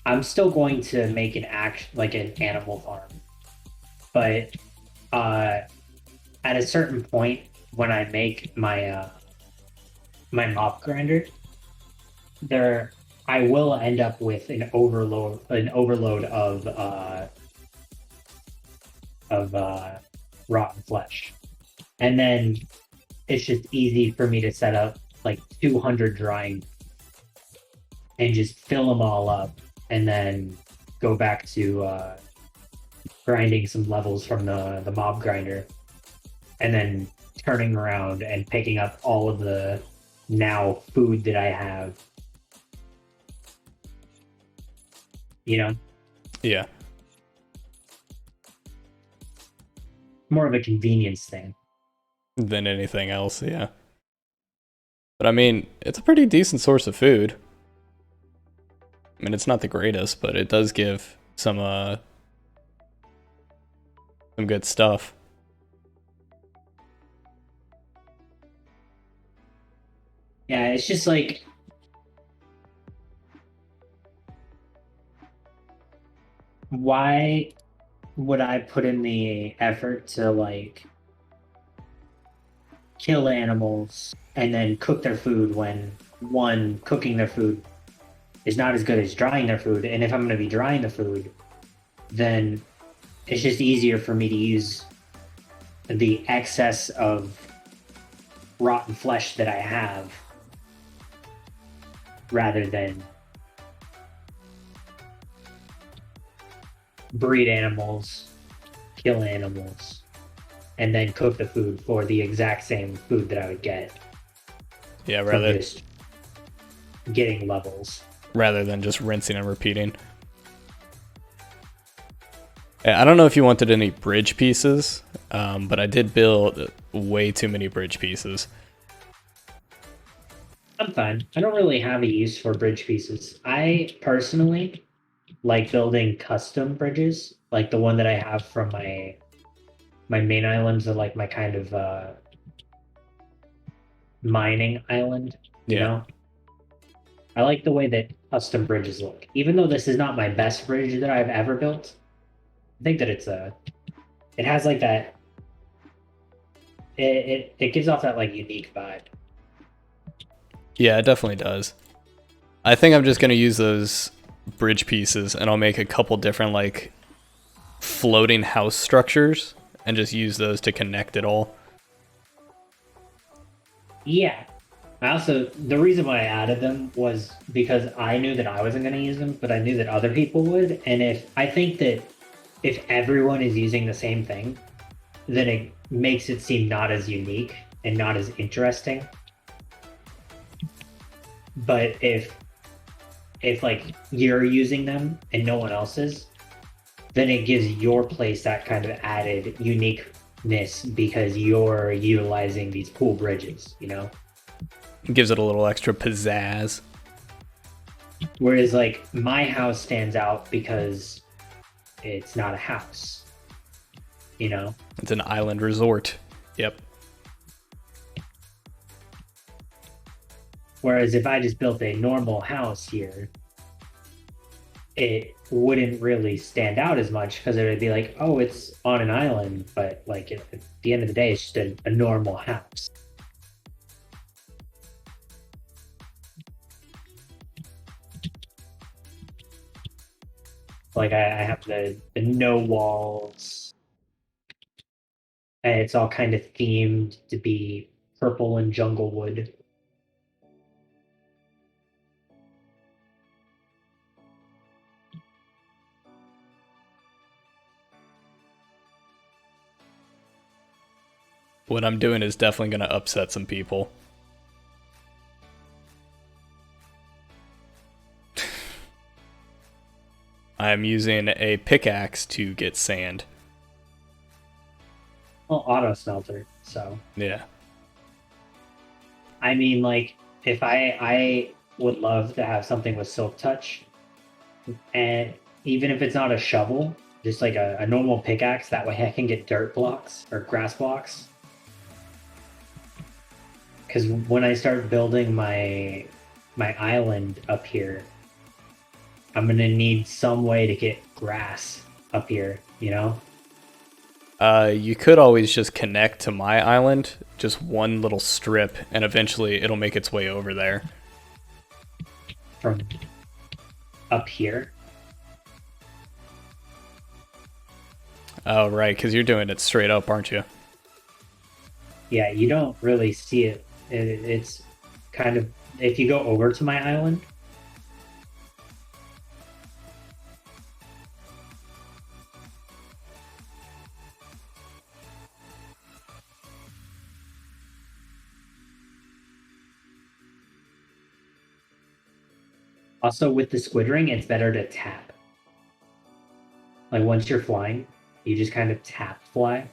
I'm still going to make an animal farm, but at a certain point when I make my my mop grinder, I will end up with an overload of rotten flesh, and then it's just easy for me to set up like 200 drying and just fill them all up and then go back to grinding some levels from the mob grinder, and then turning around and picking up all of the now food that I have. You know, Yeah. more of a convenience thing. Than anything else, yeah. But I mean, it's a pretty decent source of food. I mean, it's not the greatest, but it does give some good stuff. Yeah, it's just like why would I put in the effort to like kill animals and then cook their food when one cooking their food is not as good as drying their food, and if I'm going to be drying the food, then it's just easier for me to use the excess of rotten flesh that I have rather than breed animals, kill animals, and then cook the food for the exact same food that I would get Yeah, from just getting levels. rather than just rinsing and repeating. I don't know if you wanted any bridge pieces, but I did build way too many bridge pieces. I'm fine. I don't really have a use for bridge pieces. I personally like building custom bridges, like the one that I have from my main islands are like my kind of mining island, you Yeah. know? I like the way that custom bridges look. Even though this is not my best bridge that I've ever built, I think that it has like that it gives off that like unique vibe. Yeah, it definitely does. I think I'm just going to use those bridge pieces and I'll make a couple different like floating house structures and just use those to connect it all. Yeah. I also the reason why I added them was because I knew that I wasn't going to use them, but I knew that other people would. And if I think that if everyone is using the same thing, then it makes it seem not as unique and not as interesting. But if like you're using them and no one else is, then it gives your place that kind of added uniqueness because you're utilizing these cool bridges, you know? It gives it a little extra pizzazz. Whereas like my house stands out because it's not a house, you know? It's an island resort. Yep. Whereas if I just built a normal house here, it wouldn't really stand out as much because it would be like, oh, it's on an island, but like at the end of the day, it's just a normal house. Like I have the no walls, and it's all kind of themed to be purple and jungle wood. What I'm doing is definitely going to upset some people. I'm using a pickaxe to get sand. Well, auto smelter. So Yeah. I mean, like if I would love to have something with silk touch, and even if it's not a shovel, just like a normal pickaxe. That way I can get dirt blocks or grass blocks. Because when I start building my island up here, I'm gonna need some way to get grass up here, you know? You could always just connect to my island, just one little strip, and eventually it'll make its way over there. From up here. Oh, right, because you're doing it straight up, aren't you? Yeah, you don't really see it. It's kind of if you go over to my island. Also, with the squid ring, it's better to tap. Like once you're flying, you just kind of tap fly.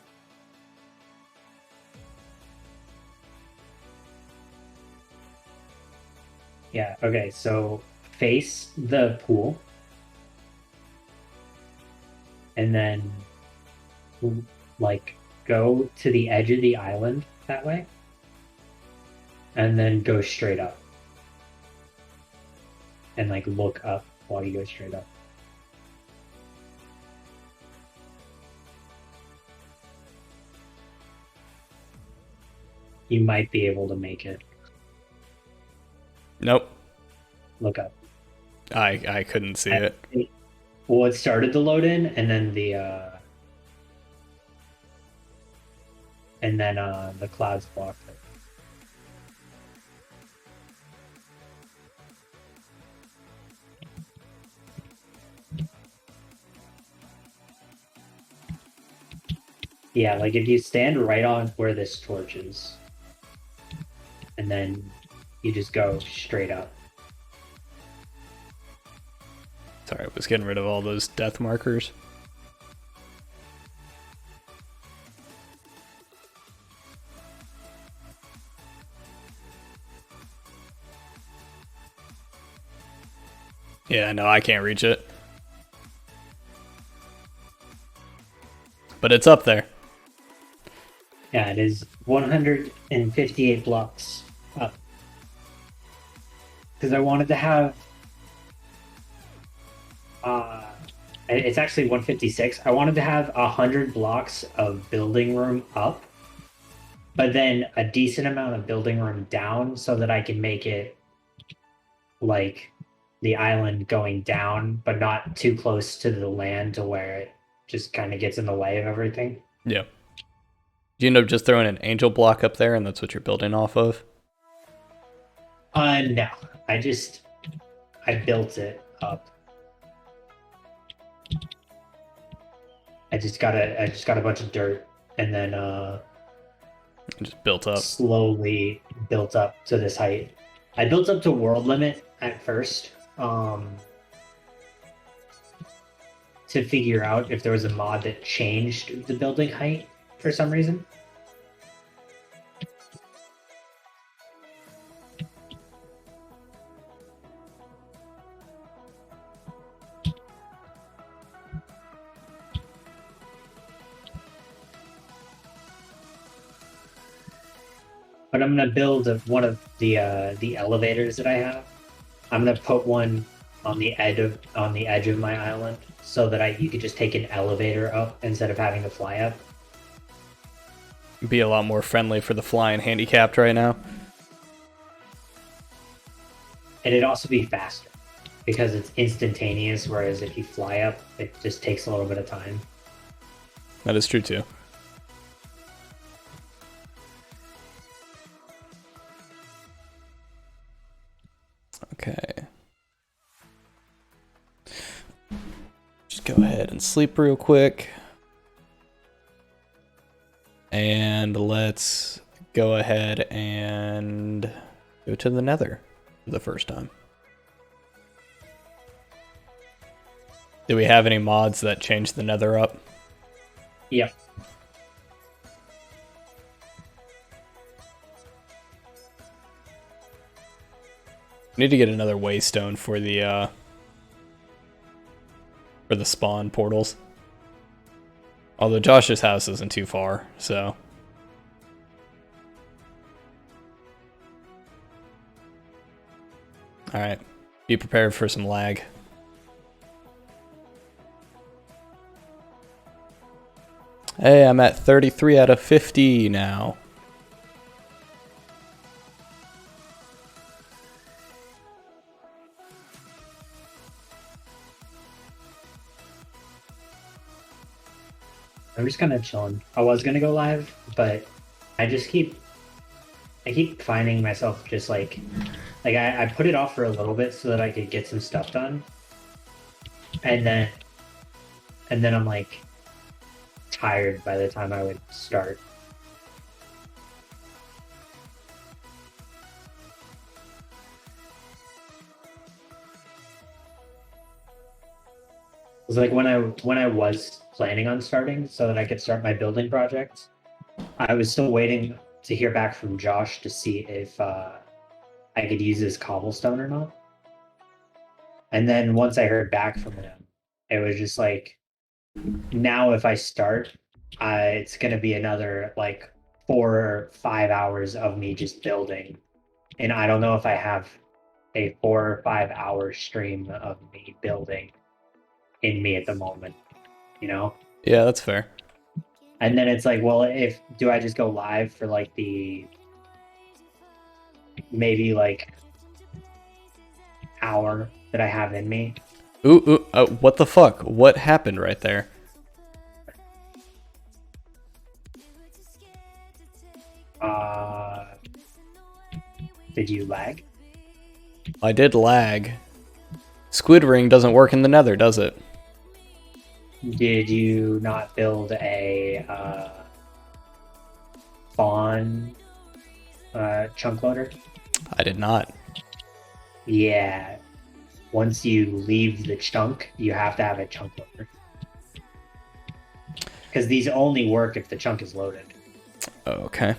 Yeah, okay, so face the pool. And then like go to the edge of the island that way. And then go straight up. And like look up while you go straight up. You might be able to make it. Nope. Look up. I couldn't see it. Well, it started to load in, and then the clouds blocked it. Yeah, like if you stand right on where this torch is, and then you just go straight up. Sorry, I was getting rid of all those death markers. Yeah, no, I can't reach it. But it's up there. Yeah, it is 158 blocks up. Because I wanted to have it's actually 156. I wanted to have 100 blocks of building room up, but then a decent amount of building room down so that I can make it like the island going down, but not too close to the land to where it just kind of gets in the way of everything. Yeah. Do you end up just throwing an angel block up there and that's what you're building off of? No. I built it up. I just got a bunch of dirt and then just built up. Slowly built up to this height. I built up to world limit at first to figure out if there was a mod that changed the building height for some reason. But I'm gonna build one of the elevators that I have. I'm gonna put one on the edge of my island so that you could just take an elevator up instead of having to fly up. Be a lot more friendly for the flying handicapped right now. And it'd also be faster because it's instantaneous, whereas if you fly up, it just takes a little bit of time. That is true too. Okay. Just go ahead and sleep real quick. And let's go ahead and go to the Nether for the first time. Do we have any mods that change the Nether up? Yep. Need to get another waystone for the spawn portals. Although Josh's house isn't too far, so. Alright. Be prepared for some lag. Hey, I'm at 33 out of 50 now. I'm just kind of chilling. I was gonna go live, but I keep finding myself just like I put it off for a little bit so that I could get some stuff done, and then I'm like tired by the time I would start. was like when I was planning on starting so that I could start my building project, I was still waiting to hear back from Josh to see if I could use his cobblestone or not. And then once I heard back from him, it was just like, now if I start, it's gonna be another like 4 or 5 hours of me just building, and I don't know if I have a 4 or 5 hour stream of me building in me at the moment, you know? Yeah, that's fair. And then it's like, well, if do I just go live for like the maybe like hour that I have in me? Ooh, what the fuck? What happened right there? Uh, did you lag? I did lag. Squid ring doesn't work in the nether, does it? Did you not build a spawn chunk loader? I did not. Yeah. Once you leave the chunk, you have to have a chunk loader. Because these only work if the chunk is loaded. Okay.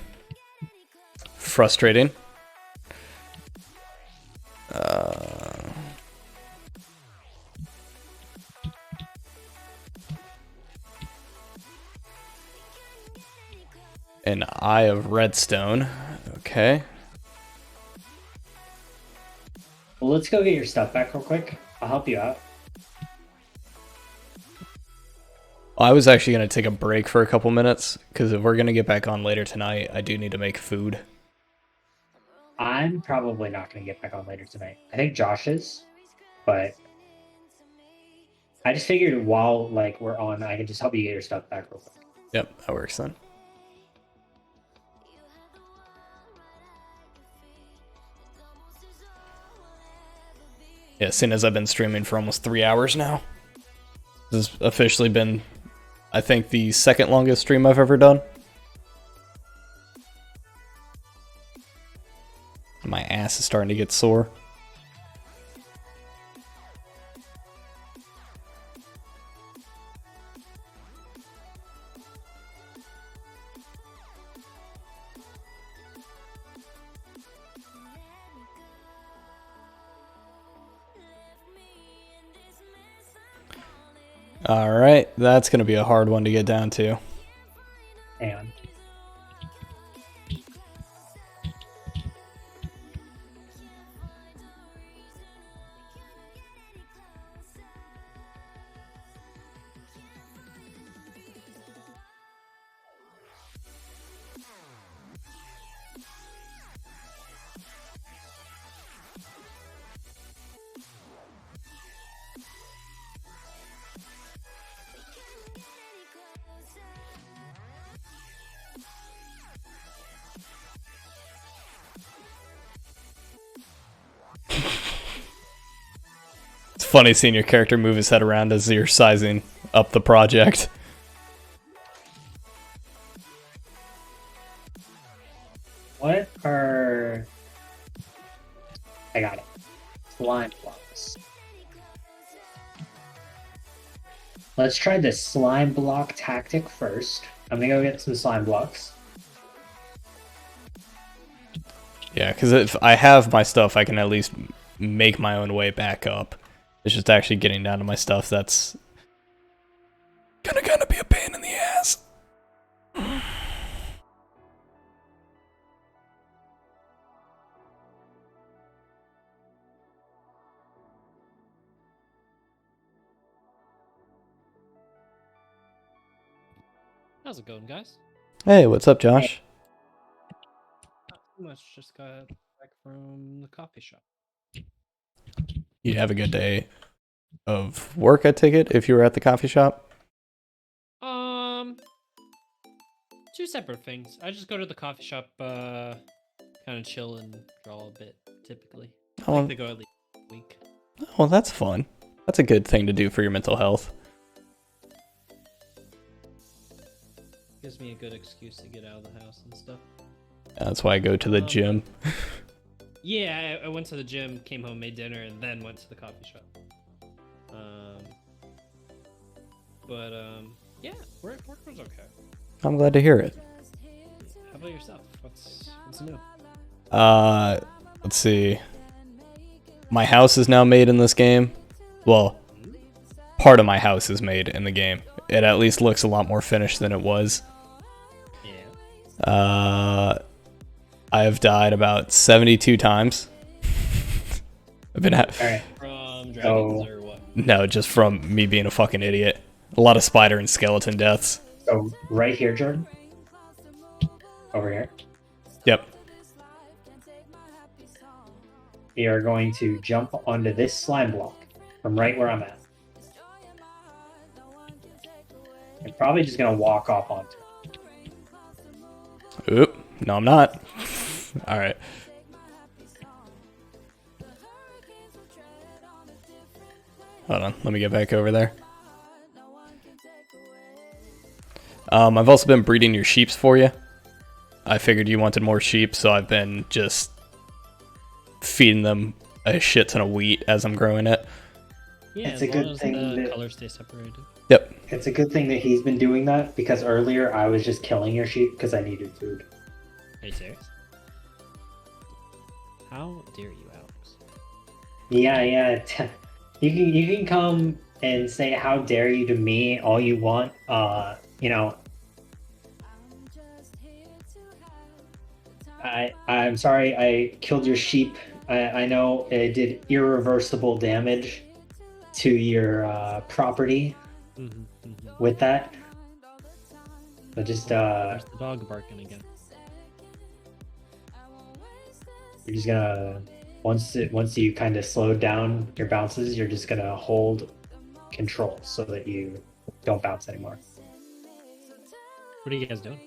Frustrating. An eye of redstone. Okay. Well, let's go get your stuff back real quick. I'll help you out. I was actually going to take a break for a couple minutes, because if we're going to get back on later tonight, I do need to make food. I'm probably not going to get back on later tonight. I think Josh is, but I just figured while like we're on, I can just help you get your stuff back real quick. Yep, that works then. Yeah, seeing as I've been streaming for almost 3 hours now. This has officially been, I think, the second longest stream I've ever done. My ass is starting to get sore. Alright, that's going to be a hard one to get down to. Hang on. It's funny seeing your character move his head around as you're sizing up the project. What are... I got it. Slime blocks. Let's try the slime block tactic first. I'm gonna go get some slime blocks. Yeah, because if I have my stuff, I can at least make my own way back up. It's just actually getting down to my stuff that's gonna be a pain in the ass. How's it going, guys? Hey, what's up, Josh? Not too much. Just got back from the coffee shop. You have a good day of work, I take it, if you were at the coffee shop? Two separate things. I just go to the coffee shop, kind of chill and draw a bit, typically. I like to go at least a week. Well, that's fun. That's a good thing to do for your mental health. Gives me a good excuse to get out of the house and stuff. That's why I go to the gym. Yeah, I went to the gym, came home, made dinner, and then went to the coffee shop. but yeah, work was okay. I'm glad to hear it. How about yourself? What's new? Let's see. My house is now made in this game. Well, part of my house is made in the game. It at least looks a lot more finished than it was. Yeah. I have died about 72 times. I've been Alright. From dragons or what? No, just from me being a fucking idiot. A lot of spider and skeleton deaths. So right here, Jordan. Over here. Yep. You're going to jump onto this slime block from right where I'm at. You're probably just gonna walk off onto it. Oop. No, I'm not. Alright. Hold on. Let me get back over there. I've also been breeding your sheeps for you. I figured you wanted more sheep, so I've been just feeding them a shit ton of wheat as I'm growing it. Yeah, It's as a long good as thing the that- colors stay separated. Yep. It's a good thing that he's been doing that because earlier I was just killing your sheep because I needed food. Are you serious? How dare you, Alex? Yeah. You can come and say how dare you to me all you want. You know, I'm sorry I killed your sheep. I know it did irreversible damage to your property with that. But just There's the dog barking again. you're just gonna once you kind of slow down your bounces, you're just gonna hold control so that you don't bounce anymore. What are you guys doing?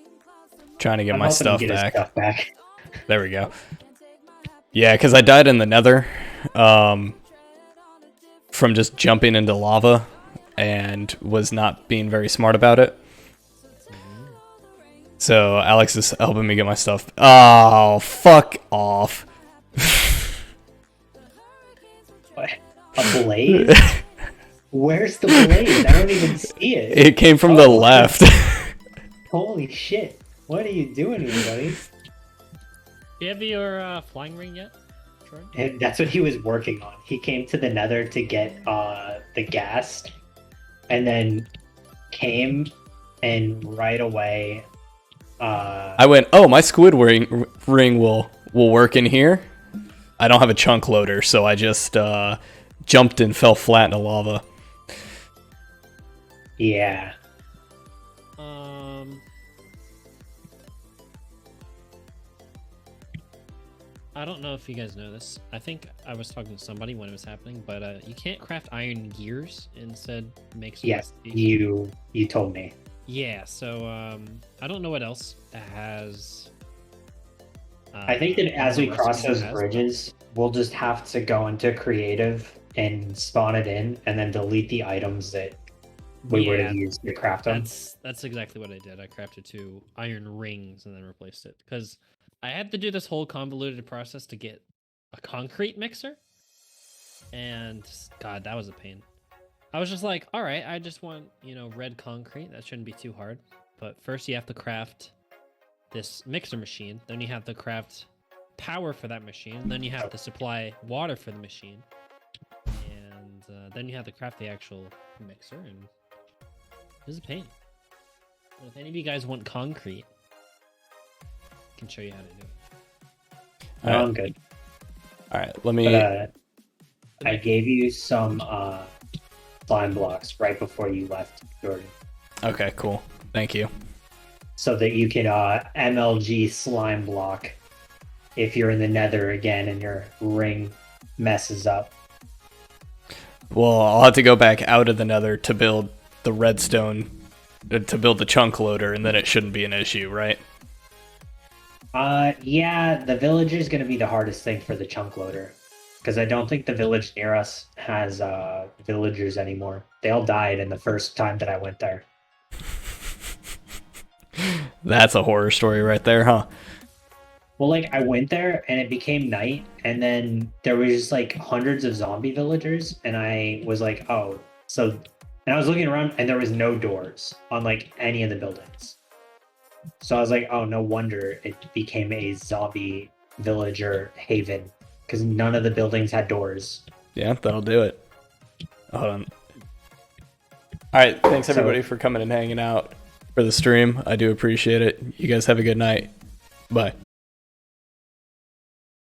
Trying to get I'm my helping him stuff get his back. stuff back. There we go. Yeah, because I died in the nether from just jumping into lava and was not being very smart about it. So Alex is helping me get my stuff. Oh, fuck off. A blade? Where's the blade? I don't even see it. It came from the Oh. left. Holy shit. What are you doing here, buddy? Do you have your flying ring yet, Troy? And that's what he was working on. He came to the nether to get the gas and then came and right away I went, oh, my squid ring will work in here. I don't have a chunk loader, so I just jumped and fell flat in the lava. yeah. I don't know if you guys know this. I think I was talking to somebody when it was happening, but you can't craft iron gears. Instead, make some Yes, recipes. you told me. Yeah, so I don't know what else has. I think that as we what cross recipes those it has, bridges, we'll just have to go into creative and spawn it in and then delete the items that we would Yeah, have used to craft them. That's exactly what I did. I crafted 2 iron rings and then replaced it because I had to do this whole convoluted process to get a concrete mixer, and God, that was a pain. I was just like, all right, I just want red concrete. That shouldn't be too hard. But first, you have to craft this mixer machine. Then you have to craft power for that machine. Then you have to supply water for the machine, and then you have to craft the actual mixer. And this is a pain. But if any of you guys want concrete, I can show you how to do it. No, I'm good. All right, let me. But, I gave you some slime blocks right before you left, Jordan, Okay, cool. Thank you. so that you can MLG slime block if you're in the nether again and your ring messes up. Well, I'll have to go back out of the nether to build the redstone, to build the chunk loader, and then it shouldn't be an issue, right? Yeah, the village is going to be the hardest thing for the chunk loader. Because I don't think the village near us has villagers anymore. They all died in the first time that I went there. That's a horror story right there, huh? Well, like, I went there and it became night, and then there was just like hundreds of zombie villagers, and I was like, oh, so And I was looking around, and there was no doors on like any of the buildings. So I was like, oh, no wonder it became a zombie villager haven, because none of the buildings had doors. Yeah, that'll do it. Hold on. All right, thanks everybody for coming and hanging out for the stream. I do appreciate it. You guys have a good night. Bye.